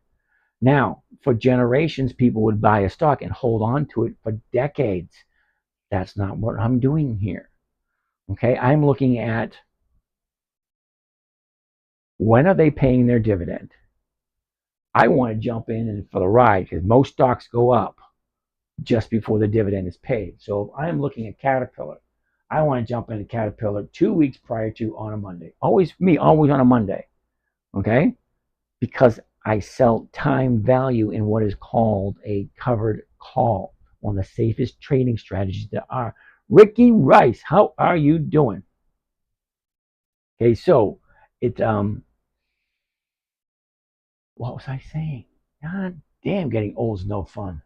Now, for generations, people would buy a stock and hold on to it for decades. That's not what I'm doing here. Okay, I'm looking at when are they paying their dividend? I want to jump in and for the ride because most stocks go up just before the dividend is paid. So if I'm looking at Caterpillar, I want to jump into Caterpillar 2 weeks prior to on a Monday. Always me, always on a Monday. Okay? Because I sell time value in what is called a covered call, one of the safest trading strategies there are. Ricky Rice, how are you doing? Okay, so it what was I saying? God damn, getting old is no fun.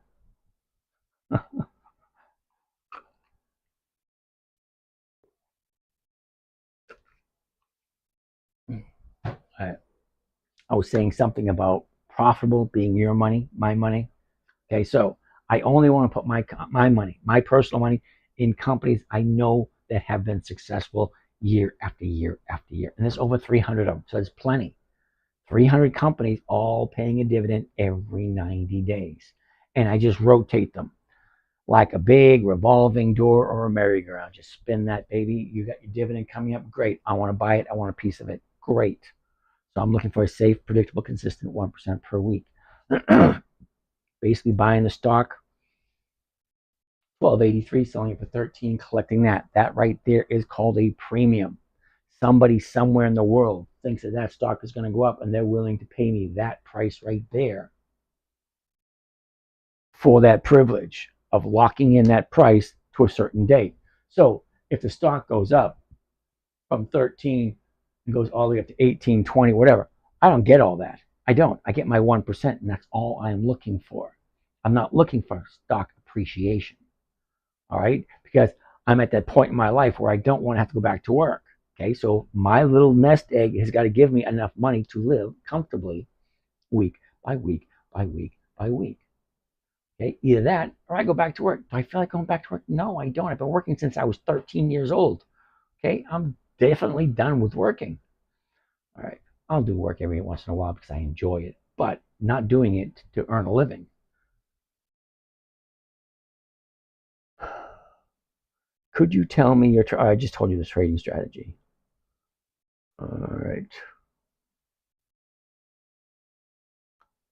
I, I was saying something about profitable being your money, my money. Okay, so I only want to put my money, my personal money, in companies I know that have been successful year after year after year. And there's over 300 of them, so there's plenty. 300 companies all paying a dividend every 90 days. And I just rotate them like a big revolving door or a merry-go-round. Just spin that baby. You got your dividend coming up. Great. I want to buy it. I want a piece of it. Great. So I'm looking for a safe, predictable, consistent 1% per week. Basically buying the stock, 12.83, selling it for 13, collecting that. That right there is called a premium. Somebody somewhere in the world thinks that that stock is going to go up, and they're willing to pay me that price right there for that privilege of locking in that price to a certain date. So if the stock goes up from 13 and goes all the way up to 18, 20, whatever, I don't get all that. I don't. I get my 1%, and that's all I'm looking for. I'm not looking for stock appreciation. All right? Because I'm at that point in my life where I don't want to have to go back to work. Okay? So my little nest egg has got to give me enough money to live comfortably week by week by week by week. Okay? Either that or I go back to work. Do I feel like going back to work? No, I don't. I've been working since I was 13 years old. Okay? I'm definitely done with working. All right. I'll do work every once in a while because I enjoy it, but not doing it to earn a living. Could you tell me your? I just told you the trading strategy. All right.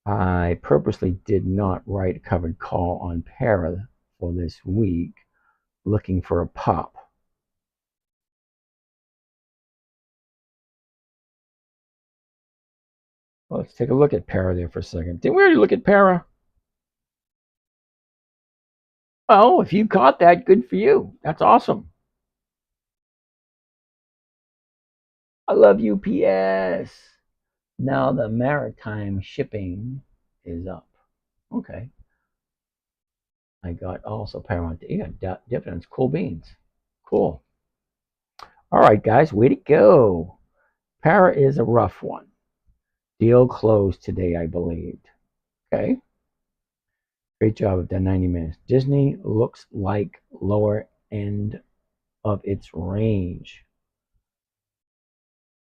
I purposely did not write a covered call on Para for this week, looking for a pop. Well, let's take a look at Para there for a second. Didn't we already look at Para? Oh, if you caught that, good for you. That's awesome. I love UPS. Now the maritime shipping is up. Okay. I got also Paramount. You got dividends. Cool beans. Cool. All right, guys, way to go. Para is a rough one. Deal closed today, I believed. Okay. Great job of that 90 minutes. Disney looks like lower end of its range.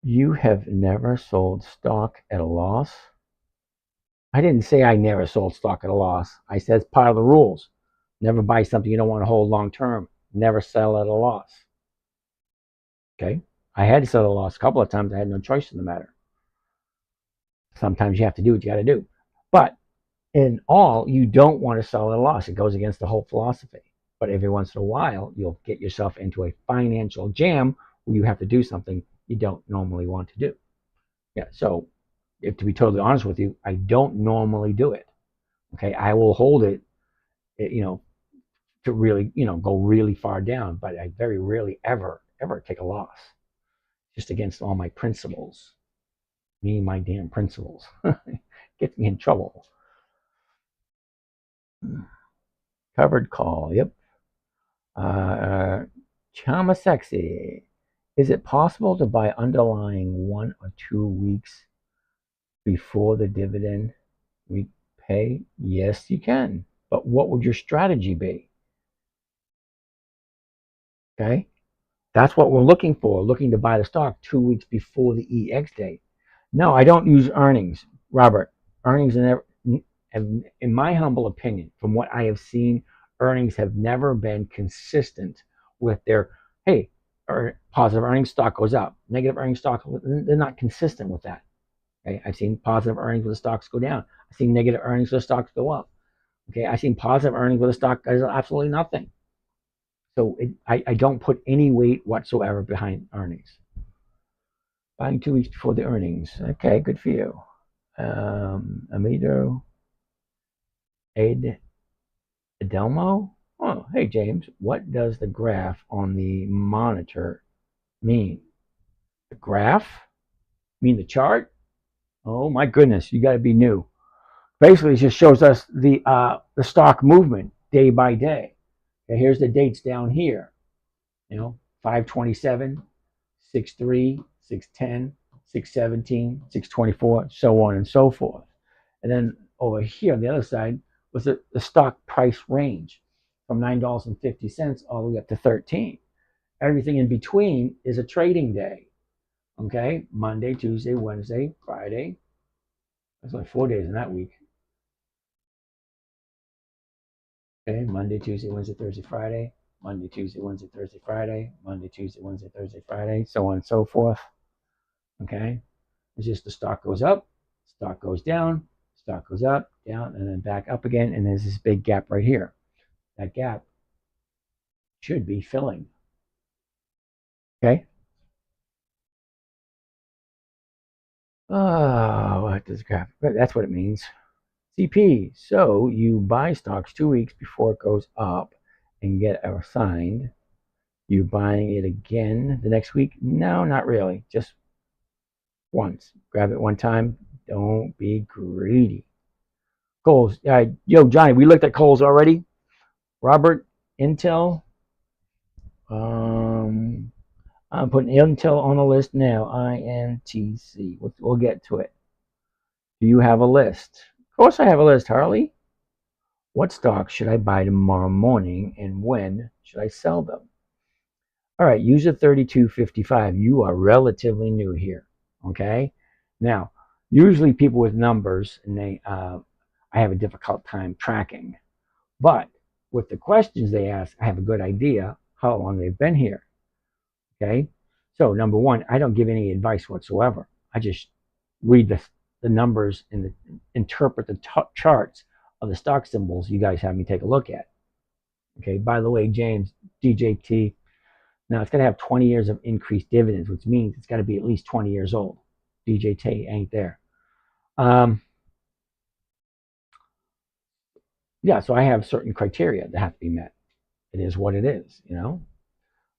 You have never sold stock at a loss? I didn't say I never sold stock at a loss. I said it's part of the rules. Never buy something you don't want to hold long term. Never sell at a loss. Okay? I had to sell at a loss a couple of times. I had no choice in the matter. Sometimes you have to do what you got to do. But in all, you don't want to sell at a loss. It goes against the whole philosophy. But every once in a while, you'll get yourself into a financial jam where you have to do something you don't normally want to do. Yeah, so if to be totally honest with you, I don't normally do it. Okay, I will hold it, to really, go really far down, but I very rarely ever take a loss. Just against all my principles. Me and my damn principles. Gets me in trouble. Covered call. Yep. Chama Sexy. Is it possible to buy underlying 1 or 2 weeks before the dividend we pay? Yes, you can. But what would your strategy be? Okay. That's what we're looking for. Looking to buy the stock 2 weeks before the EX date. No, I don't use earnings, Robert. Earnings have, in my humble opinion, from what I have seen, earnings have never been consistent with their, hey, positive earnings, stock goes up. Negative earnings, stock, they're not consistent with that. Okay, I've seen positive earnings where the stocks go down. I've seen negative earnings where the stocks go up. Okay, I've seen positive earnings where the stock does absolutely nothing. So I don't put any weight whatsoever behind earnings. Buying 2 weeks before the earnings. Okay, good for you. Amido Adelmo. Oh, hey James, what does the graph on the monitor mean? The graph? Mean the chart? Oh my goodness, you got to be new. Basically, it just shows us the stock movement day by day. Okay, here's the dates down here. 527, 63, 610, 617, 624, so on and so forth. And then over here on the other side, was the stock price range from $9.50 all the way up to 13. Everything in between is a trading day. Okay, Monday, Tuesday, Wednesday, Friday. There's only 4 days in that week. Okay, Monday, Tuesday, Wednesday, Thursday, Friday. Monday, Tuesday, Wednesday, Thursday, Friday. Monday, Tuesday, Wednesday, Thursday, Friday. So on and so forth. Okay, it's just the stock goes up, stock goes down, stock goes up, down, and then back up again. And there's this big gap right here. That gap should be filling. Okay. Oh, what does graph? That's what it means. CP. So you buy stocks 2 weeks before it goes up and get assigned. You buying it again the next week? No, not really. Just once. Grab it one time. Don't be greedy. Coles. Yo, Johnny, we looked at Coles already. Robert, Intel. I'm putting Intel on the list now. INTC. We'll get to it. Do you have a list? Of course I have a list, Harley. What stocks should I buy tomorrow morning and when should I sell them? All right, user 3255. You are relatively new here. Okay. Now, usually people with numbers and I have a difficult time tracking. But with the questions they ask, I have a good idea how long they've been here. Okay. So number one, I don't give any advice whatsoever. I just read the numbers and interpret the charts of the stock symbols you guys have me take a look at. Okay. By the way, James, DJT, now it's got to have 20 years of increased dividends, which means it's got to be at least 20 years old. DJT ain't there. Yeah, so I have certain criteria that have to be met. It is what it is, you know.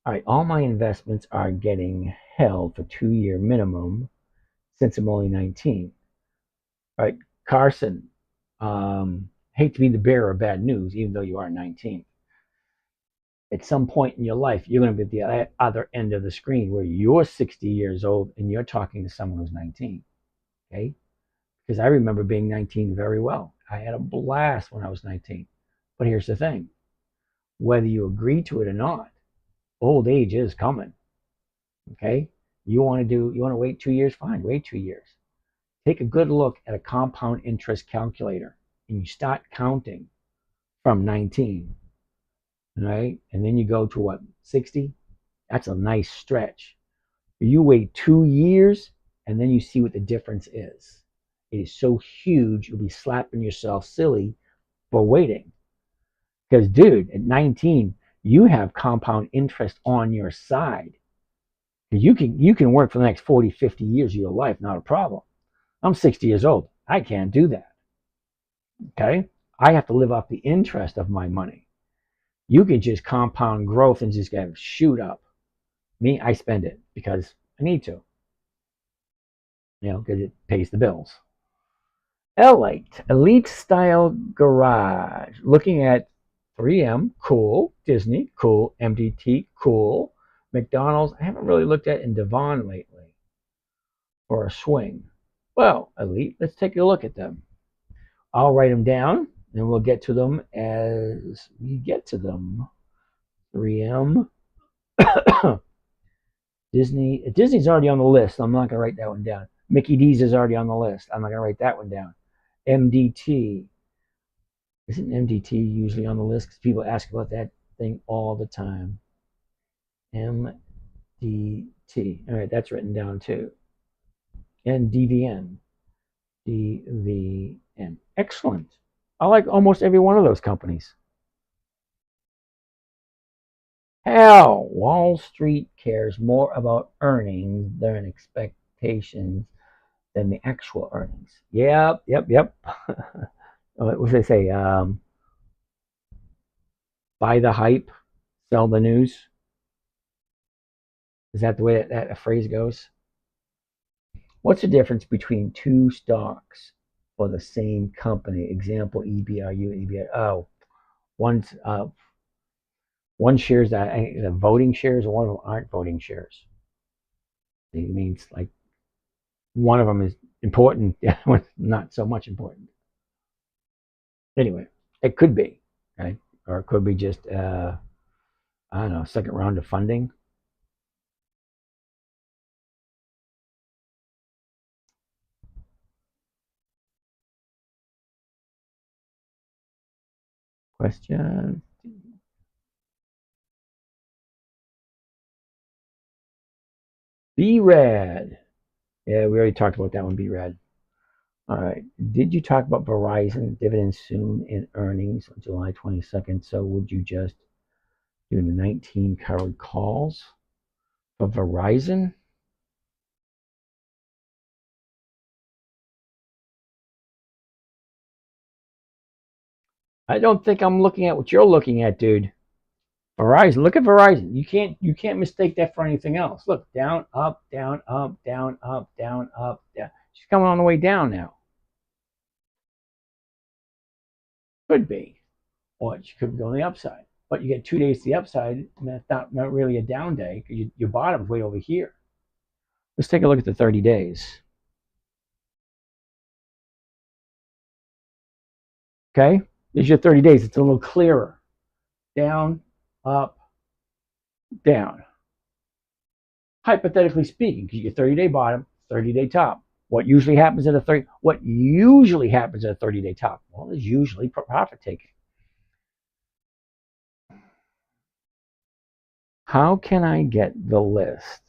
All right, all my investments are getting held for 2-year minimum since I'm only 19. All right, Carson, hate to be the bearer of bad news, even though you are 19. At some point in your life, you're going to be at the other end of the screen where you're 60 years old and you're talking to someone who's 19. Okay? Because I remember being 19 very well. I had a blast when I was 19. But here's the thing, whether you agree to it or not, old age is coming. Okay? You want to wait 2 years? Fine, wait 2 years. Take a good look at a compound interest calculator and you start counting from 19. Right? And then you go to what, 60? That's a nice stretch. You wait 2 years and then you see what the difference is. It is so huge, you'll be slapping yourself silly for waiting. Because, dude, at 19, you have compound interest on your side. You can work for the next 40, 50 years of your life, not a problem. I'm 60 years old. I can't do that. Okay? I have to live off the interest of my money. You can just compound growth and just get shoot up. Me, I spend it because I need to. You know, because it pays the bills. Elite Style Garage. Looking at 3M, cool. Disney, cool. MDT, cool. McDonald's, I haven't really looked at in Devon lately. Or a swing. Well, Elite, let's take a look at them. I'll write them down and we'll get to them as we get to them. 3M. Disney's already on the list. I'm not going to write that one down. Mickey D's is already on the list. I'm not going to write that one down. MDT. Isn't MDT usually on the list? Because people ask about that thing all the time. MDT. All right, that's written down too. And DVN. DVN. Excellent. I like almost every one of those companies. Hell, Wall Street cares more about earnings than expectations than the actual earnings. Yep. What was they say? Buy the hype, sell the news. Is that the way that phrase goes? What's the difference between two stocks for the same company? Example, EBRU, EBRU. Oh, one's one shares that the voting shares, and one of them aren't voting shares. It means like one of them is important, the other one's not so much important. Anyway, It could be, okay? Or it could be just, I don't know, second round of funding. Question. B-Rad. Yeah, we already talked about that one, B-Rad. All right. Did you talk about Verizon dividends soon in earnings on July 22nd? So would you just do the 19 covered calls for Verizon? I don't think I'm looking at what you're looking at, dude. Verizon. Look at Verizon. You can't mistake that for anything else. Look, down, up, down, up, down, up, down, up, down. She's coming on the way down now. Could be. Or she could be on the upside. But you get 2 days to the upside, and that's not really a down day because your bottom's way over here. Let's take a look at the 30 days. Okay? There's your 30 days. It's a little clearer. Down, up, down. Hypothetically speaking, because your 30-day bottom, 30-day top. What usually happens at a 30-day top? Well, there's usually profit taking. How can I get the list?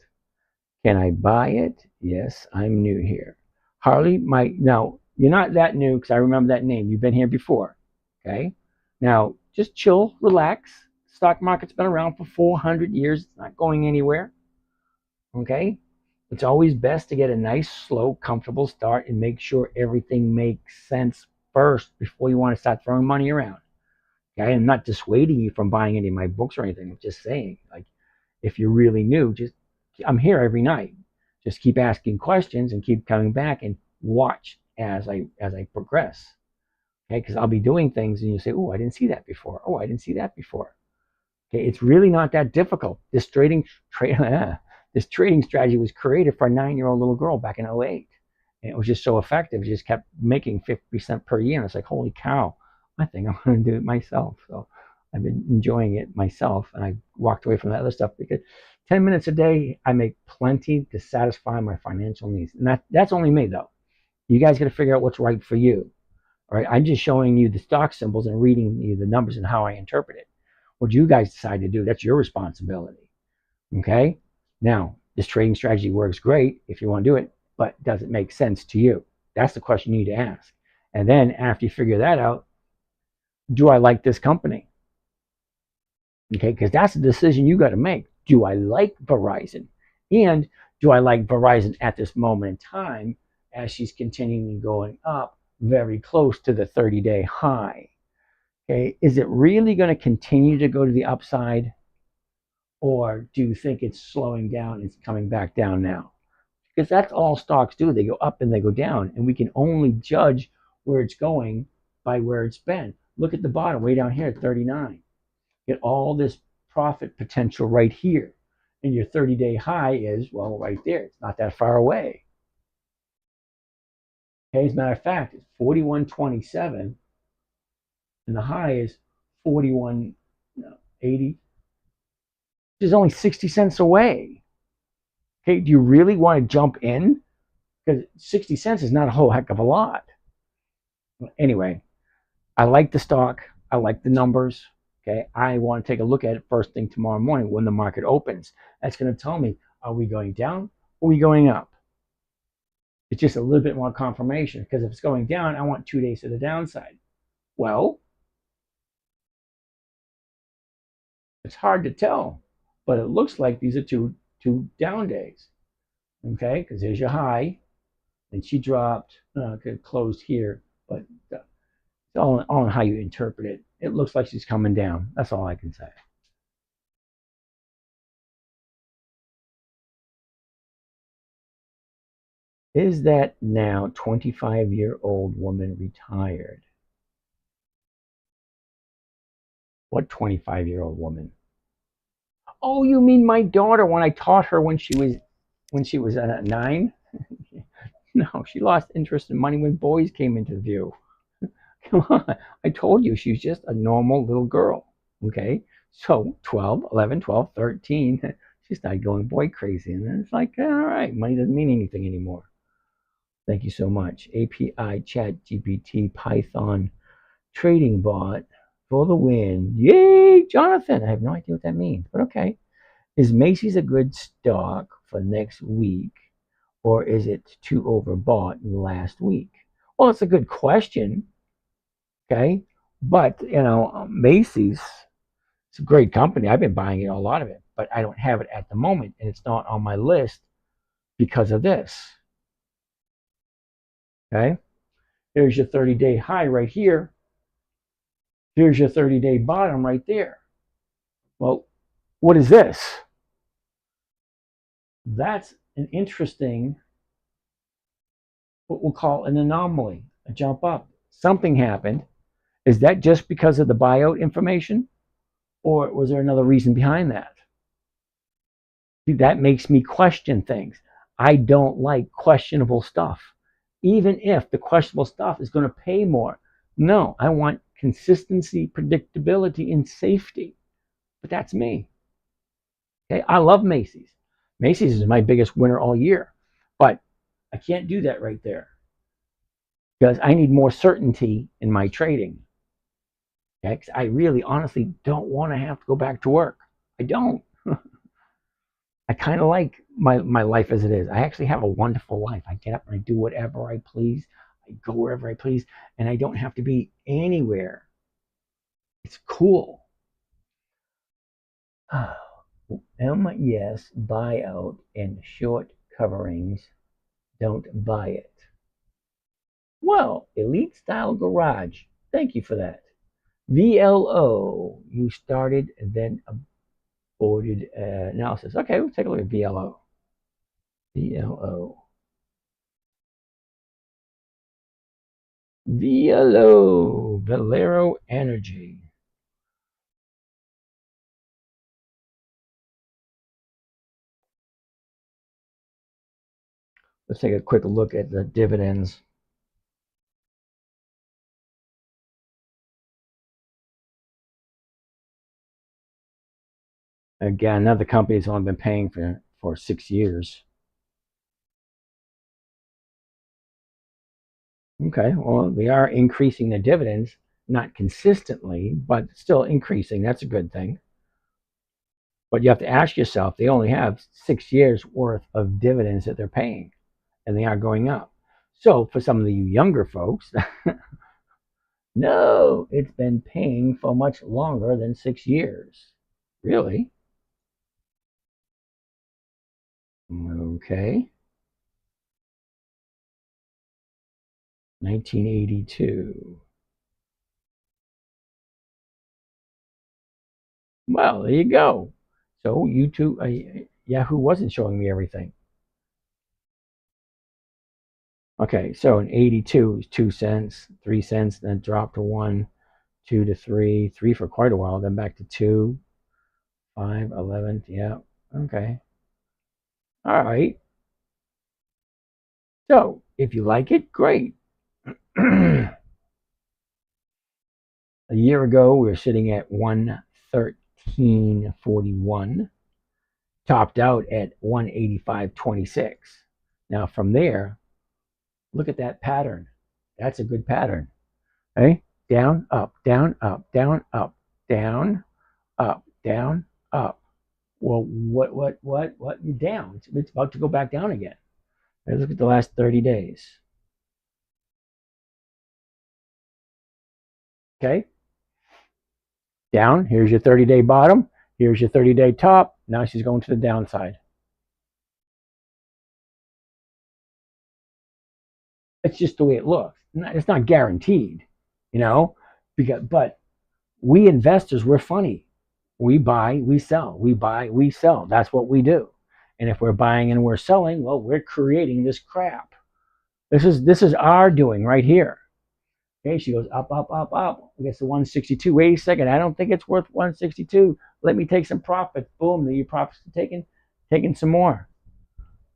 Can I buy it? Yes, I'm new here. Harley, now you're not that new because I remember that name. You've been here before. Okay. Now just chill, relax. Stock market's been around for 400 years. It's not going anywhere. Okay. It's always best to get a nice, slow, comfortable start and make sure everything makes sense first before you want to start throwing money around. Okay. I'm not dissuading you from buying any of my books or anything. I'm just saying, like, if you're really new, I'm here every night. Just keep asking questions and keep coming back and watch as I progress. Okay, because I'll be doing things and you say, "Oh, I didn't see that before. Oh, I didn't see that before." Okay, it's really not that difficult. This trading strategy was created for a 9-year-old little girl back in '08. And it was just so effective. It just kept making 50% per year. And it's like, holy cow, I think I'm going to do it myself. So I've been enjoying it myself. And I walked away from that other stuff because 10 minutes a day, I make plenty to satisfy my financial needs. And that's only me, though. You guys got to figure out what's right for you. All right. I'm just showing you the stock symbols and reading you the numbers and how I interpret it. What you guys decide to do, that's your responsibility. Okay. Now, this trading strategy works great if you want to do it, but does it make sense to you? That's the question you need to ask. And then after you figure that out, do I like this company? Okay, because that's the decision you got to make. Do I like Verizon? And do I like Verizon at this moment in time as she's continuing going up very close to the 30-day high? Okay, is it really going to continue to go to the upside? Or do you think it's slowing down? It's coming back down now? Because that's all stocks do. They go up and they go down. And we can only judge where it's going by where it's been. Look at the bottom, way down here at 39. Get all this profit potential right here. And your 30-day high is, well, right there. It's not that far away. Okay, as a matter of fact, it's 41.27. And the high is 41.80. Which is only 60 cents away. Okay, do you really want to jump in? Because 60 cents is not a whole heck of a lot. Anyway, I like the stock. I like the numbers. Okay, I want to take a look at it first thing tomorrow morning when the market opens. That's going to tell me, are we going down or are we going up? It's just a little bit more confirmation because if it's going down, I want 2 days to the downside. Well, it's hard to tell, but it looks like these are two down days. Okay, because there's your high, and she dropped, closed here, but it's all on how you interpret it. It looks like she's coming down. That's all I can say. Is that now 25-year-old woman retired? What 25-year-old woman? Oh, you mean my daughter when I taught her when she was 9? No, she lost interest in money when boys came into view. Come on. I told you she's just a normal little girl. Okay. So 12, 11, 12, 13, she started going boy crazy. And then it's like, all right, money doesn't mean anything anymore. Thank you so much. API, Chat, GPT, Python, trading bot for the win. Yay, Jonathan. I have no idea what that means, but okay. Is Macy's a good stock for next week, or is it too overbought in the last week? Well, it's a good question. Okay. But, Macy's, it's a great company. I've been buying a lot of it, but I don't have it at the moment, and it's not on my list because of this. Okay. Here's your 30-day high right here. Here's your 30-day bottom right there. Well, what is this? That's an interesting, what we'll call an anomaly, a jump up. Something happened. Is that just because of the buyout information? Or was there another reason behind that? See, that makes me question things. I don't like questionable stuff, even if the questionable stuff is going to pay more. No, I want consistency, predictability, and safety. But that's me. Okay, I love Macy's. Macy's is my biggest winner all year, but I can't do that right there because I need more certainty in my trading. Okay, 'cause I really, honestly don't want to have to go back to work. I don't. I kind of like my life as it is. I actually have a wonderful life. I get up and I do whatever I please. I go wherever I please, and I don't have to be anywhere. It's cool. Yes, buyout and short coverings. Don't buy it. Well, Elite Style Garage. Thank you for that. VLO. You started and then aborted analysis. Okay, we'll take a look at VLO. VLO. VLO. Valero Energy. Let's take a quick look at the dividends. Again, another company that's only been paying for 6 years. Okay, well, they are increasing their dividends, not consistently, but still increasing. That's a good thing. But you have to ask yourself, they only have 6 years worth of dividends that they're paying, and they are going up. So for some of you younger folks, no, it's been paying for much longer than 6 years. Really? Okay. 1982. Well, there you go. So YouTube, Yahoo wasn't showing me everything. Okay, so in 82 is 2 cents, 3 cents, then dropped to 1, 2 to 3, 3 for quite a while, then back to 2, 5, 11. Yeah, okay. All right. So if you like it, great. A year ago, we were sitting at 113.41, topped out at 185.26. Now from there, look at that pattern. That's a good pattern. Okay? Down, up, down, up, down, up, down, up, down, up. Well, what? Down. It's about to go back down again. Let's look at the last 30 days. Okay? Down. Here's your 30-day bottom. Here's your 30-day top. Now she's going to the downside. It's just the way it looks. It's not guaranteed, but we investors, we're funny. We buy, we sell. We buy, we sell. That's what we do. And if we're buying and we're selling, well, we're creating this crap. This is our doing right here. Okay, she goes up, up, up, up. I guess the 162. Wait a second. I don't think it's worth 162. Let me take some profits. Boom, your profits are taking some more.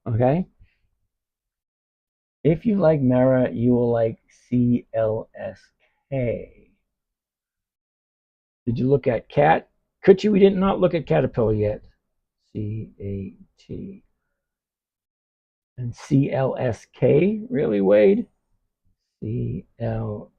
Okay. If you like Mara, you will like CLSK. Did you look at Cat? Kutchi, we did not look at Caterpillar yet. CAT. And CLSK? Really, Wade? CLSK.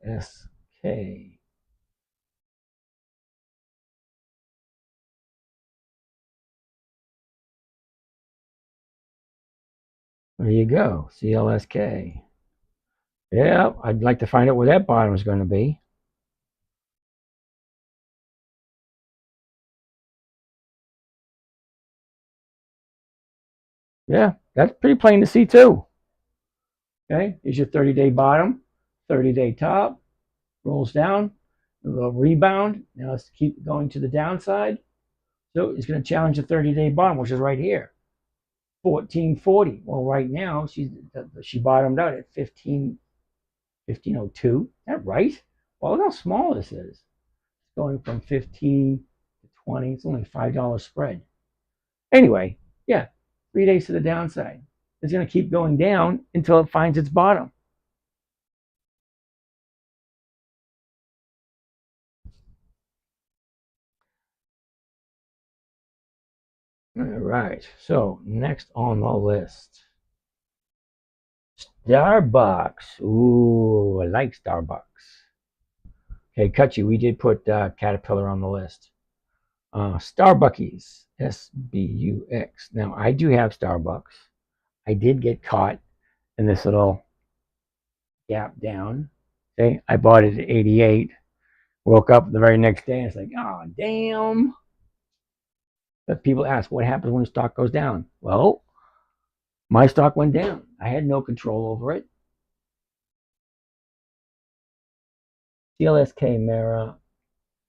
There you go, CLSK. Yeah, I'd like to find out where that bottom is going to be. Yeah, that's pretty plain to see too. Okay, here's your 30-day bottom, 30-day top, rolls down, a little rebound. Now let's keep going to the downside. So it's going to challenge the 30-day bottom, which is right here, 1440. Well, right now she bottomed out at 1502. Is that right? Well, look how small this is. It's going from 15 to 20. It's only a $5 spread. Anyway, yeah, 3 days to the downside. It's going to keep going down until it finds its bottom. All right, so next on the list, Starbucks. Ooh, I like Starbucks. Okay, Kutchi, we did put Caterpillar on the list. Starbuckies, SBUX. Now, I do have Starbucks. I did get caught in this little gap down. Okay, I bought it at 88. Woke up the very next day and it's like, oh, damn. But people ask, what happens when the stock goes down? Well, my stock went down. I had no control over it. CLSK Mara,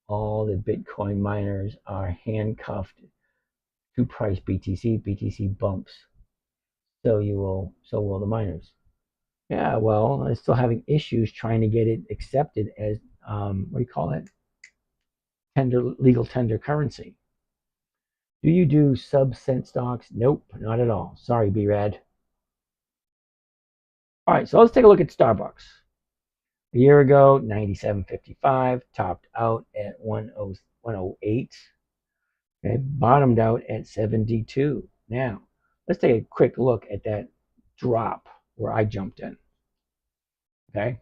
all the Bitcoin miners are handcuffed to price BTC. BTC bumps, so will the miners. Yeah, well, I'm still having issues trying to get it accepted as what do you call it? Legal tender currency. Do you do sub-cent stocks? Nope, not at all. Sorry, B-Rad. All right, so let's take a look at Starbucks. A year ago, 97.55, topped out at 108. Okay, bottomed out at 72. Now, let's take a quick look at that drop where I jumped in. Okay,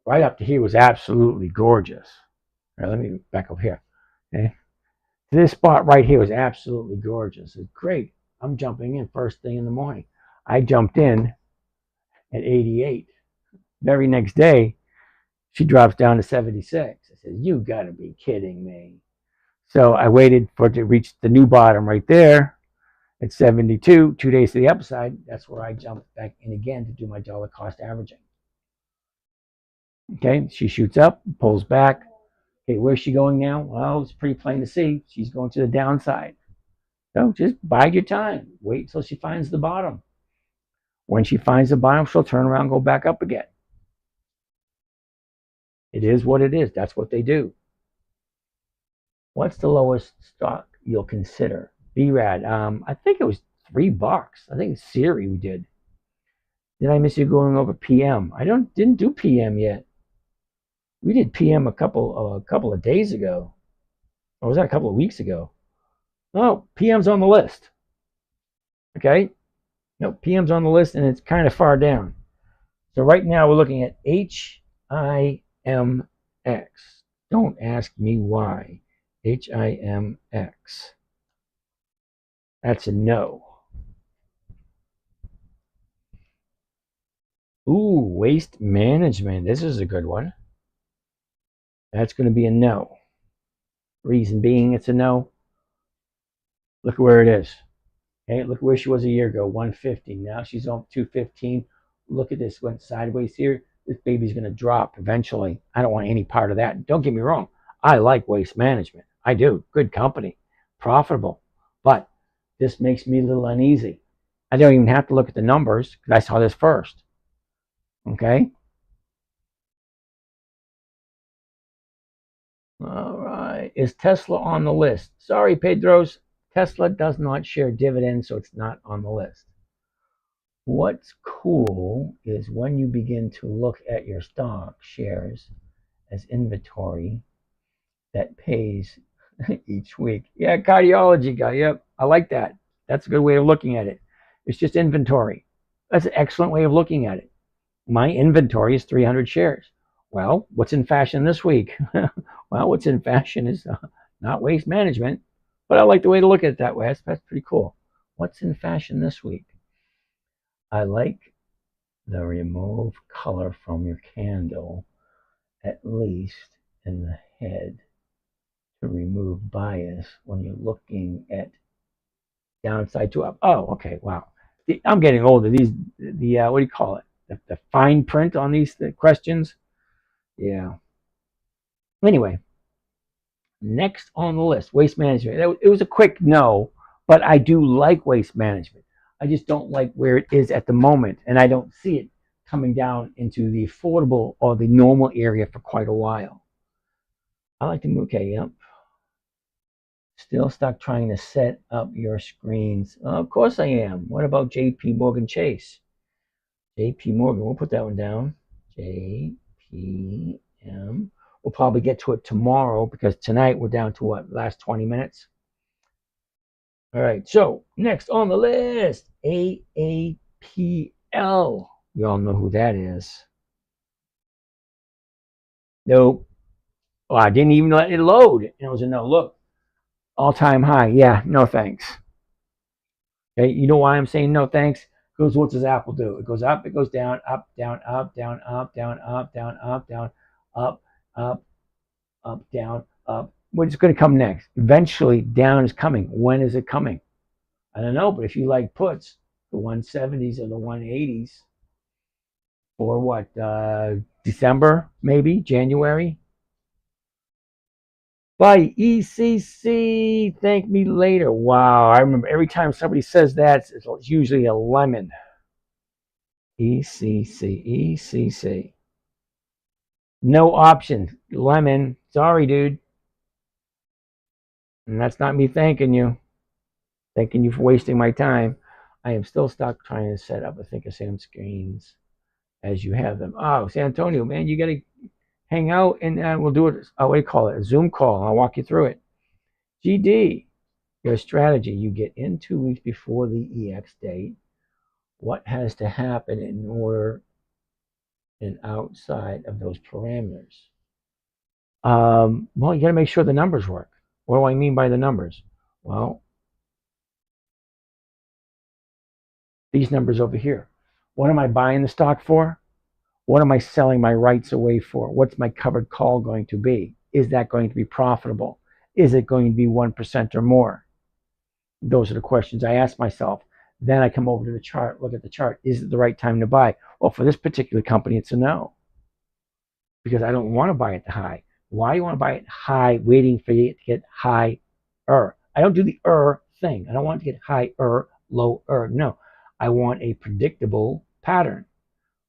right up to here was absolutely gorgeous. All right, let me back up here. Okay, this spot right here was absolutely gorgeous. It's great. I'm jumping in first thing in the morning. I jumped in at 88. Very next day, she drops down to 76. I said, you got to be kidding me. So I waited for it to reach the new bottom right there at 72, 2 days to the upside. That's where I jumped back in again to do my dollar cost averaging. Okay, she shoots up, pulls back. Okay, where's she going now? Well, it's pretty plain to see. She's going to the downside. So just bide your time. Wait until she finds the bottom. When she finds the bottom, she'll turn around and go back up again. It is what it is. That's what they do. What's the lowest stock you'll consider? BRAD. I think it was $3. I think it's Siri we did. Did I miss you going over PM? I didn't do PM yet. We did PM a couple of days ago. Or was that a couple of weeks ago? Oh, PM's on the list. Okay. No, PM's on the list and it's kind of far down. So right now we're looking at HIMX. Don't ask me why. HIMX. That's a no. Ooh, waste management. This is a good one. That's going to be a no. Reason being it's a no. Look where it is. Okay, look where she was a year ago, 150. Now she's on 215. Look at this, went sideways here. This baby's going to drop eventually. I don't want any part of that. Don't get me wrong. I like waste management. I do. Good company, profitable. But this makes me a little uneasy. I don't even have to look at the numbers because I saw this first. Okay. All right. Is Tesla on the list? Sorry, Pedros. Tesla does not share dividends, so it's not on the list. What's cool is when you begin to look at your stock shares as inventory that pays each week. Yeah, cardiology guy. Yep, I like that. That's a good way of looking at it. It's just inventory. That's an excellent way of looking at it. My inventory is 300 shares. Well, what's in fashion this week? Well, what's in fashion is not waste management, but I like the way to look at it that way. That's pretty cool. What's in fashion this week? I like the remove color from your candle, at least in the head, to remove bias when you're looking at downside to up. Oh, okay. Wow. I'm getting older. The what do you call it? The fine print on these questions. Yeah. Anyway, next on the list, waste management. It was a quick no, but I do like waste management. I just don't like where it is at the moment, and I don't see it coming down into the affordable or the normal area for quite a while. I like to move. Okay, yep. Still stuck trying to set up your screens. Of course I am. What about JP Morgan Chase? JP Morgan, we'll put that one down. JPM. We'll probably get to it tomorrow because tonight we're down to what? Last 20 minutes? All right, so next on the list, AAPL. We all know who that is. Nope. Oh, I didn't even let it load. And it was a no. Look, all-time high. Yeah, no thanks. Okay, you know why I'm saying no thanks? Because what does Apple do? It goes up, it goes down, up, down, up, down, up, down, up, down, up, down, up, up, up, down, up. What's going to come next? Eventually, down is coming. When is it coming? I don't know, but if you like puts, the 170s or the 180s, or what, December, maybe, January? By ECC, thank me later. Wow, I remember every time somebody says that, it's usually a lemon. ECC. No option. Lemon. Sorry, dude. And that's not me thanking you. Thanking you for wasting my time. I am still stuck trying to set up, I think, the same screens as you have them. Oh, San Antonio, man, you got to hang out and we'll do it. What do you call it? A Zoom call. I'll walk you through it. GD, your strategy. You get in 2 weeks before the EX date. What has to happen in order and outside of those parameters? Well, you got to make sure the numbers work. What do I mean by the numbers? Well, these numbers over here. What am I buying the stock for? What am I selling my rights away for? What's my covered call going to be? Is that going to be profitable? Is it going to be 1% or more? Those are the questions I ask myself. Then I come over to the chart, look at the chart. Is it the right time to buy? Well, for this particular company, it's a no. Because I don't want to buy it high. Why do you want to buy it high, waiting for it to get higher? I don't do the thing. I don't want it to get higher, lower. No, I want a predictable pattern.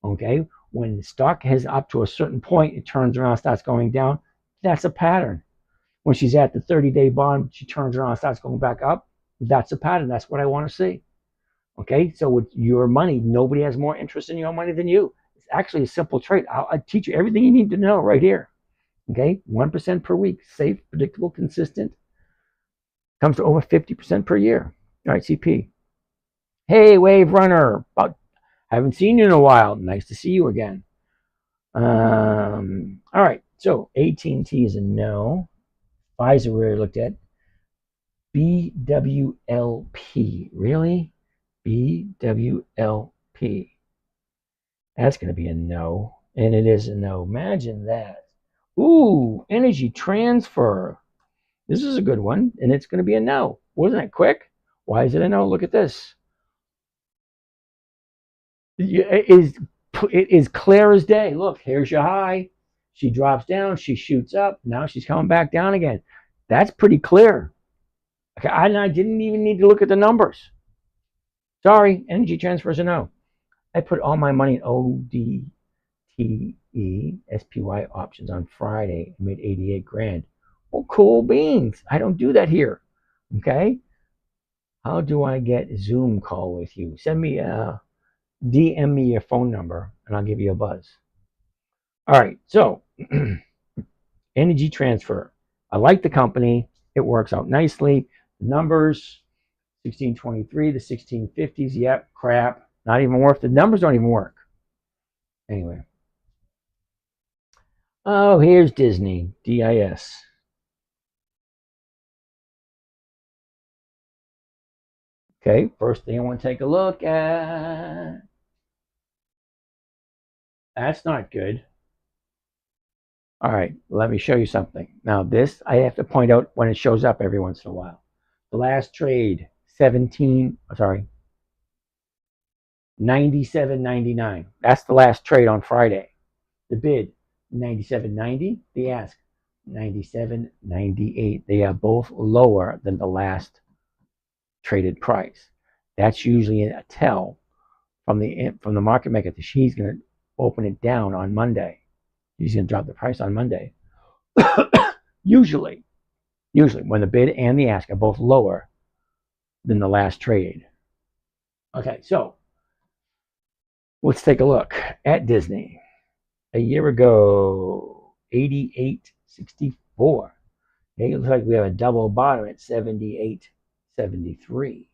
Okay, when the stock has up to a certain point, it turns around, starts going down. That's a pattern. When she's at the 30-day bond, she turns around, starts going back up. That's a pattern. That's what I want to see. Okay, so with your money, nobody has more interest in your money than you. It's actually a simple trade. I'll teach you everything you need to know right here. Okay, 1% per week, safe, predictable, consistent. Comes to over 50% per year. All right, CP. Hey, Wave Runner. Haven't seen you in a while. Nice to see you again. All right, so AT&T is a no. Pfizer we already looked at. BWLP. Really? BWLP. That's going to be a no. And it is a no. Imagine that. Ooh, Energy Transfer. This is a good one. And it's going to be a no. Wasn't it quick? Why is it a no? Look at this. It is clear as day. Look, here's your high. She drops down. She shoots up. Now she's coming back down again. That's pretty clear. Okay, I didn't even need to look at the numbers. Sorry, Energy Transfer is a no. I put all my money in ODTE SPY options on Friday and made 88 grand. Well, cool beans. I don't do that here. Okay. How do I get a Zoom call with you? Send me DM me your phone number and I'll give you a buzz. All right. So Energy Transfer. I like the company. It works out nicely. The numbers, 1623, the 1650s. Yep, crap. Not even worth. The numbers don't even work. Anyway. Oh, here's Disney. DIS. Okay, first thing I want to take a look at. That's not good. All right, let me show you something. Now this, I have to point out when it shows up every once in a while. The last trade, 97.99. That's the last trade on Friday. The bid, 97.90. The ask, 97.98. They are both lower than the last traded price. That's usually a tell from the market maker that she's going to open it down on Monday. She's going to drop the price on Monday. usually when the bid and the ask are both lower than the last trade. Okay, so let's take a look at Disney. A year ago, 88.64. Okay, it looks like we have a double bottom at 78.73.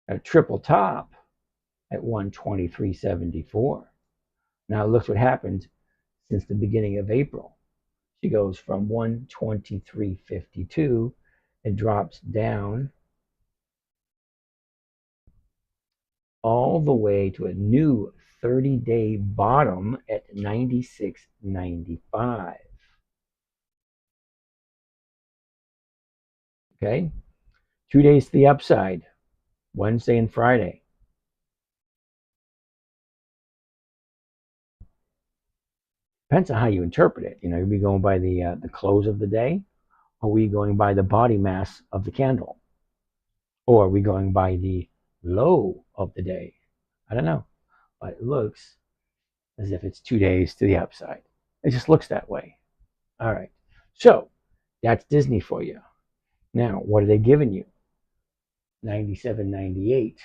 A triple top at 123.74. Now look what happened since the beginning of April. She goes from 123.52 and drops down all the way to a new 30-day bottom at 96.95. Okay, 2 days to the upside, Wednesday and Friday. Depends on how you interpret it. Are we going by the close of the day? Or are we going by the body mass of the candle? Or are we going by the low of the day? I don't know. But it looks as if it's 2 days to the upside. It just looks that way. All right. So that's Disney for you. Now, what are they giving you? 97.98.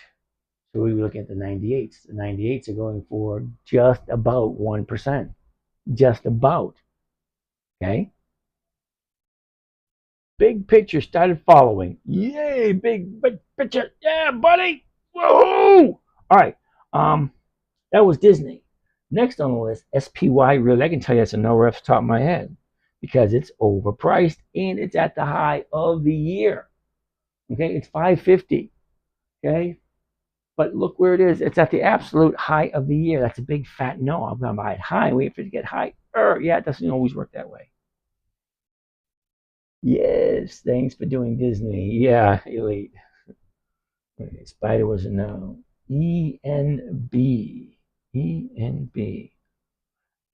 So we look at the 98s. The 98s are going for just about 1%. Just about. Okay? Big picture started following. Yay, big picture. Yeah, buddy. Woohoo! All right. That was Disney. Next on the list, SPY. Really, I can tell you that's a no off the top of my head because it's overpriced and it's at the high of the year. Okay, it's 550. Okay, but look where it is. It's at the absolute high of the year. That's a big fat no. I'm going to buy it high. Wait for it to get high. Yeah, it doesn't always work that way. Yes, thanks for doing Disney. Yeah, elite. Okay, Spider was a no. ENB. ENB.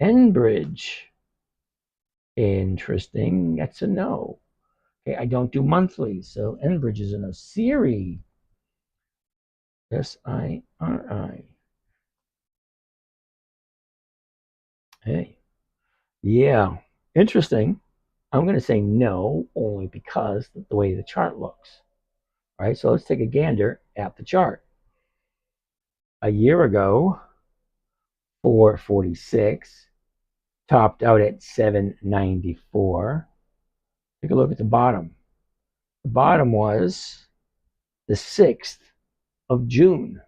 Enbridge. Interesting. That's a no. Okay, I don't do monthly, so Enbridge is a no. Siri. SIRI. Hey. Yeah. Interesting. I'm going to say no, only because of the way the chart looks. All right, so let's take a gander at the chart. A year ago, 446, topped out at 794. Take a look at the bottom. The bottom was the 6th of June.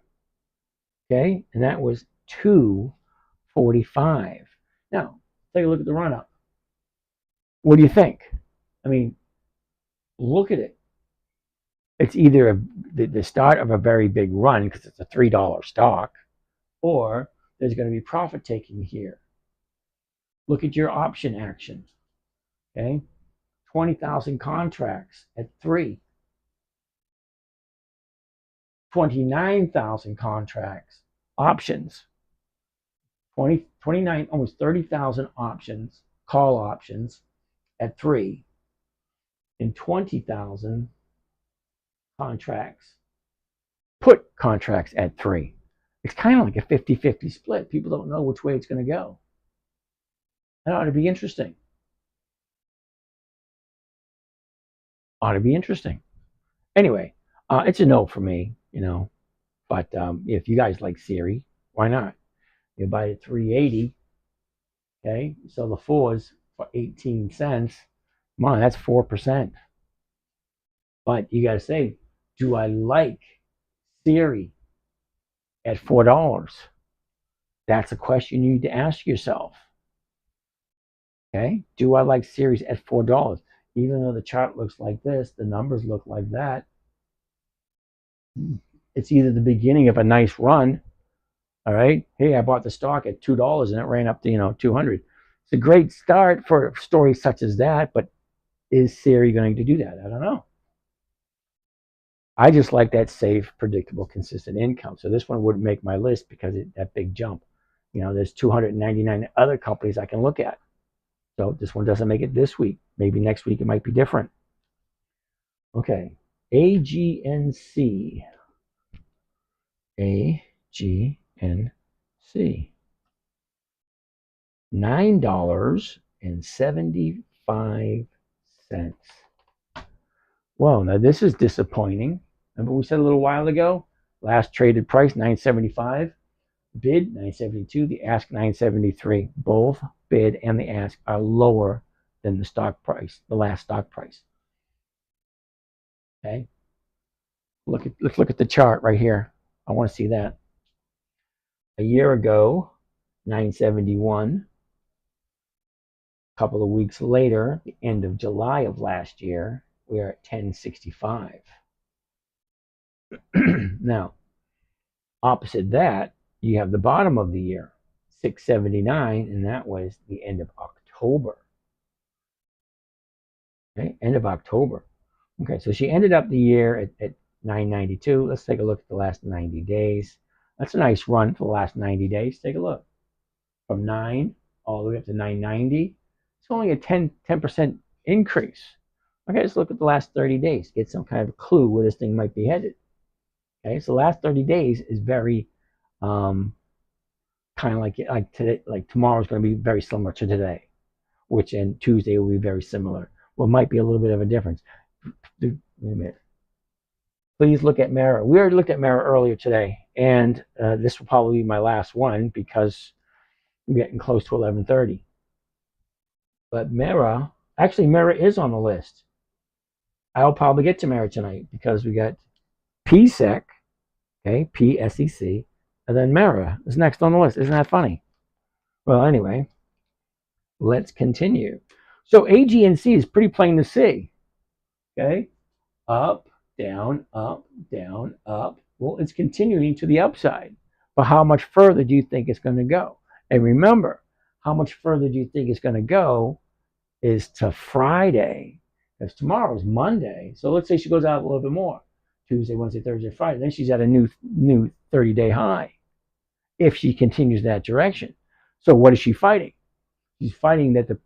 Okay, and that was 245. Now, take a look at the run up. What do you think? I mean, look at it. It's either the start of a very big run because it's a $3 stock, or there's going to be profit taking here. Look at your option action. Okay, 20,000 contracts at 3. 29,000 contracts, options. 29, almost 30,000 options, call options at 3, and 20,000 contracts, put contracts at 3. It's kind of like a 50-50 split. People don't know which way it's going to go. That ought to be interesting. Ought to be interesting. Anyway, it's a no for me, But if you guys like Siri, why not? You buy it at 380. Okay, so the 4s for 18 cents. Come on, that's 4%. But you got to say, do I like Siri at $4? That's a question you need to ask yourself. Okay, do I like Siri at $4? Even though the chart looks like this, the numbers look like that. It's either the beginning of a nice run. All right, hey, I bought the stock at $2 and it ran up to 200. It's a great start for stories such as that, but is Siri going to do that? I don't know. I just like that safe, predictable, consistent income. So this one wouldn't make my list because that big jump. There's 299 other companies I can look at. So this one doesn't make it this week. Maybe next week it might be different. Okay, AGNC. AGNC. $9.75. Well, now this is disappointing. Remember we said a little while ago, last traded price $9.75, bid $9.72, the ask $9.73. Both bid and the ask are lower than the stock price, the last stock price. Okay, let's look at the chart right here. I want to see that. A year ago, $9.71. A couple of weeks later, the end of July of last year, we are at $10.65. Now, opposite that, you have the bottom of the year, $6.79, and that was the end of October. Okay, end of October. Okay, so she ended up the year at $9.92. Let's take a look at the last 90 days. That's a nice run for the last 90 days. Take a look. From 9 all the way up to $9.90. It's only a 10% increase. Okay, let's look at the last 30 days. Get some kind of clue where this thing might be headed. Okay, so the last 30 days is very kind of like today, like tomorrow is going to be very similar to today, which and Tuesday will be very similar. Well, might be a little bit of a difference. Wait a minute. Please look at Mara. We already looked at Mara earlier today, and this will probably be my last one because we're getting close to 11:30. But Mara, actually, Mara is on the list. I'll probably get to Mara tonight because we got PSEC, okay, PSEC, and then Mara is next on the list. Isn't that funny? Well, anyway, let's continue. So AGNC is pretty plain to see. Okay, up, down, up, down, up. Well, it's continuing to the upside. But how much further do you think it's going to go? And remember, how much further do you think it's going to go is to Friday, because tomorrow is Monday. So let's say she goes out a little bit more. Tuesday, Wednesday, Thursday, Friday. Then she's at a new 30-day high if she continues that direction. So what is she fighting? She's fighting that the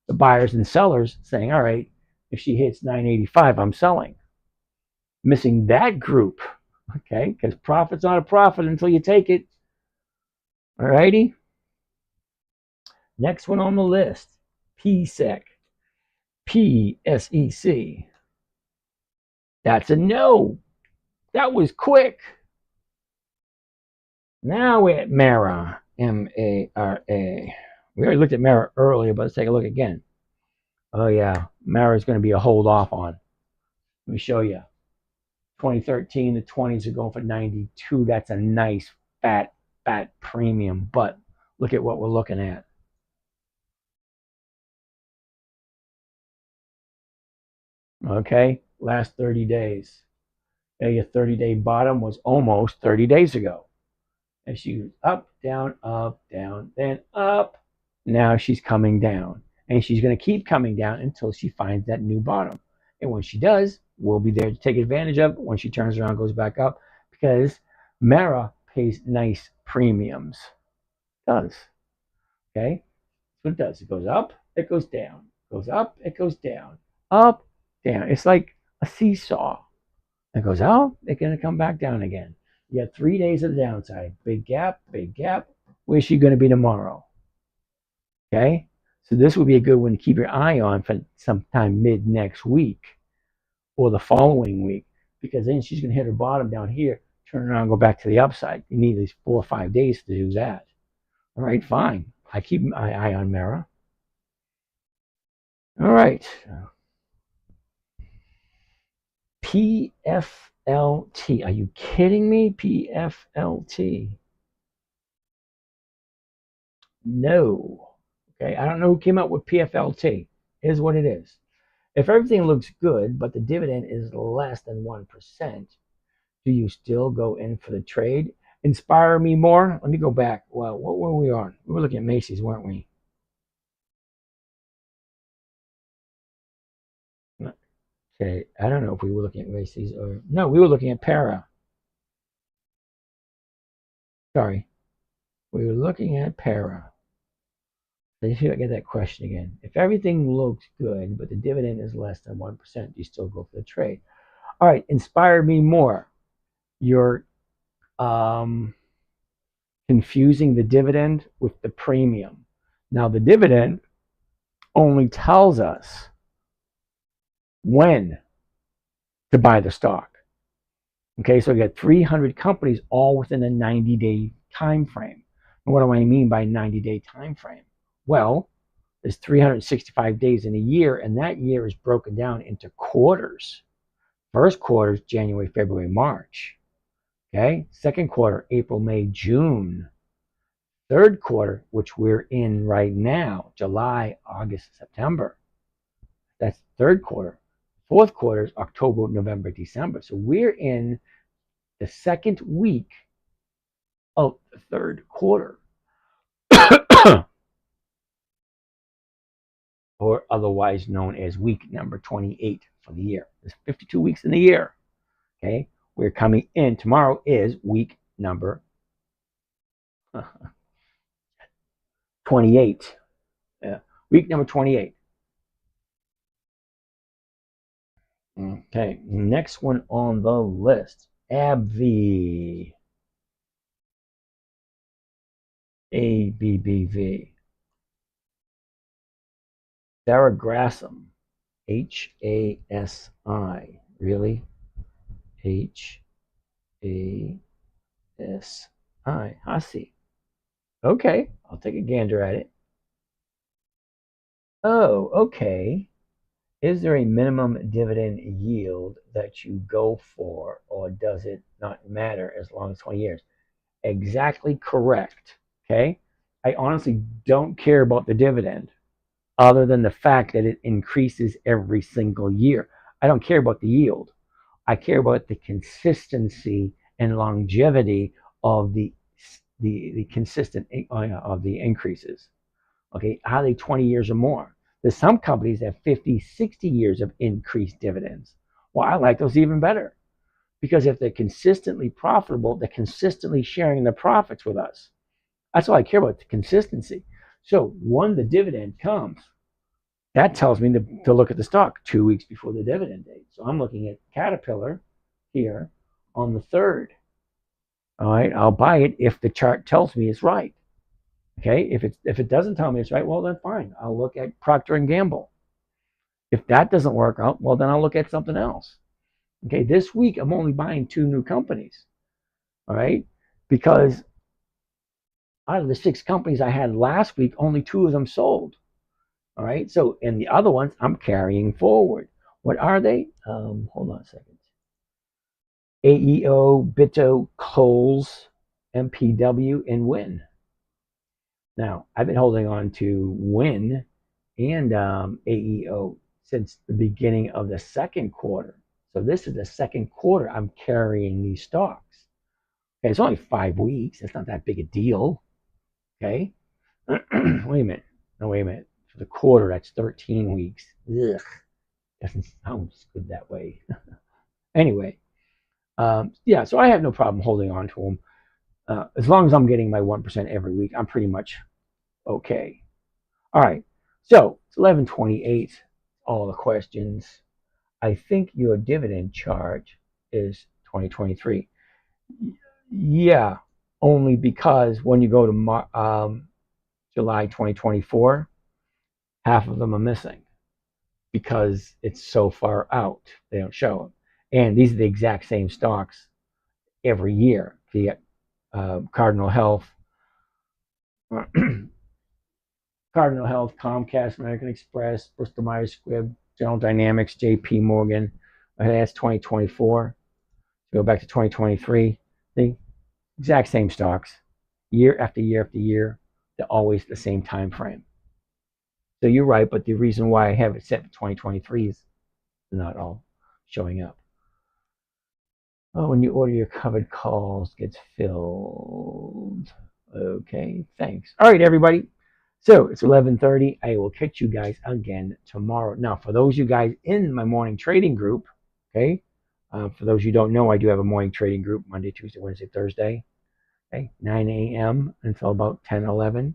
buyers and sellers saying, all right, if she hits 985, I'm selling. Missing that group, okay? Because profit's not a profit until you take it. All righty. Next one on the list, PSEC. PSEC. That's a no. That was quick. Now we're at Mara. M-A-R-A. We already looked at Mara earlier, but let's take a look again. Oh, yeah. Mara is going to be a hold off on. Let me show you. 2013, the 20s are going for 92. That's a nice, fat premium. But look at what we're looking at. Okay, last 30 days. Okay, your 30-day bottom was almost 30 days ago. And she was up, down, then up. Now she's coming down. And she's going to keep coming down until she finds that new bottom. And when she does, we'll be there to take advantage of it when she turns around, goes back up, because Mara pays nice premiums. It does. Okay? That's what it does. It goes up, it goes down. It goes up, it goes down. Up, down. It's like a seesaw. It goes up, it's going to come back down again. You got 3 days of the downside. Big gap, big gap. Where's she going to be tomorrow? Okay? So this would be a good one to keep your eye on for sometime mid next week or the following week, because then she's going to hit her bottom down here, turn around and go back to the upside. You need at least 4 or 5 days to do that. All right, fine. I keep my eye on Mara. All right. PFLT. Are you kidding me? PFLT. No. Okay. I don't know who came up with PFLT. Here's what it is. If everything looks good, but the dividend is less than 1%, do you still go in for the trade? Inspire me more. Let me go back. Well, what were we on? We were looking at Macy's, weren't we? Okay. I don't know if we were looking at Macy's or no, we were looking at Para. Sorry. We were looking at Para. Let's see if I get that question again. If everything looks good, but the dividend is less than 1%, you still go for the trade. All right, inspire me more. You're confusing the dividend with the premium. Now, the dividend only tells us when to buy the stock. Okay, so we got 300 companies all within a 90-day time frame. And what do I mean by 90-day time frame? Well, there's 365 days in a year, and that year is broken down into quarters. First quarter is January, February, March. Okay, second quarter, April, May, June. Third quarter, which we're in right now, July, August, September. That's third quarter. Fourth quarter is October, November, December. So we're in the second week of the third quarter. Or otherwise known as week number 28 for the year. There's 52 weeks in the year. Okay, we're coming in. Tomorrow is week number 28. Week number 28. Okay, next one on the list, AbbVie. ABBV. Theragrassim. HASI. Really? HASI. Hasi. Okay, I'll take a gander at it. Oh, okay. Is there a minimum dividend yield that you go for, or does it not matter as long as 20 years? Exactly correct. Okay. I honestly don't care about the dividend other than the fact that it increases every single year. I don't care about the yield. I care about the consistency and longevity of the consistent of the increases. Okay, are they 20 years or more? There's some companies that have 50, 60 years of increased dividends. Well, I like those even better because if they're consistently profitable, they're consistently sharing the profits with us. That's all I care about, the consistency. So when the dividend comes, that tells me to look at the stock 2 weeks before the dividend date. So I'm looking at Caterpillar here on the 3rd. All right, I'll buy it if the chart tells me it's right. Okay, if it doesn't tell me it's right, well then fine. I'll look at Procter and Gamble. If that doesn't work out, well then I'll look at something else. Okay, this week I'm only buying 2 new companies. All right, because out of the 6 companies I had last week, only 2 of them sold. All right, so and the other ones I'm carrying forward. What are they? Hold on a second. AEO, Bitto, Kohl's, MPW, and Win. Now, I've been holding on to Win and AEO since the beginning of the second quarter. So this is the second quarter I'm carrying these stocks. Okay, it's only 5 weeks. It's not that big a deal. Okay. Wait a minute. No, wait a minute. For the quarter, that's 13 weeks. Ugh. Doesn't sound good that way. Anyway, yeah, so I have no problem holding on to them. As long as I'm getting my 1% every week, I'm pretty much okay. All right, so it's 11:28. All the questions. I think your dividend charge is 2023. Yeah, only because when you go to July 2024, half of them are missing because it's so far out. They don't show them. And these are the exact same stocks every year. The Cardinal Health, Cardinal Health, Comcast, American Express, Bristol Myers Squibb, General Dynamics, JP Morgan. Okay, that's 2024. Go back to 2023. The exact same stocks, year after year after year. They're always the same time frame. So you're right, but the reason why I have it set for 2023 is they're not all showing up. Oh, when you order your covered calls gets filled. Okay, thanks. All right, everybody. So it's 11:30. I will catch you guys again tomorrow. Now, for those of you guys in my morning trading group, okay, for those you don't know, I do have a morning trading group Monday, Tuesday, Wednesday, Thursday, okay, 9 a.m. until about 10, 11.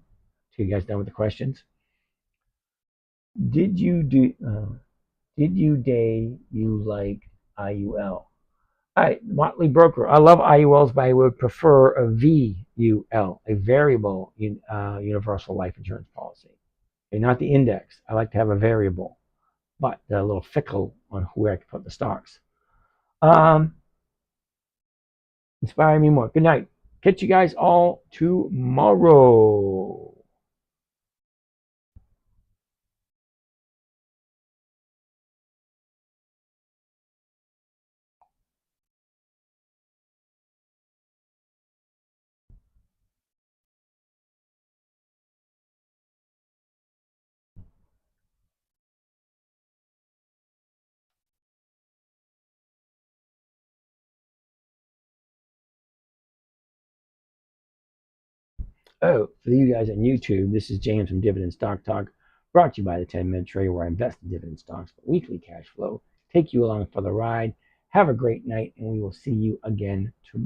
So you guys done with the questions? Did you day you like IUL? Hi, Motley Broker. I love IULs, but I would prefer a VUL, a variable universal life insurance policy. Okay, not the index. I like to have a variable, but they're a little fickle on where I can put the stocks. Inspire me more. Good night. Catch you guys all tomorrow. Oh, for you guys on YouTube, this is James from Dividend Stock Talk, brought to you by the 10-Minute Trader, where I invest in dividend stocks for weekly cash flow. Take you along for the ride. Have a great night, and we will see you again tomorrow.